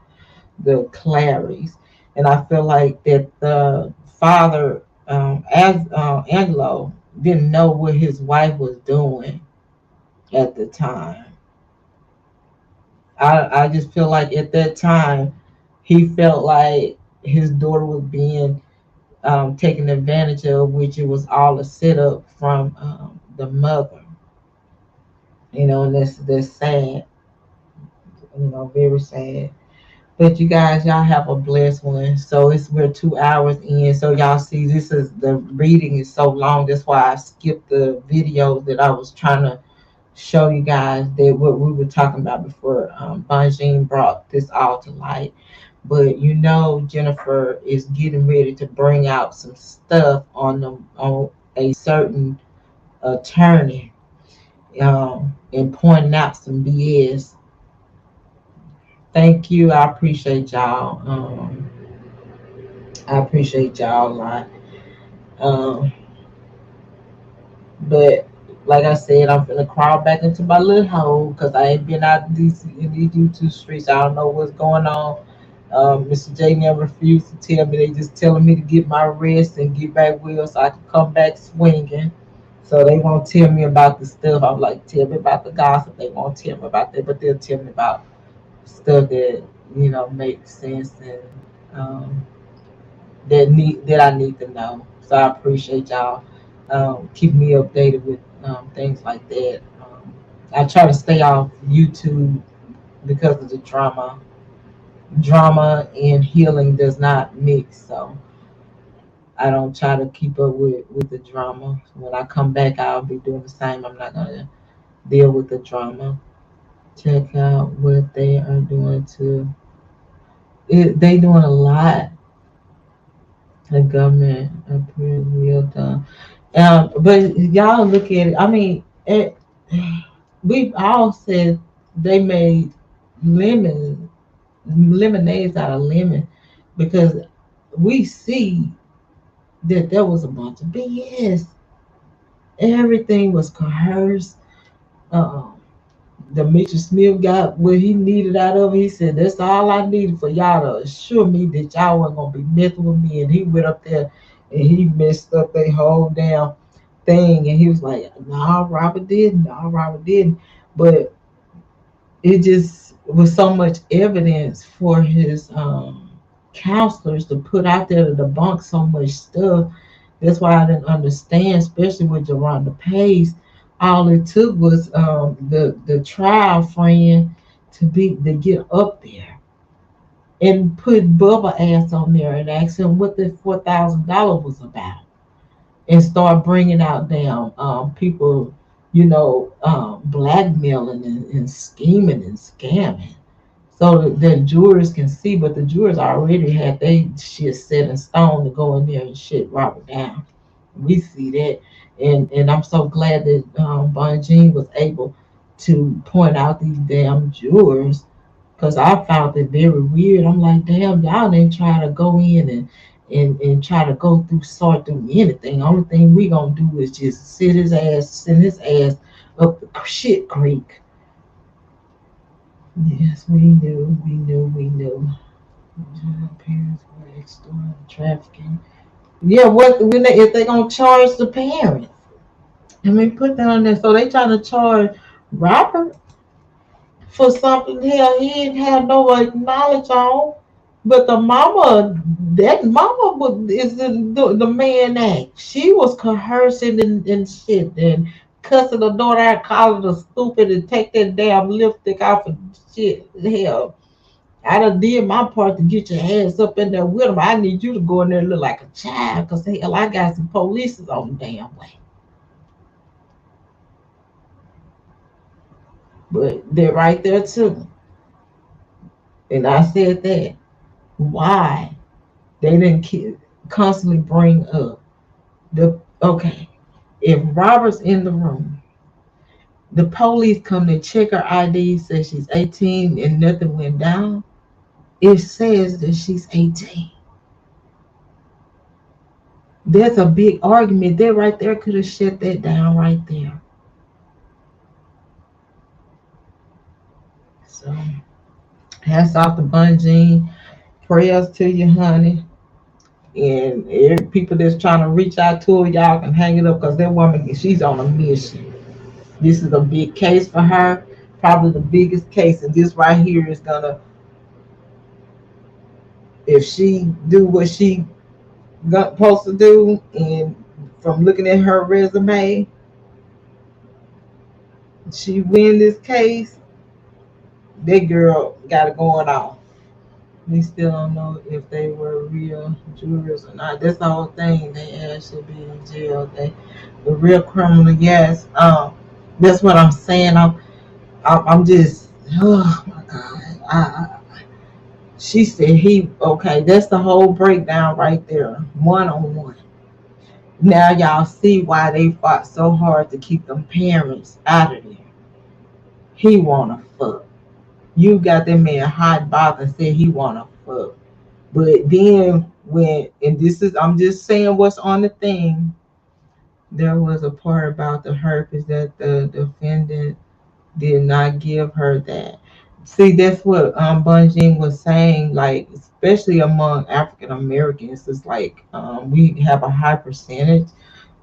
the Clarys. And I feel like that the father, as Angelo, didn't know what his wife was doing at the time. I just feel like at that time, he felt like his daughter was being taken advantage of, which it was all a setup from the mother. You know, and that's sad. You know, very sad. But you guys, y'all have a blessed one. So we're 2 hours in. So y'all see, this is the reading is so long. That's why I skipped the videos that I was trying to show you guys that what we were talking about before. Bonjean brought this all to light. But you know, Jennifer is getting ready to bring out some stuff on a certain attorney, and pointing out some BS. Thank you. I appreciate y'all. I appreciate y'all a lot. Um, but like I said, I'm gonna crawl back into my little hole because I ain't been out in these YouTube streets. I don't know what's going on. Mr. J never refused to tell me. They just telling me to get my rest and get back well so I can come back swinging. So they won't tell me about the stuff. I'm like, tell me about the gossip. They won't tell me about that, but they'll tell me about stuff that makes sense and that I need to know. So I appreciate y'all keep me updated with things like that. I try to stay off YouTube because of the drama. Drama and healing does not mix, so I don't try to keep up with the drama. When I come back, I'll be doing the same. I'm not gonna deal with the drama. Check out what they are doing to it. They doing a lot. The government appears real dumb. But y'all look at it. I mean, And we've all said they made lemon lemonades out of lemon because we see that there was a bunch of BS. Everything was coerced. Uh, Demetri Smith got what he needed out of it. He said, "That's all I needed for y'all to assure me that y'all wasn't gonna be messing with me." And he went up there and he messed up their whole damn thing. And he was like, "No, Robert didn't. No, Robert didn't." But it just was so much evidence for his counselors to put out there to debunk so much stuff. That's why I didn't understand, especially with Geronda Pace. All it took was the trial friend to get up there and put Bubba ass on there and ask him what the $4,000 was about, and start bringing out damn people, blackmailing and scheming and scamming, so that jurors can see. But the jurors already had they shit set in stone to go in there and shit Robert down. We see that, and I'm so glad that Bonjean was able to point out these damn jurors, because I found it very weird. I'm like, damn, y'all didn't try to go in and try to go through sort through anything. Only thing we gonna do is just send his ass up the shit creek. Yes, we knew. Parents were extorting trafficking. Yeah, what when if they gonna charge the parents? I mean, put down there. So they trying to charge Robert for something hell he didn't have no knowledge on. But the mama, that mama is the man act. She was coercing and shit and cussing the daughter out, calling her stupid and take that damn lipstick off and shit. Hell, I done did my part to get your ass up in there with him. I need you to go in there and look like a child, because hell, I got some police on the damn way. But they're right there too. And I said that. Why? They didn't constantly bring up okay, if Robert's in the room, the police come to check her ID, says she's 18 and nothing went down. It says that she's 18. There's a big argument there. Right there could have shut that down right there. So hats off to Bonjean. Prayers to you, honey. And every people that's trying to reach out to her, y'all can hang it up, because that woman, she's on a mission. This is a big case for her, probably the biggest case. And this right here is gonna, if she do what she got supposed to do, and from looking at her resume, she win this case. That girl got it going on. We still don't know if they were real jurors or not. That's the whole thing. They asked should be in jail. The real criminal, yes. That's what I'm saying. I'm just, oh my God. She said okay, that's the whole breakdown right there, one on one. Now y'all see why they fought so hard to keep them parents out of there. He wanna fuck. You got that man hot box and said he wanna fuck. But then and this is, I'm just saying what's on the thing. There was a part about the herpes that the defendant did not give her that. See, that's what Bonjean was saying. Like, especially among African Americans, it's like we have a high percentage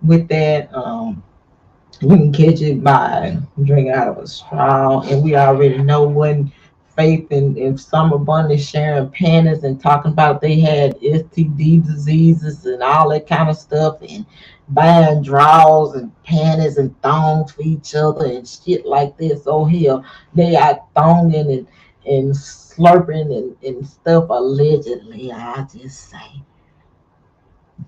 with that. You can catch it by drinking out of a straw, and we already know when Faith and Summer Bunny sharing panties and talking about they had STD diseases and all that kind of stuff, and buying drawers and panties and thongs for each other and shit like this. Oh hell, they are thonging and slurping and stuff allegedly. I just say.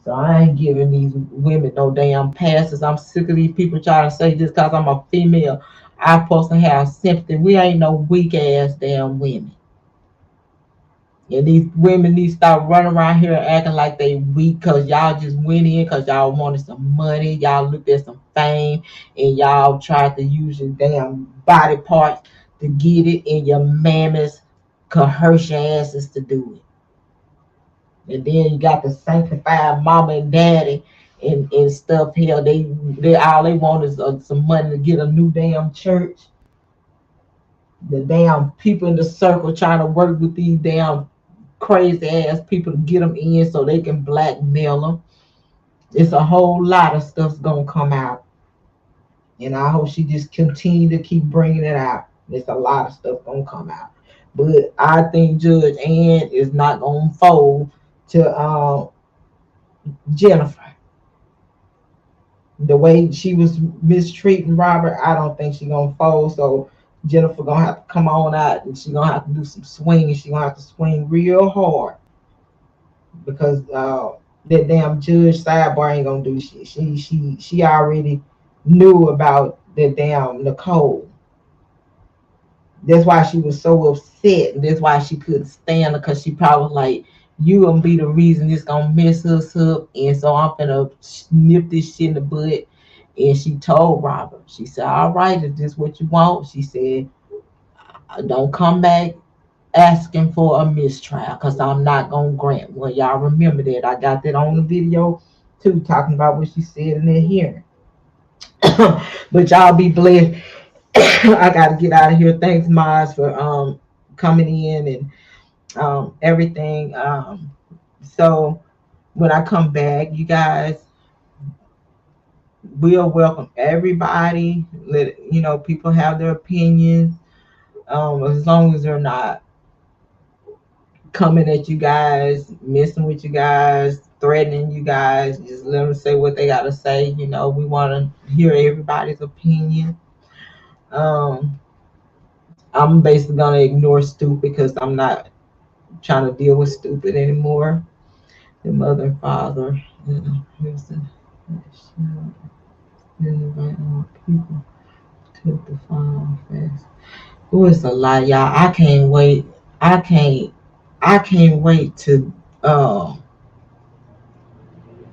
So I ain't giving these women no damn passes. I'm sick of these people trying to say just because I'm a female, I'm supposed to have sympathy. We ain't no weak ass damn women. And these women need to stop running around here acting like they weak because y'all just went in because y'all wanted some money. Y'all looked at some fame and y'all tried to use your damn body parts to get it and your mammoth coercion asses to do it. And then you got the sanctified mama and daddy and stuff here. They all they want is some money to get a new damn church. The damn people in the circle trying to work with these damn crazy ass people to get them in so they can blackmail them. It's a whole lot of stuff's gonna come out, and I hope she just continue to keep bringing it out. There's a lot of stuff gonna come out, but I think Judge Ann is not gonna fold to Jennifer. The way she was mistreating Robert, I don't think she's gonna fold. So Jennifer gonna have to come on out, and she gonna have to do some swinging. She gonna have to swing real hard because that damn judge sidebar ain't gonna do shit. She already knew about that damn Nicole. That's why she was so upset. And that's why she couldn't stand her because she probably was like, you gonna be the reason this gonna mess us up. And so I'm gonna snip this shit in the butt. And she told Robert, she said, all right, if this what you want, she said, don't come back asking for a mistrial because I'm not gonna grant. Well, y'all remember that. I got that on the video too, talking about what she said in that hearing. But y'all be blessed. I gotta get out of here. Thanks, Maz, for coming in and everything. So when I come back, you guys, we'll welcome everybody. Let people have their opinions. As long as they're not coming at you guys, messing with you guys, threatening you guys, just let them say what they gotta say. We want to hear everybody's opinion. Um, I'm basically gonna ignore stupid because I'm not trying to deal with stupid anymore. The mother and father, here's the invite more people to the final fast. Oh, it's a lot, y'all. I can't wait. I can't. I can't wait to.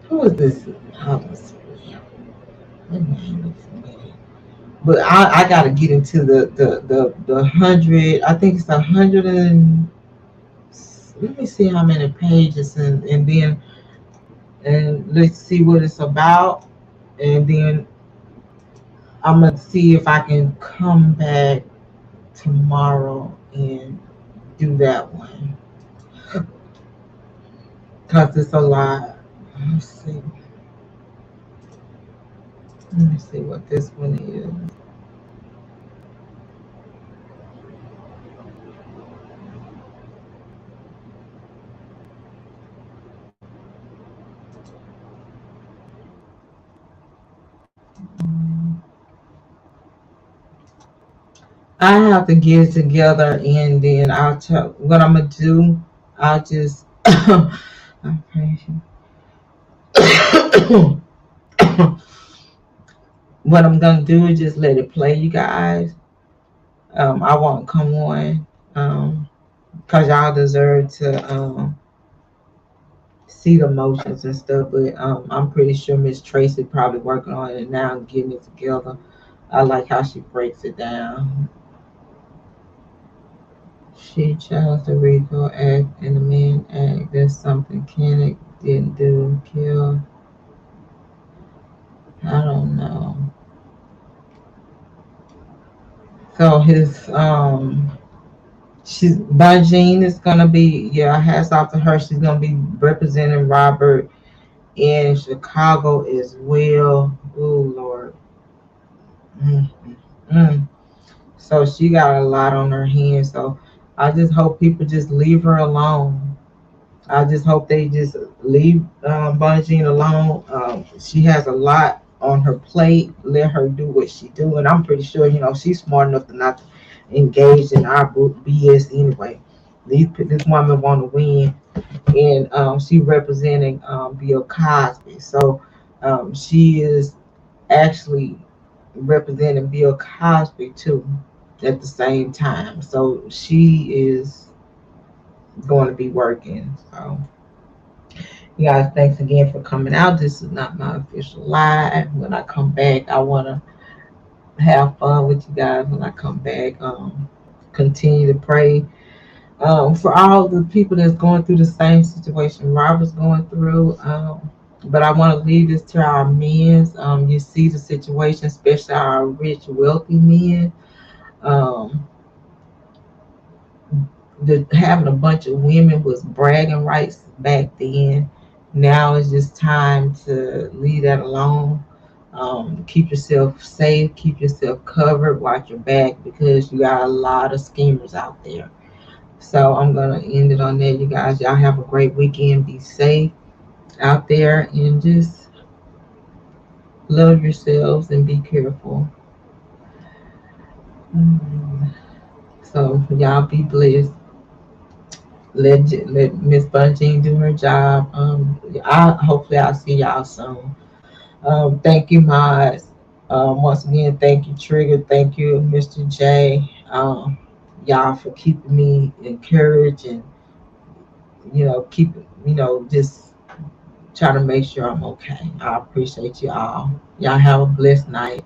Who is this? But I got to get into the hundred. I think it's 100 and let me see how many pages and then and let's see what it's about and then I'm gonna see if I can come back tomorrow and do that one because it's a lot. Let's see. Let me see what this one is. I have to get it together and then I'll tell what I'm gonna do. I'll just what I'm gonna do is just let it play, you guys. I won't come on because y'all deserve to see the motions and stuff. But I'm pretty sure Miss Tracy probably working on it now and getting it together. I like how she breaks it down. She chose the Rico Act and the Man Act. That's something Kenneth didn't do. Kill. I don't know. So his she's Bonjean is gonna be hats off to her. She's gonna be representing Robert in Chicago as well. Oh Lord. Mm-hmm. So she got a lot on her hands. So I just hope people just leave her alone. I just hope they just leave Bonjean alone. She has a lot on her plate. Let her do what she do, and I'm pretty sure she's smart enough to not engage in our BS anyway. This woman want to win, and she representing Bill Cosby. So she is actually representing Bill Cosby too at the same time. So she is going to be working. So, you guys, thanks again for coming out. This is not my official live. When I come back, I want to have fun with you guys when I come back. Continue to pray for all the people that's going through the same situation Robert's going through. But I want to leave this to our men. You see the situation, especially our rich, wealthy men. Um, Having a bunch of women was bragging rights back then. Now it's just time to leave that alone. Keep yourself safe, keep yourself covered, watch your back because you got a lot of schemers out there. So I'm gonna end it on there, you guys. Y'all have a great weekend. Be safe out there and just love yourselves and be careful. Mm. So y'all be blessed. Let Miss Bonjean do her job. I hopefully I'll see y'all soon. Thank you, Mods. Once again, thank you, Trigger. Thank you, Mr. J. Y'all for keeping me encouraged and keep just try to make sure I'm okay. I appreciate you all. Y'all have a blessed night.